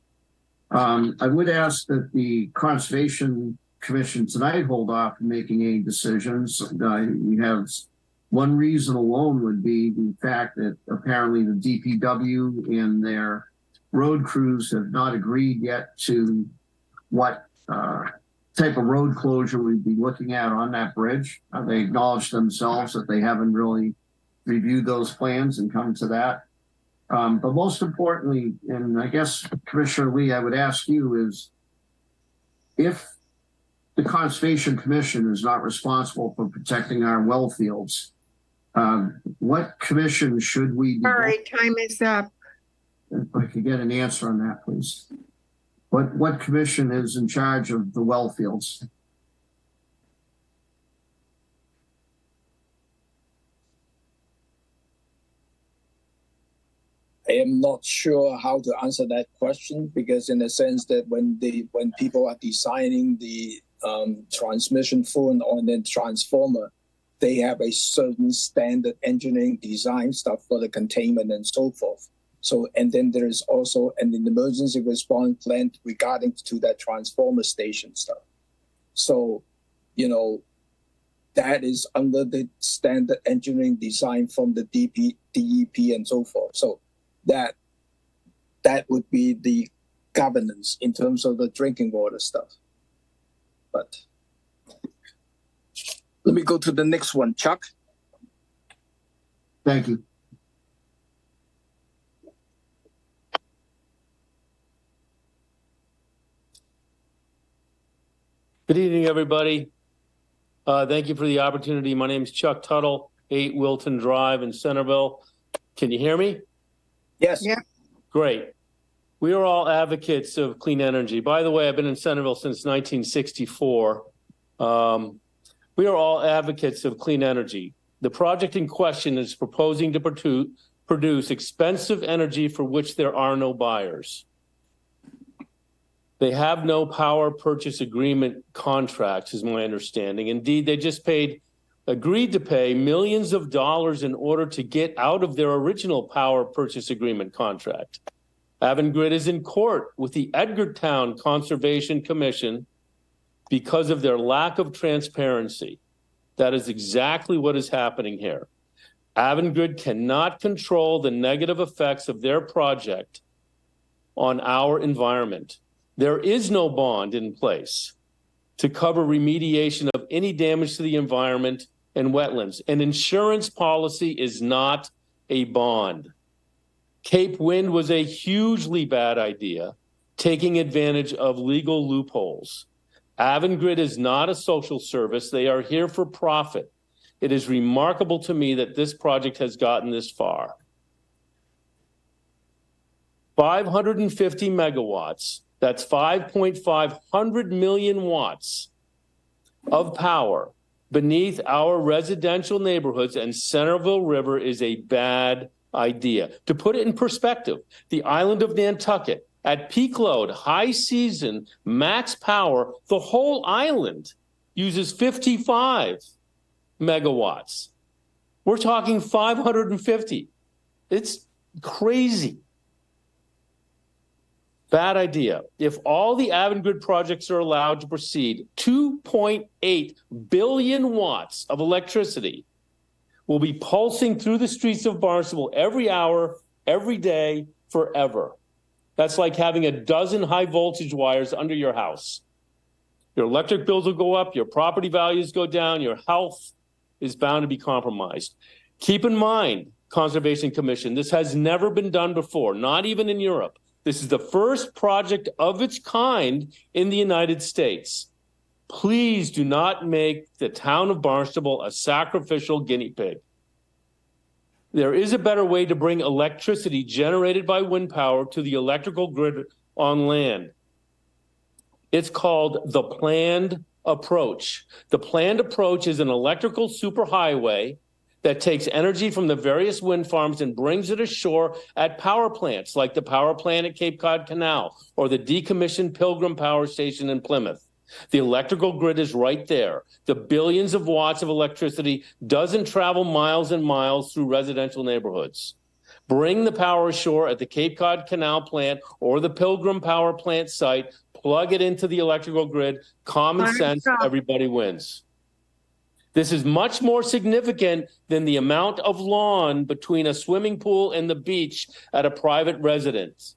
I would ask that the Conservation Commission tonight hold off from making any decisions. We have one reason alone would be the fact that apparently the DPW and their road crews have not agreed yet to what type of road closure we'd be looking at on that bridge. They acknowledge themselves that they haven't really reviewed those plans and come to that. But most importantly, and I guess Commissioner Lee, I would ask you is, if the Conservation Commission is not responsible for protecting our well fields, what commission should we be? All right, time is up. If I could get an answer on that, please. What commission is in charge of the well fields? I am not sure how to answer that question, because in the sense that when people are designing the transmission phone on the transformer, they have a certain standard engineering design stuff for the containment and so forth. So, and then there is also an emergency response plan regarding to that transformer station stuff. So, you know, that is under the standard engineering design from the DEP and so forth. So that would be the governance in terms of the drinking water stuff. But let me go to the next one, Chuck. Thank you. Good evening, everybody. Thank you for the opportunity. My name is Chuck Tuttle, 8 Wilton Drive in Centerville. Can you hear me? Yes. Yeah. Great. We are all advocates of clean energy. By the way, I've been in Centerville since 1964. We are all advocates of clean energy. The project in question is proposing to produce expensive energy for which there are no buyers. They have no power purchase agreement contracts, is my understanding. Indeed, they just agreed to pay millions of dollars in order to get out of their original power purchase agreement contract. Avangrid is in court with the Edgartown Conservation Commission because of their lack of transparency. That is exactly what is happening here. Avangrid cannot control the negative effects of their project on our environment. There is no bond in place to cover remediation of any damage to the environment and wetlands. An insurance policy is not a bond. Cape Wind was a hugely bad idea, taking advantage of legal loopholes. Avangrid is not a social service. They are here for profit. It is remarkable to me that this project has gotten this far. 550 megawatts, that's 5.5 million watts of power beneath our residential neighborhoods and Centerville River is a bad idea. To put it in perspective, the island of Nantucket, at peak load, high season, max power, the whole island uses 55 megawatts. We're talking 550. It's crazy. Bad idea. If all the Avangrid projects are allowed to proceed, 2.8 billion watts of electricity will be pulsing through the streets of Barnstable every hour, every day, forever. That's like having a dozen high voltage wires under your house. Your electric bills will go up, your property values go down, your health is bound to be compromised. Keep in mind, Conservation Commission, this has never been done before, not even in Europe. This is the first project of its kind in the United States. Please do not make the town of Barnstable a sacrificial guinea pig. There is a better way to bring electricity generated by wind power to the electrical grid on land. It's called the planned approach. The planned approach is an electrical superhighway that takes energy from the various wind farms and brings it ashore at power plants like the power plant at Cape Cod Canal or the decommissioned Pilgrim Power Station in Plymouth. The electrical grid is right there. The billions of watts of electricity doesn't travel miles and miles through residential neighborhoods. Bring the power ashore at the Cape Cod Canal plant or the Pilgrim Power Plant site, plug it into the electrical grid, common sense, everybody wins. This is much more significant than the amount of lawn between a swimming pool and the beach at a private residence.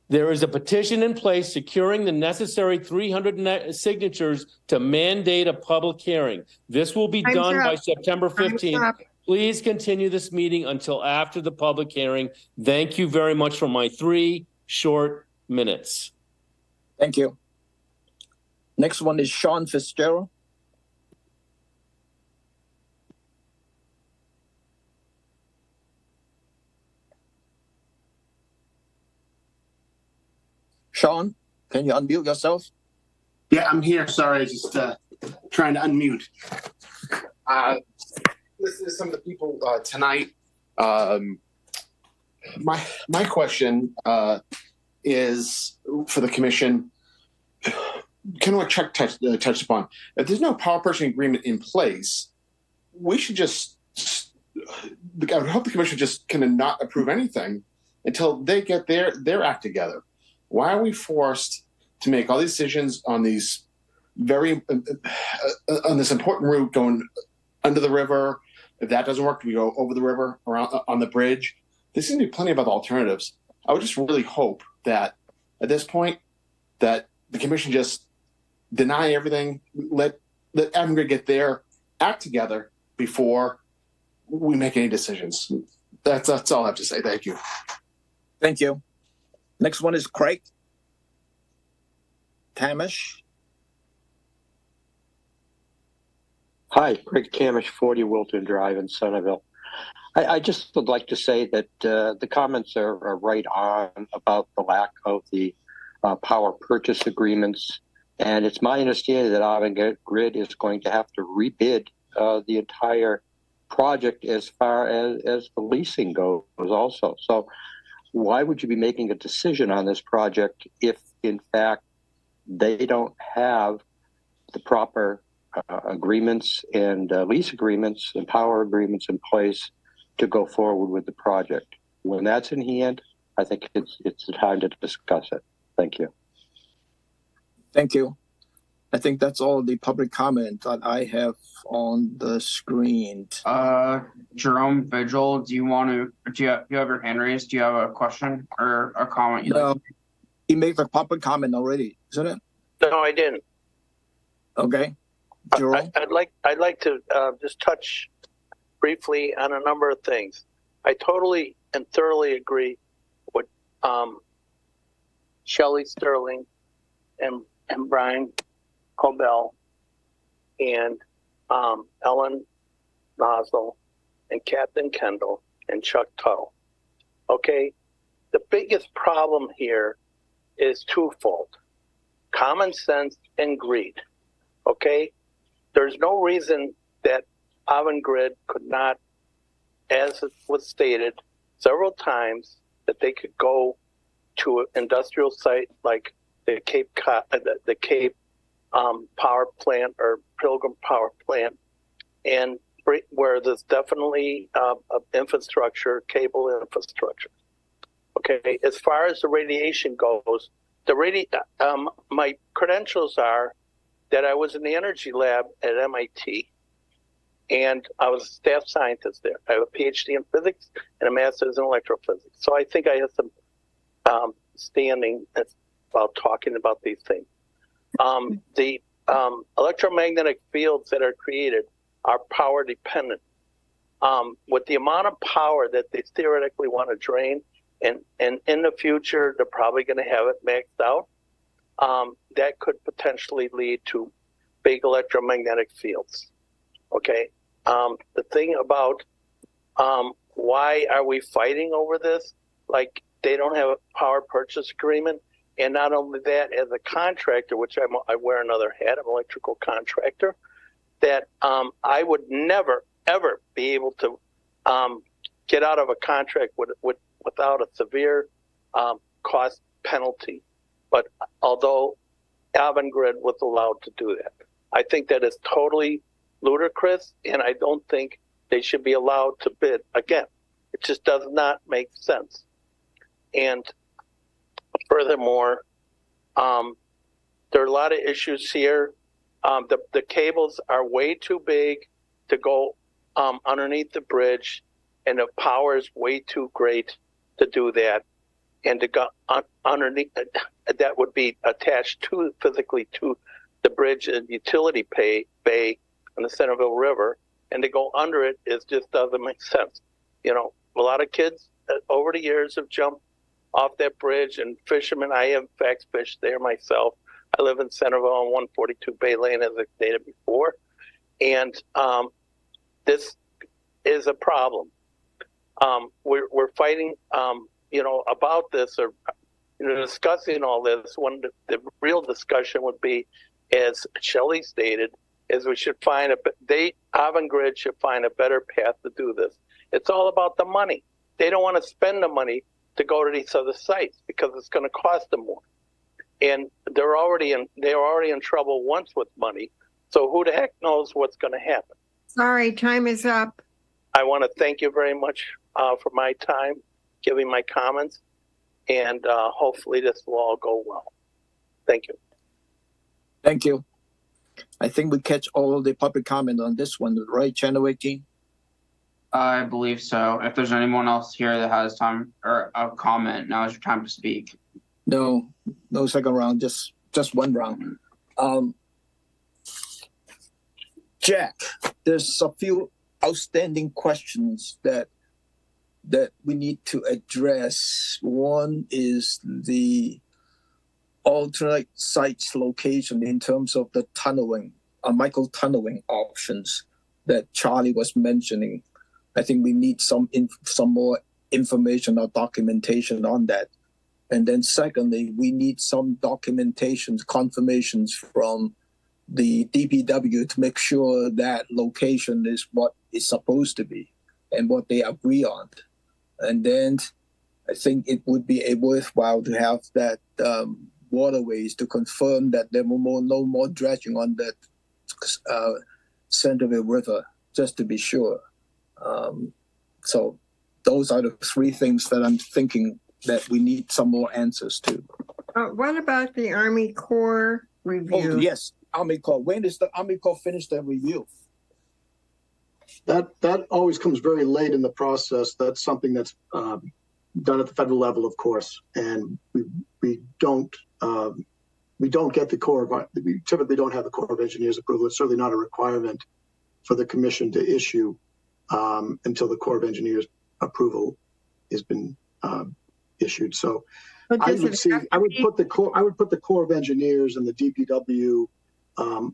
There is a petition in place securing the necessary 300 signatures to mandate a public hearing. This will be done by September 15th. Please continue this meeting until after the public hearing. Thank you very much for my 3 short minutes. Thank you. Next one is Sean Fitzgerald. Sean, can you unmute yourself? Yeah, I'm here. Sorry, just trying to unmute. Listen to some of the people tonight. My question is for the commission. Kind of what Chuck touched upon. If there's no power purchasing agreement in place, we should just. I would hope the commission just kind of not approve anything until they get their act together? Why are we forced to make all these decisions on these on this important route going under the river? If that doesn't work, we go over the river around on the bridge. There seems to be plenty of other alternatives. I would just really hope that at this point that the commission just deny everything, let Avangrid get their act together before we make any decisions. That's all I have to say. Thank you. Thank you. Next one is Craig Tamish. Hi, Craig Tamish, 40 Wilton Drive in Centerville. I just would like to say that the comments are right on about the lack of the power purchase agreements. And it's my understanding that Avangrid is going to have to rebid the entire project as far as the leasing goes also. So why would you be making a decision on this project if, in fact, they don't have the proper agreements and lease agreements and power agreements in place to go forward with the project? When that's in hand, I think it's the time to discuss it. Thank you. Thank you. I think that's all the public comment that I have on the screen. Jerome Vigil, do you have your hand raised? Do you have a question or a comment? No, he made a public comment already, isn't it? No, I didn't. Okay. Jerome? I'd like to just touch briefly on a number of things. I totally and thoroughly agree with Shelley Sterling and Brian Cobell and Ellen Nozzle and Captain Kendall and Chuck Tuttle. Okay, the biggest problem here is twofold: common sense and greed. Okay, there's no reason that Avangrid could not, as it was stated several times, that they could go to an industrial site like the Cape power plant or Pilgrim power plant, and where there's definitely infrastructure, cable infrastructure. Okay, as far as the radiation goes, my credentials are that I was in the energy lab at MIT, and I was a staff scientist there. I have a PhD in physics and a master's in electrophysics. So I think I have some standing about talking about these things. The electromagnetic fields that are created are power dependent. With the amount of power that they theoretically want to drain, and in the future, they're probably going to have it maxed out, that could potentially lead to big electromagnetic fields. Okay. The thing about why are we fighting over this? Like, they don't have a power purchase agreement. And not only that, as a contractor, which I wear another hat, I'm an electrical contractor, that I would never, ever be able to get out of a contract without a severe cost penalty. But although Avangrid was allowed to do that, I think that is totally ludicrous, and I don't think they should be allowed to bid again. It just does not make sense. And furthermore, there are a lot of issues here. The cables are way too big to go underneath the bridge, and the power is way too great to do that. And to go underneath, that would be attached physically to the bridge and utility bay on the Centerville River, and to go under it just doesn't make sense. You know, a lot of kids over the years have jumped off that bridge, and fishermen, I have in fact fished there myself. I live in Centerville on 142 Bay Lane, as I stated before, and this is a problem. We're fighting, about this, or discussing all this. When the real discussion would be, as Shelley stated, is we should find Avangrid should find a better path to do this. It's all about the money. They don't want to spend the money to go to these other sites because it's going to cost them more. And they were already in trouble once with money. So who the heck knows what's going to happen? Sorry, time is up. I want to thank you very much for my time. giving my comments, and hopefully this will all go well. Thank you. Thank you. I think we catch all the public comment on this one, right, Channel 18? I believe so. If there's anyone else here that has time or a comment, now is your time to speak. No second round, just one round. Jack, there's a few outstanding questions that we need to address. One is the alternate sites location in terms of the tunneling, micro tunneling options that Charlie was mentioning. I think we need some more information or documentation on that. And then secondly, we need some documentation, confirmations from the DPW to make sure that location is what it's supposed to be and what they agree on. And then I think it would be worthwhile to have that waterways to confirm that there will no more dredging on that Centerville River, just to be sure. So those are the three things that I'm thinking that we need some more answers to. What about the Army Corps review? Oh, yes, Army Corps. When does the Army Corps finish their review? That always comes very late in the process. That's something that's done at the federal level, of course, and we don't get the Corps. We typically don't have the Corps of Engineers approval. It's certainly not a requirement for the commission to issue until the Corps of Engineers approval has been issued. So I would put the Corps of Engineers and the DPW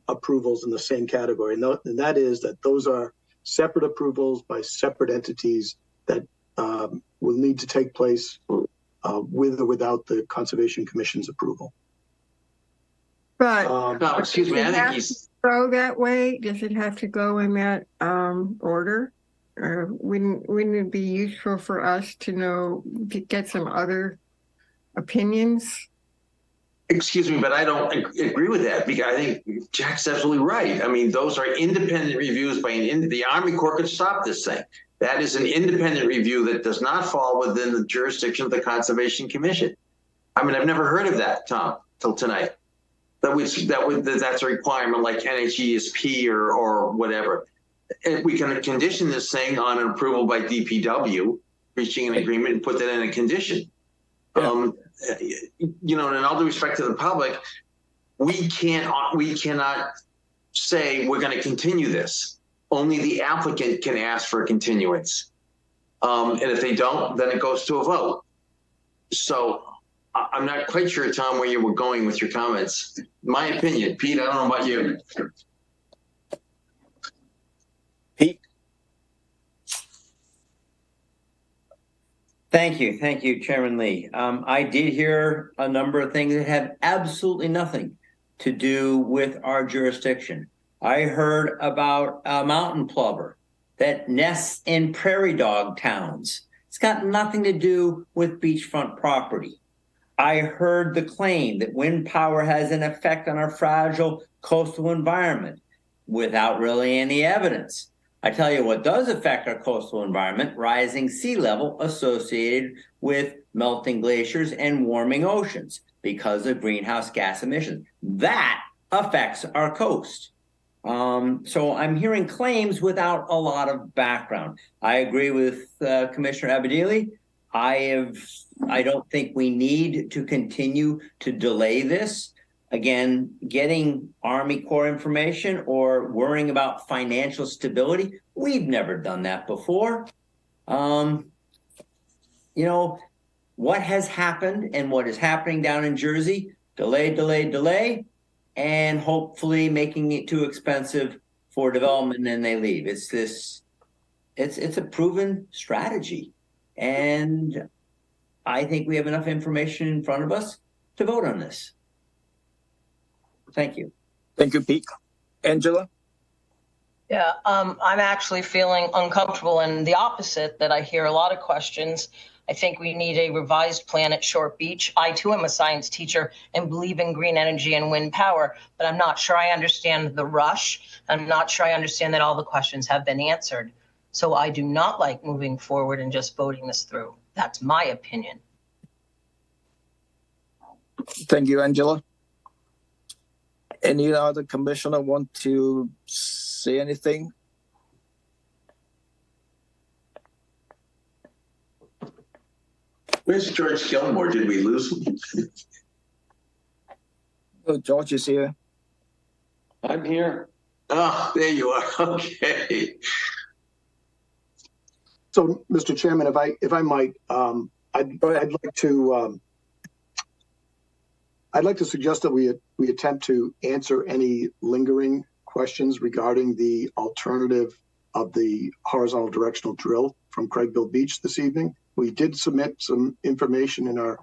approvals in the same category, and that is that those are separate approvals by separate entities that will need to take place with or without the Conservation Commission's approval. But no, excuse me, I think he's go that way. Does it have to go in that order? Or wouldn't it be useful for us to get some other opinions? Excuse me, but I don't agree with that, because I think Jack's absolutely right. I mean, those are independent reviews by the Army Corps could stop this thing. That is an independent review that does not fall within the jurisdiction of the Conservation Commission. I mean, I've never heard of that, Tom, till tonight. That's a requirement like NHESP or whatever. And we can condition this thing on an approval by DPW, reaching an agreement and put that in a condition. Yeah. You know, and in all due respect to the public, we cannot say we're going to continue this. Only the applicant can ask for a continuance. And if they don't, then it goes to a vote. So I'm not quite sure, Tom, where you were going with your comments. My opinion. Pete, I don't know about you. Pete? Thank you, Chairman Lee. I did hear a number of things that have absolutely nothing to do with our jurisdiction. I heard about a mountain plover that nests in prairie dog towns. It's got nothing to do with beachfront property. I heard the claim that wind power has an effect on our fragile coastal environment without really any evidence. I tell you what does affect our coastal environment: rising sea level associated with melting glaciers and warming oceans because of greenhouse gas emissions. That affects our coast. So I'm hearing claims without a lot of background. I agree with Commissioner Abadili. I don't think we need to continue to delay this. Again, getting Army Corps information or worrying about financial stability, we've never done that before. You know, what has happened and what is happening down in Jersey, delay, and hopefully making it too expensive for development and they leave. It's a proven strategy. And I think we have enough information in front of us to vote on this. Thank you. Thank you, Pete. Angela? Yeah, I'm actually feeling uncomfortable and the opposite, that I hear a lot of questions. I think we need a revised plan at Short Beach. I too am a science teacher and believe in green energy and wind power, but I'm not sure I understand the rush. I'm not sure I understand that all the questions have been answered. So I do not like moving forward and just voting this through. That's my opinion. Thank you, Angela. Any other commissioner want to say anything? Where's George Gilmore? Did we lose him? Oh, George is here. I'm here. Oh, there you are. Okay. So, Mr. Chairman, if I might, I'd like to suggest that we attempt to answer any lingering questions regarding the alternative of the horizontal directional drill from Craigville Beach this evening. We did submit some information in our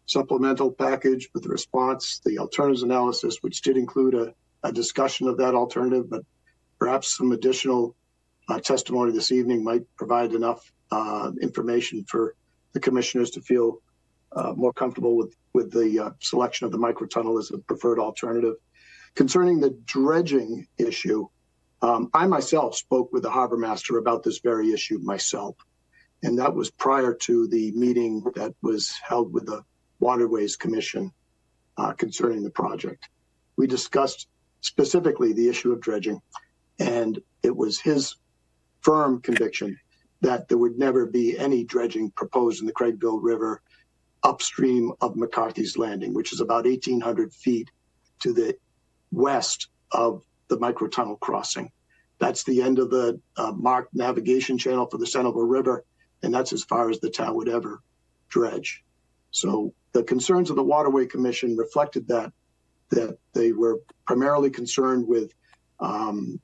supplemental package with the response, the alternatives analysis, which did include a discussion of that alternative, but perhaps some additional testimony this evening might provide enough information for the commissioners to feel more comfortable with the selection of the microtunnel as a preferred alternative. Concerning the dredging issue, I myself spoke with the harbor master about this very issue myself, and that was prior to the meeting that was held with the Waterways Commission concerning the project. We discussed specifically the issue of dredging, and it was his firm conviction that there would never be any dredging proposed in the Craigville River upstream of McCarthy's Landing, which is about 1,800 feet to the west of the microtunnel crossing. That's the end of the marked navigation channel for the Centerville River, and that's as far as the town would ever dredge. So the concerns of the Waterway Commission reflected that they were primarily concerned with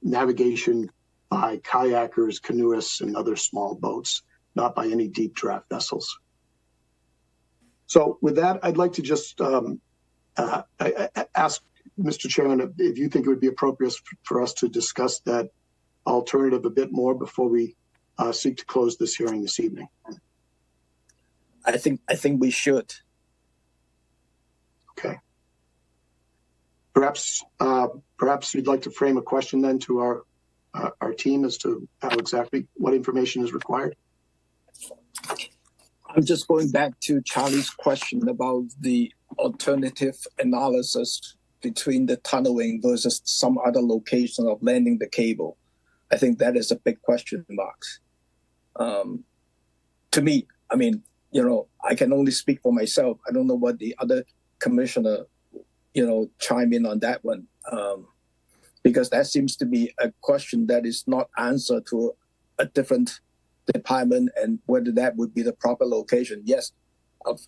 navigation by kayakers, canoeists, and other small boats, not by any deep draft vessels. So with that, I'd like to just ask Mr. Chairman if you think it would be appropriate for us to discuss that alternative a bit more before we seek to close this hearing this evening. I think we should. Okay. Perhaps you'd like to frame a question then to our team as to how exactly what information is required. I'm just going back to Charlie's question about the alternative analysis between the tunneling versus some other location of landing the cable. I think that is a big question mark. To me, I mean, I can only speak for myself. I don't know what the other commissioner, chime in on that one. Because that seems to be a question that is not answered to a different department, and whether that would be the proper location. Yes,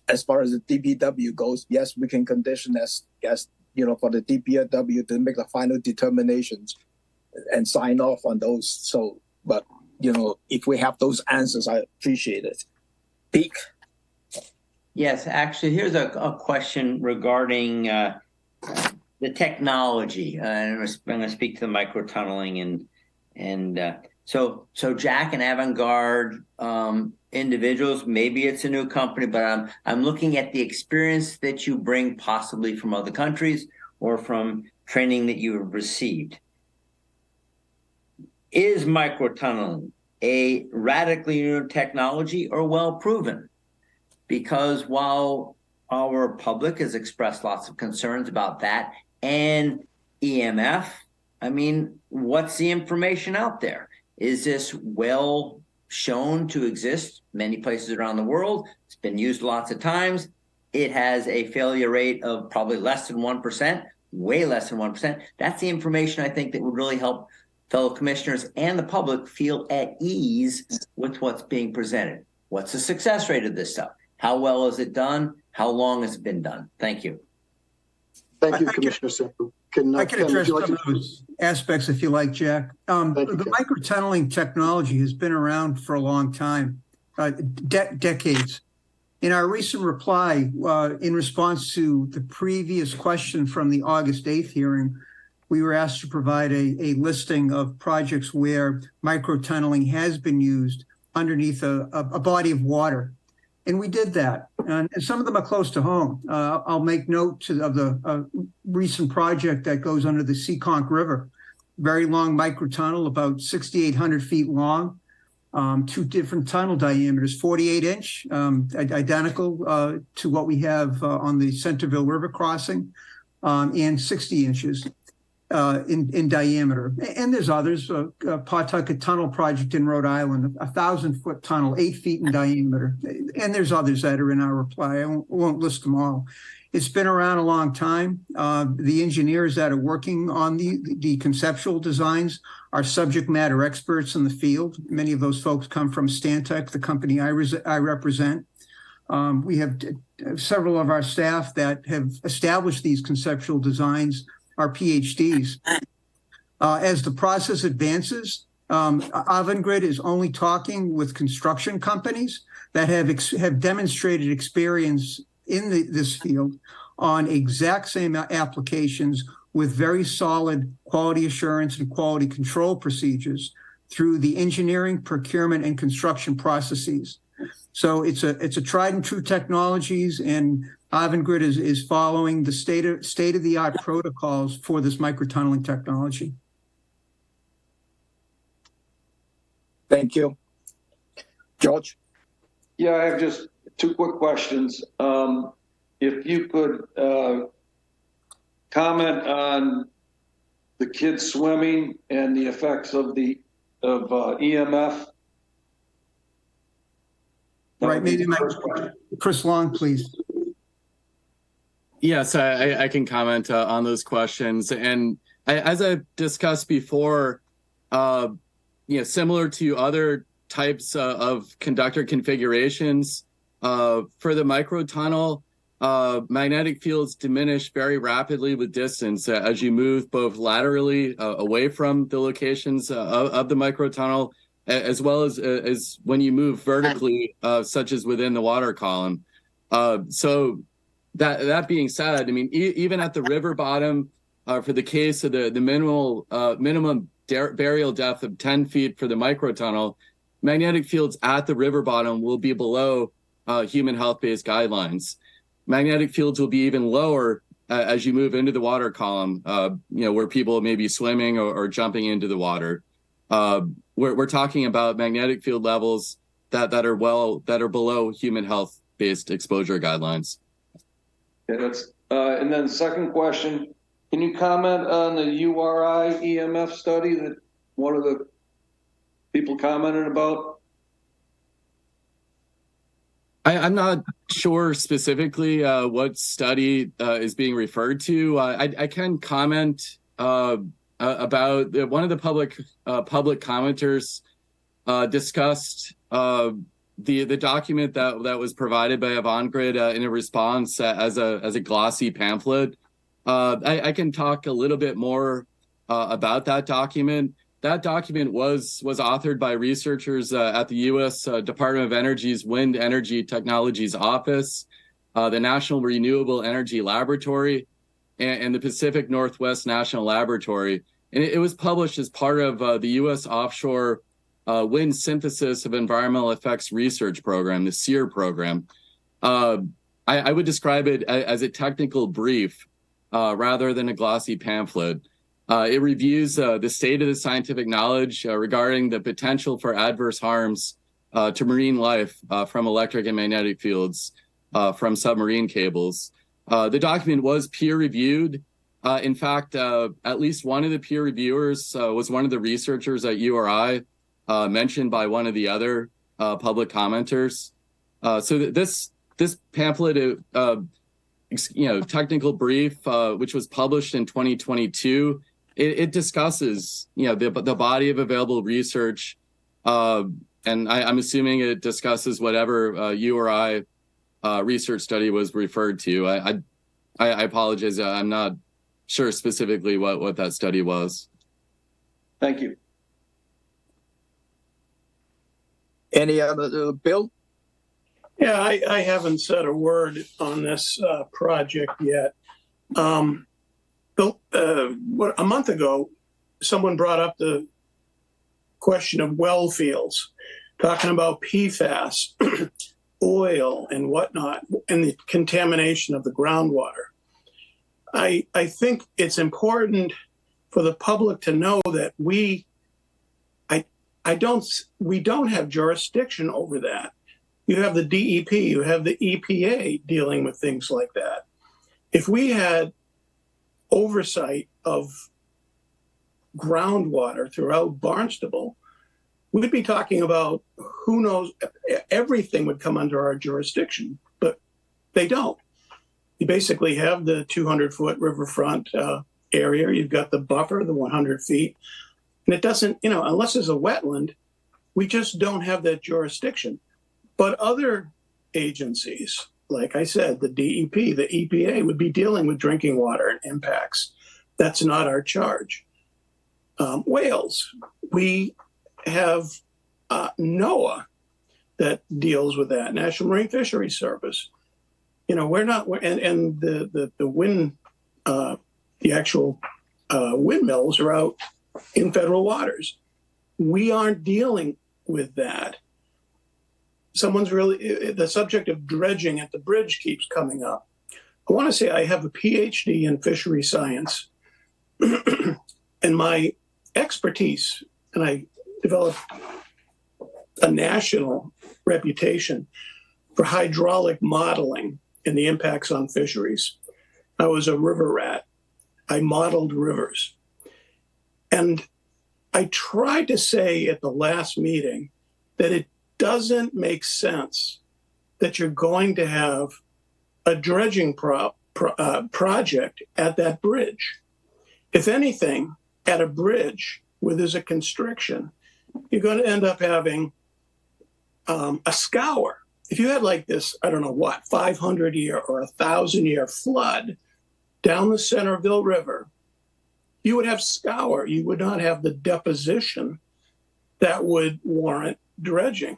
as far as the DPW goes, yes, we can condition as for the DPW to make the final determinations and sign off on those. So, but if we have those answers, I appreciate it. Pete? Yes, actually, here's a question regarding the technology. I'm going to speak to the microtunneling and so Jack and Avantgarde individuals, maybe it's a new company, but I'm looking at the experience that you bring possibly from other countries or from training that you have received. Is microtunneling a radically new technology or well proven? Because while our public has expressed lots of concerns about that and EMF, I mean, what's the information out there? Is this well shown to exist many places around the world? It's been used lots of times. It has a failure rate of probably less than 1%, way less than 1%. That's the information I think that would really help fellow commissioners and the public feel at ease with what's being presented. What's the success rate of this stuff? How well is it done? How long has it been done? Thank you. Thank you, Commissioner Sample. I can address some of those aspects if you like, Jack. The microtunneling technology has been around for a long time, decades. In our recent reply, in response to the previous question from the August 8th hearing, we were asked to provide a listing of projects where microtunneling has been used underneath a body of water. And we did that. And some of them are close to home. I'll make note of the recent project that goes under the Seekonk River. Very long microtunnel, about 6,800 feet long. two different tunnel diameters, 48-inch, identical to what we have on the Centerville River crossing, and 60 inches in diameter. And there's others, Pawtucket Tunnel Project in Rhode Island, 1,000-foot tunnel, 8 feet in diameter. And there's others that are in our reply. I won't list them all. It's been around a long time. The engineers that are working on the conceptual designs are subject matter experts in the field. Many of those folks come from Stantec, the company I represent. We have several of our staff that have established these conceptual designs are PhDs. As the process advances, Avangrid is only talking with construction companies that have demonstrated experience in this field on exact same applications with very solid quality assurance and quality control procedures through the engineering, procurement, and construction processes. So it's a tried and true technologies, and Avangrid is following the state of the art protocols for this microtunneling technology. Thank you. George? Yeah, I have just two quick questions. If you could comment on the kids swimming and the effects of EMF. Right, maybe Chris Long, please. Yes, I can comment on those questions. And as I've discussed before, similar to other types of conductor configurations, for the microtunnel, magnetic fields diminish very rapidly with distance as you move both laterally away from the locations of the microtunnel, as well as when you move vertically, such as within the water column. So that being said, I mean, even at the river bottom, for the case of the minimum burial depth of 10 feet for the microtunnel, magnetic fields at the river bottom will be below human health-based guidelines. Magnetic fields will be even lower as you move into the water column, where people may be swimming or jumping into the water. We're talking about magnetic field levels that are below human health-based exposure guidelines. Okay, and then second question, can you comment on the URI EMF study that one of the people commented about? I'm not sure specifically what study is being referred to. I can comment about one of the public commenters discussed the document that was provided by Avangrid in a response as a glossy pamphlet. I can talk a little bit more about that document. That document was authored by researchers at the U.S. Department of Energy's Wind Energy Technologies Office, the National Renewable Energy Laboratory, and the Pacific Northwest National Laboratory. And it was published as part of the U.S. Offshore Wind Synthesis of Environmental Effects Research Program, the SEER program. I would describe it as a technical brief rather than a glossy pamphlet. It reviews the state of the scientific knowledge regarding the potential for adverse harms to marine life from electric and magnetic fields from submarine cables. The document was peer-reviewed. In fact, at least one of the peer reviewers was one of the researchers at URI, mentioned by one of the other public commenters. So this pamphlet, technical brief, which was published in 2022, it discusses, the body of available research, and I'm assuming it discusses whatever URI research study was referred to. I apologize. I'm not sure specifically what that study was. Thank you. Any other, Bill? Yeah, I haven't said a word on this project yet. A month ago, someone brought up the question of well fields, talking about PFAS, oil and whatnot, and the contamination of the groundwater. I think it's important for the public to know that we don't have jurisdiction over that. You have the DEP, you have the EPA dealing with things like that. If we had oversight of groundwater throughout Barnstable, we'd be talking about who knows, everything would come under our jurisdiction, but they don't. You basically have the 200-foot riverfront area. You've got the buffer, the 100 feet. And it doesn't, unless there's a wetland, we just don't have that jurisdiction. But other agencies, like I said, the DEP, the EPA, would be dealing with drinking water and impacts. That's not our charge. Whales, we have NOAA that deals with that, National Marine Fisheries Service. We're not, and the wind, the actual windmills are out in federal waters. We aren't dealing with that. The subject of dredging at the bridge keeps coming up. I want to say I have a PhD in fishery science, and my expertise, and I developed a national reputation for hydraulic modeling and the impacts on fisheries. I was a river rat. I modeled rivers. And I tried to say at the last meeting that it doesn't make sense that you're going to have a dredging project at that bridge. If anything, at a bridge where there's a constriction, you're going to end up having a scour. If you had like this, 500-year or 1,000-year flood down the Centerville River, you would have scour. You would not have the deposition that would warrant dredging.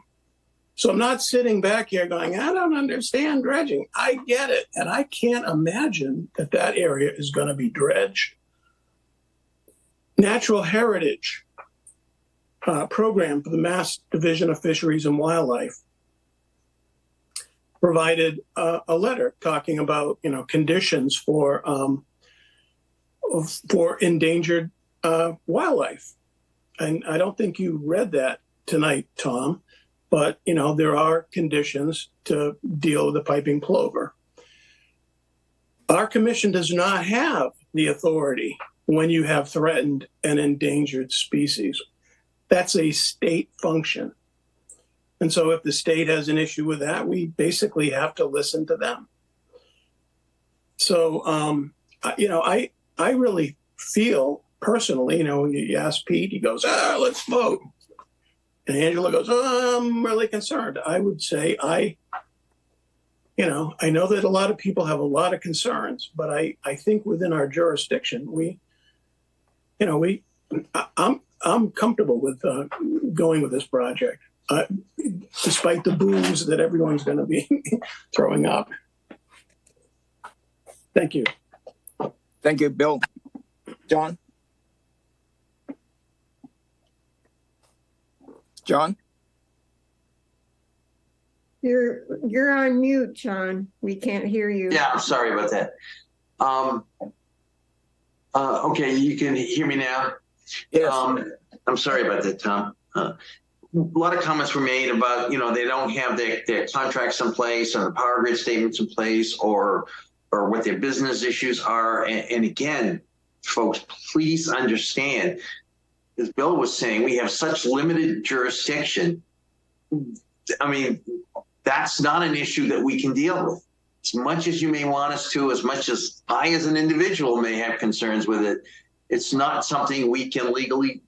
So I'm not sitting back here going, I don't understand dredging. I get it. And I can't imagine that area is going to be dredged. Natural Heritage program for the Mass Division of Fisheries and Wildlife provided a letter talking about conditions for endangered wildlife, and I don't think you read that tonight, Tom. But there are conditions to deal with the piping plover. Our commission does not have the authority when you have threatened and endangered species. That's a state function. And so if the state has an issue with that, we basically have to listen to them. So, I really feel personally, you ask Pete, he goes, let's vote. And Angela goes, I'm really concerned. I would say I know that a lot of people have a lot of concerns, but I think within our jurisdiction, I'm comfortable with going with this project, despite the boos that everyone's going to be throwing up. Thank you. Thank you, Bill. John? John? You're on mute, John. We can't hear you. Yeah, I'm sorry about that. Okay, you can hear me now? Yes. I'm sorry about that, Tom. A lot of comments were made about, they don't have their contracts in place or the power grid statements in place or what their business issues are. And again, folks, please understand, as Bill was saying, we have such limited jurisdiction. I mean, that's not an issue that we can deal with. As much as you may want us to, as much as I as an individual may have concerns with it, it's not something we can legally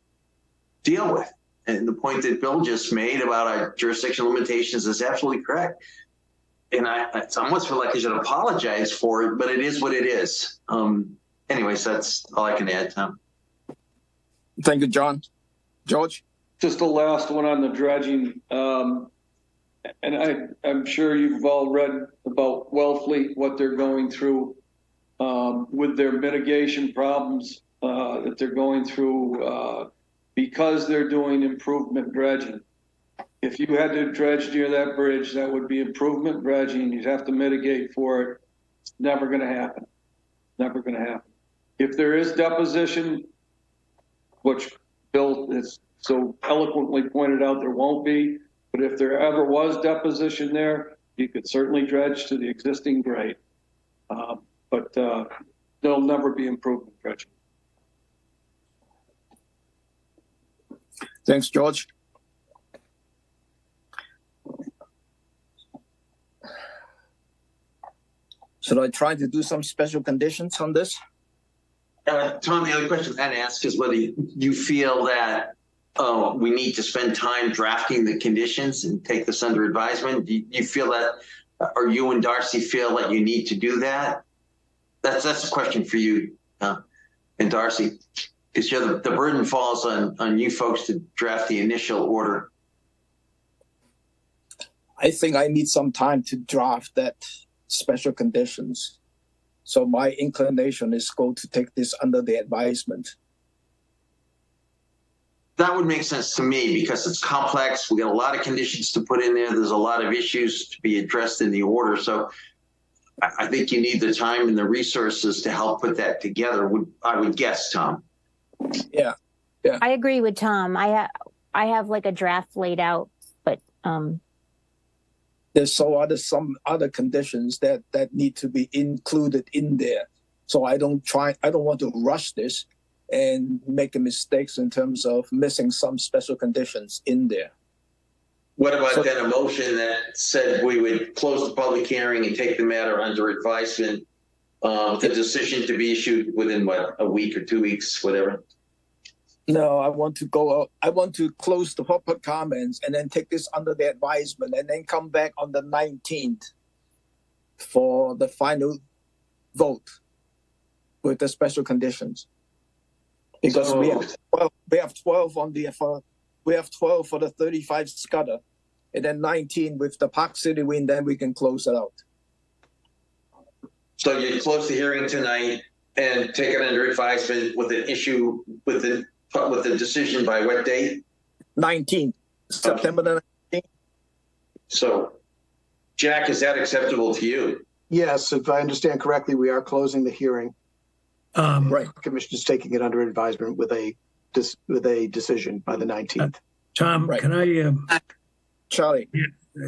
deal with. And the point that Bill just made about our jurisdictional limitations is absolutely correct. And I almost feel like I should apologize for it, but it is what it is. Anyways, that's all I can add, Tom. Thank you, John. George? Just the last one on the dredging. And I'm sure you've all read about Wellfleet, what they're going through with their mitigation problems that they're going through because they're doing improvement dredging. If you had to dredge near that bridge, that would be improvement dredging. You'd have to mitigate for it. It's never going to happen. Never going to happen. If there is deposition, which Bill has so eloquently pointed out there won't be, but if there ever was deposition there, you could certainly dredge to the existing grade. But there'll never be improvement dredging. Thanks, George. Should I try to do some special conditions on this? Tom, the other question I'd ask is whether you feel that we need to spend time drafting the conditions and take this under advisement. Do you feel that, or you and Darcy feel that you need to do that? That's a question for you and Darcy, because the burden falls on you folks to draft the initial order. I think I need some time to draft that special conditions. So my inclination is go to take this under the advisement. That would make sense to me because it's complex. We got a lot of conditions to put in there. There's a lot of issues to be addressed in the order. So I think you need the time and the resources to help put that together. I would guess, Tom. Yeah. I agree with Tom. I have like a draft laid out, but there's some other conditions that need to be included in there. So I don't want to rush this and make mistakes in terms of missing some special conditions in there. What about then a motion that said we would close the public hearing and take the matter under advisement, the decision to be issued within what, a week or 2 weeks, whatever? No, I want to close the public comments and then take this under the advisement and then come back on the 19th for the final vote with the special conditions. Because we have 12 on the we have 12 for the 35 Scudder, and then 19 with the Park City Wind. Then we can close it out. So you close the hearing tonight and take it under advisement with an issue with the decision by what date? 19th, September the 19th. So, Jack, is that acceptable to you? Yes, if I understand correctly, we are closing the hearing. Right. Commission is taking it under advisement with a decision by the 19th. Tom, Right. can I, Charlie,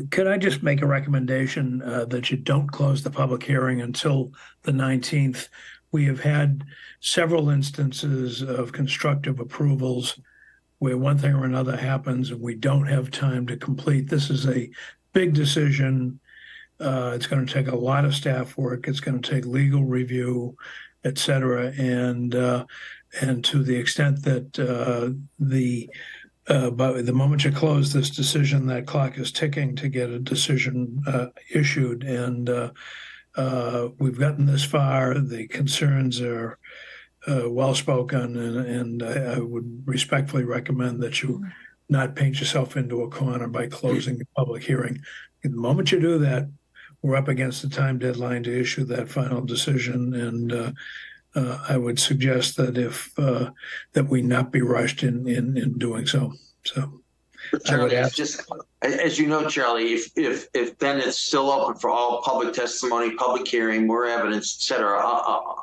could I just make a recommendation that you don't close the public hearing until the 19th? We have had several instances of constructive approvals where one thing or another happens and we don't have time to complete. This is a big decision. It's going to take a lot of staff work. It's going to take legal review, et cetera. And to the extent that by the moment you close this decision, that clock is ticking to get a decision issued. And we've gotten this far. The concerns are well spoken, and I would respectfully recommend that you not paint yourself into a corner by closing the public hearing. The moment you do that, we're up against the time deadline to issue that final decision, and I would suggest that that we not be rushed in doing so. So, Charlie, it's just as you know, Charlie, if then it's still open for all public testimony, public hearing, more evidence, et cetera,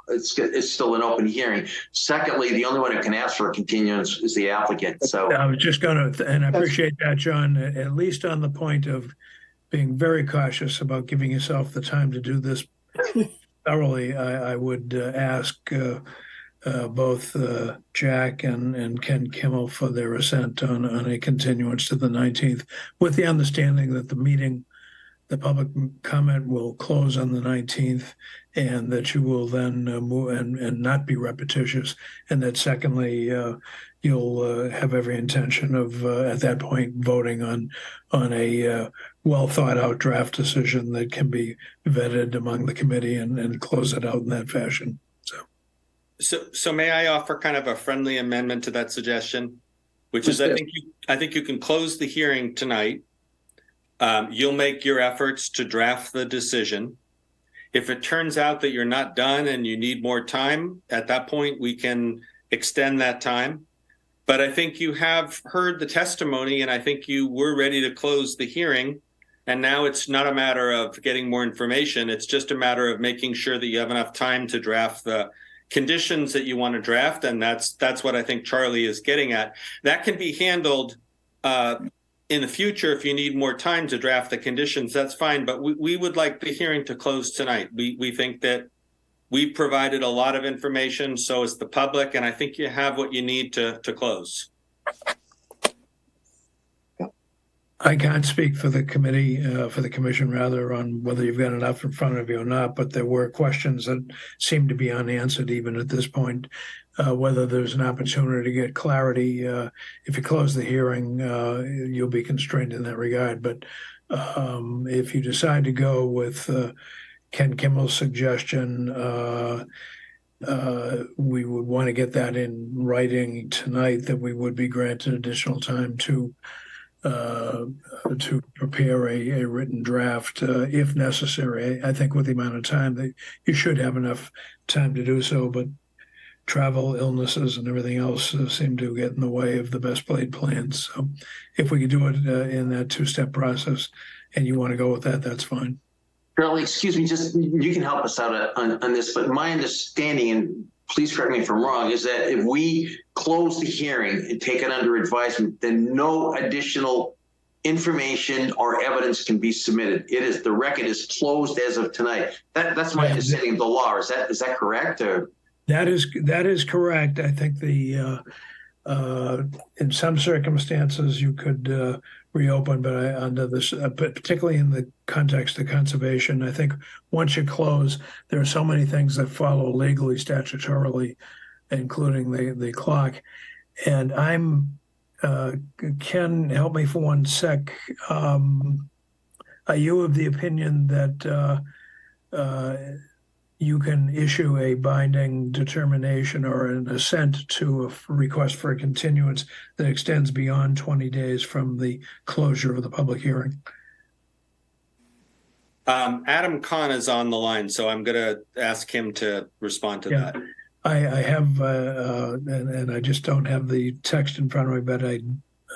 it's still an open hearing. Secondly, the only one who can ask for a continuance is the applicant. So I was just going to, and I appreciate that, John, at least on the point of being very cautious about giving yourself the time to do this thoroughly. I would ask both Jack and Ken Kimmel for their assent on a continuance to the 19th, with the understanding that the public comment will close on the 19th, and that you will then move and not be repetitious, and that secondly, you'll have every intention of at that point voting on a well thought out draft decision that can be vetted among the committee and close it out in that fashion. So may I offer kind of a friendly amendment to that suggestion, which is I think you can close the hearing tonight. You'll make your efforts to draft the decision. If it turns out that you're not done and you need more time, at that point we can extend that time. But I think you have heard the testimony, and I think you were ready to close the hearing. And now it's not a matter of getting more information. It's just a matter of making sure that you have enough time to draft the conditions that you want to draft, and that's what I think Charlie is getting at. That can be handled in the future if you need more time to draft the conditions. That's fine, but we would like the hearing to close tonight. We think that we've provided a lot of information, so is the public, and I think you have what you need to close. I can't speak for the committee, for the commission rather, on whether you've got enough in front of you or not, but there were questions that seem to be unanswered even at this point. Whether there's an opportunity to get clarity. If you close the hearing, you'll be constrained in that regard. But if you decide to go with Ken Kimmel's suggestion, we would want to get that in writing tonight, that we would be granted additional time to prepare a written draft if necessary. I think with the amount of time that you should have enough time to do so, but travel, illnesses, and everything else seem to get in the way of the best laid plans. So if we could do it in that two-step process and you want to go with that, that's fine. Charlie, excuse me, just you can help us out on this, but my understanding, and please correct me if I'm wrong, is that if we close the hearing and take it under advisement, then no additional information or evidence can be submitted. The record is closed as of tonight. That's my understanding of the law. Is that correct? Or? That is correct. I think in some circumstances you could reopen, but under this, particularly in the context of conservation, I think once you close, there are so many things that follow legally, statutorily, including the clock. And Ken, help me for one sec. Are you of the opinion that you can issue a binding determination or an assent to a request for a continuance that extends beyond 20 days from the closure of the public hearing? Adam Kahn is on the line, so I'm going to ask him to respond to that. I have, and I just don't have the text in front of me, but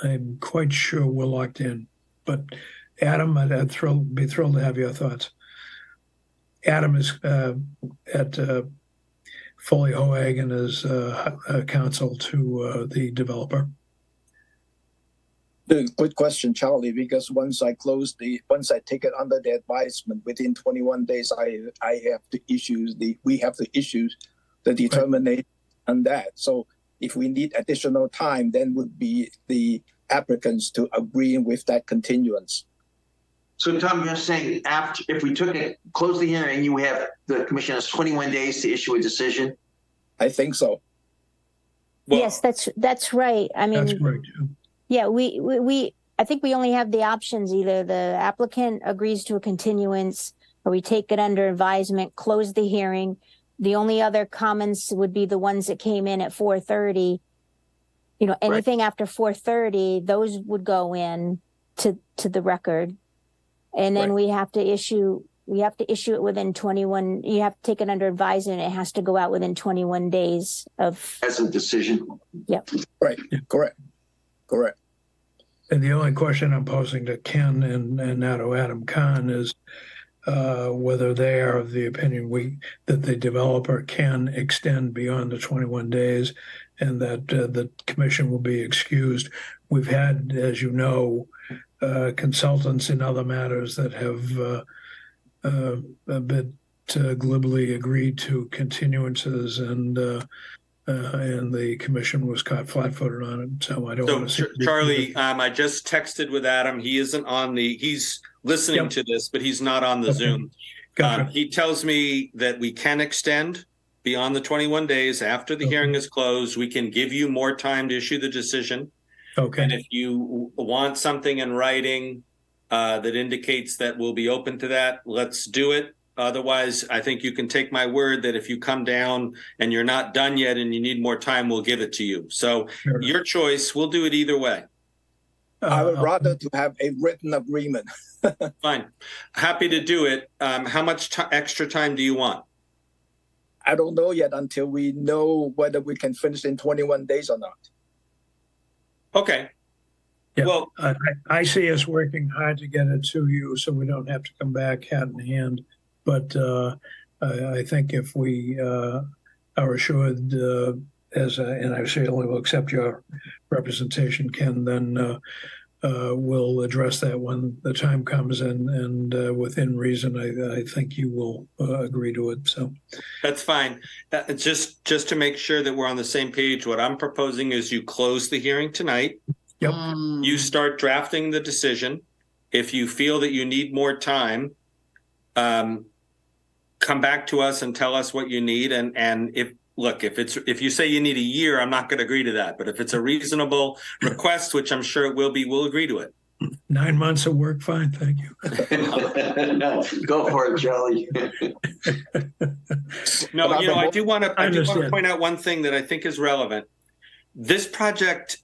I'm quite sure we're locked in. But Adam, I'd be thrilled to have your thoughts. Adam is at Foley Hoag and is counsel to the developer. Good question, Charlie, because once I take it under the advisement, within 21 days, we have to issue the determination on that. So if we need additional time, then would be the applicants to agree with that continuance. So Tom, you're saying if we close the hearing, the commission has 21 days to issue a decision? I think so. Well, yes, that's right. I mean, that's correct. Yeah, I think we only have the options. Either the applicant agrees to a continuance or we take it under advisement, close the hearing. The only other comments would be the ones that came in at 4:30. Anything after 4:30, those would go in to the record. And then we have to issue it within 21. You have to take it under advisement. It has to go out within 21 days of as a decision. Yep. Right. Yeah. Correct. And the only question I'm posing to Ken and now to Adam Kahn is whether they are of the opinion that the developer can extend beyond the 21 days and that the commission will be excused. We've had, as you know, consultants in other matters that have a bit glibly agreed to continuances, and the commission was caught flat-footed on it. So I don't want to see Charlie, I just texted with Adam. He isn't he's listening to this, but he's not on the Zoom. Gotcha. He tells me that we can extend beyond the 21 days after the hearing is closed. We can give you more time to issue the decision. Okay. And if you want something in writing that indicates that we'll be open to that, let's do it. Otherwise, I think you can take my word that if you come down and you're not done yet and you need more time, we'll give it to you. So Your choice. We'll do it either way. I would rather to have a written agreement. Fine. Happy to do it. How much extra time do you want? I don't know yet until we know whether we can finish in 21 days or not. Okay. Yeah. Well, I see us working hard to get it to you so we don't have to come back hat in hand. But I think if we are are assured, and I certainly will accept your representation, Ken, then we'll address that when the time comes, and within reason, I think you will agree to it. So that's fine. Just to make sure that we're on the same page, what I'm proposing is you close the hearing tonight. Yep. You start drafting the decision. If you feel that you need more time, come back to us and tell us what you need. And if you say you need a year, I'm not going to agree to that. But if it's a reasonable request, which I'm sure it will be, we'll agree to it. 9 months of work, fine, thank you. No, go for it, Charlie. No, I do want to point out one thing that I think is relevant. This project,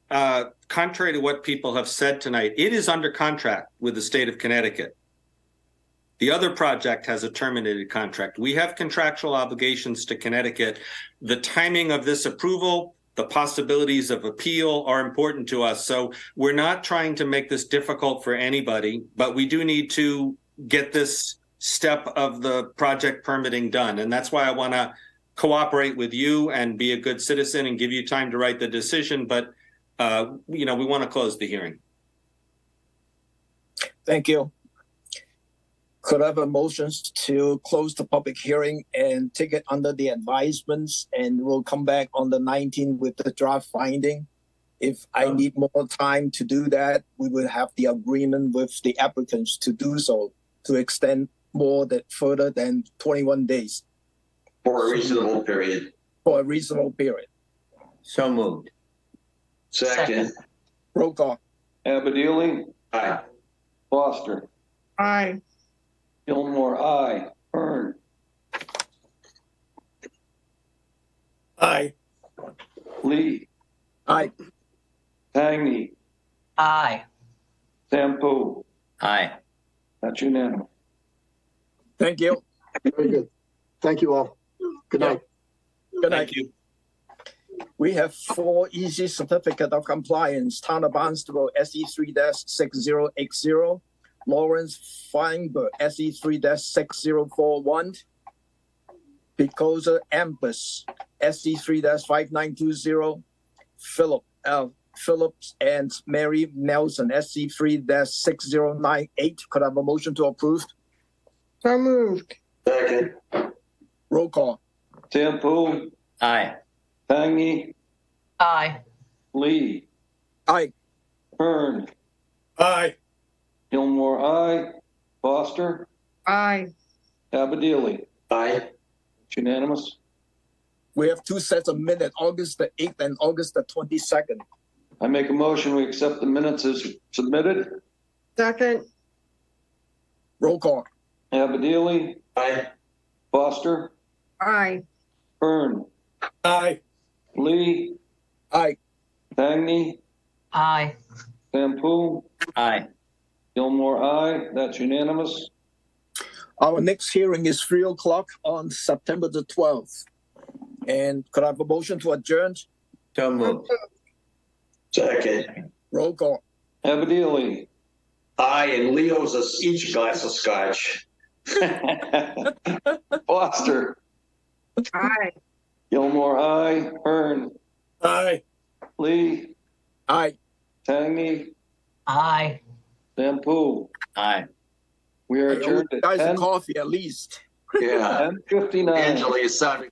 contrary to what people have said tonight, it is under contract with the state of Connecticut. The other project has a terminated contract. We have contractual obligations to Connecticut. The timing of this approval, the possibilities of appeal are important to us. So we're not trying to make this difficult for anybody, but we do need to get this step of the project permitting done. And that's why I want to cooperate with you and be a good citizen and give you time to write the decision. But, we want to close the hearing. Thank you. Could I have a motion to close the public hearing and take it under the advisements, and we'll come back on the 19th with the draft finding? If I need more time to do that, we will have the agreement with the applicants to do so, to extend further than 21 days. For a reasonable period. For a reasonable period. So moved. Second. Roll call. Abadili. Aye. Foster. Aye. Gilmore, aye. Byrne. Aye. Lee. Aye. Tangney. Aye. Sampu. Aye. That's unanimous. Thank you. Very good. Thank you all. Good night. Good night. Thank you. We have 4 easy certificate of compliance. Town of Barnstable SE3-6080, Lawrence Feinberg SE3-6041, Picosa Ampus SE3-5920, Phillips and Mary Nelson SE3-6098. Could I have a motion to approve? So moved. Second. Roll call. Sampu. Aye. Tangney. Aye. Lee. Aye. Byrne. Aye. Gilmore, aye. Foster. Aye. Abadili. Aye. It's unanimous. We have 2 sets of minutes, August the 8th and August the 22nd. I make a motion, we accept the minutes as submitted. Second. Roll call. Abadili. Aye. Foster. Aye. Byrne. Aye. Lee. Aye. Tangney. Aye. Sampu. Aye. Gilmore, aye. That's unanimous. Our next hearing is 3 o'clock on September the 12th. And could I have a motion to adjourn? So moved. Second. Roll call. Abadili. Aye, and Leo's each glass of scotch. Foster. Aye. Gilmore, aye. Byrne. Aye. Lee. Aye. Tangney. Aye. Sampu. Aye. We are I owe adjourned you at guys a 10, coffee at least. Yeah. 10:59. Angela, you sounded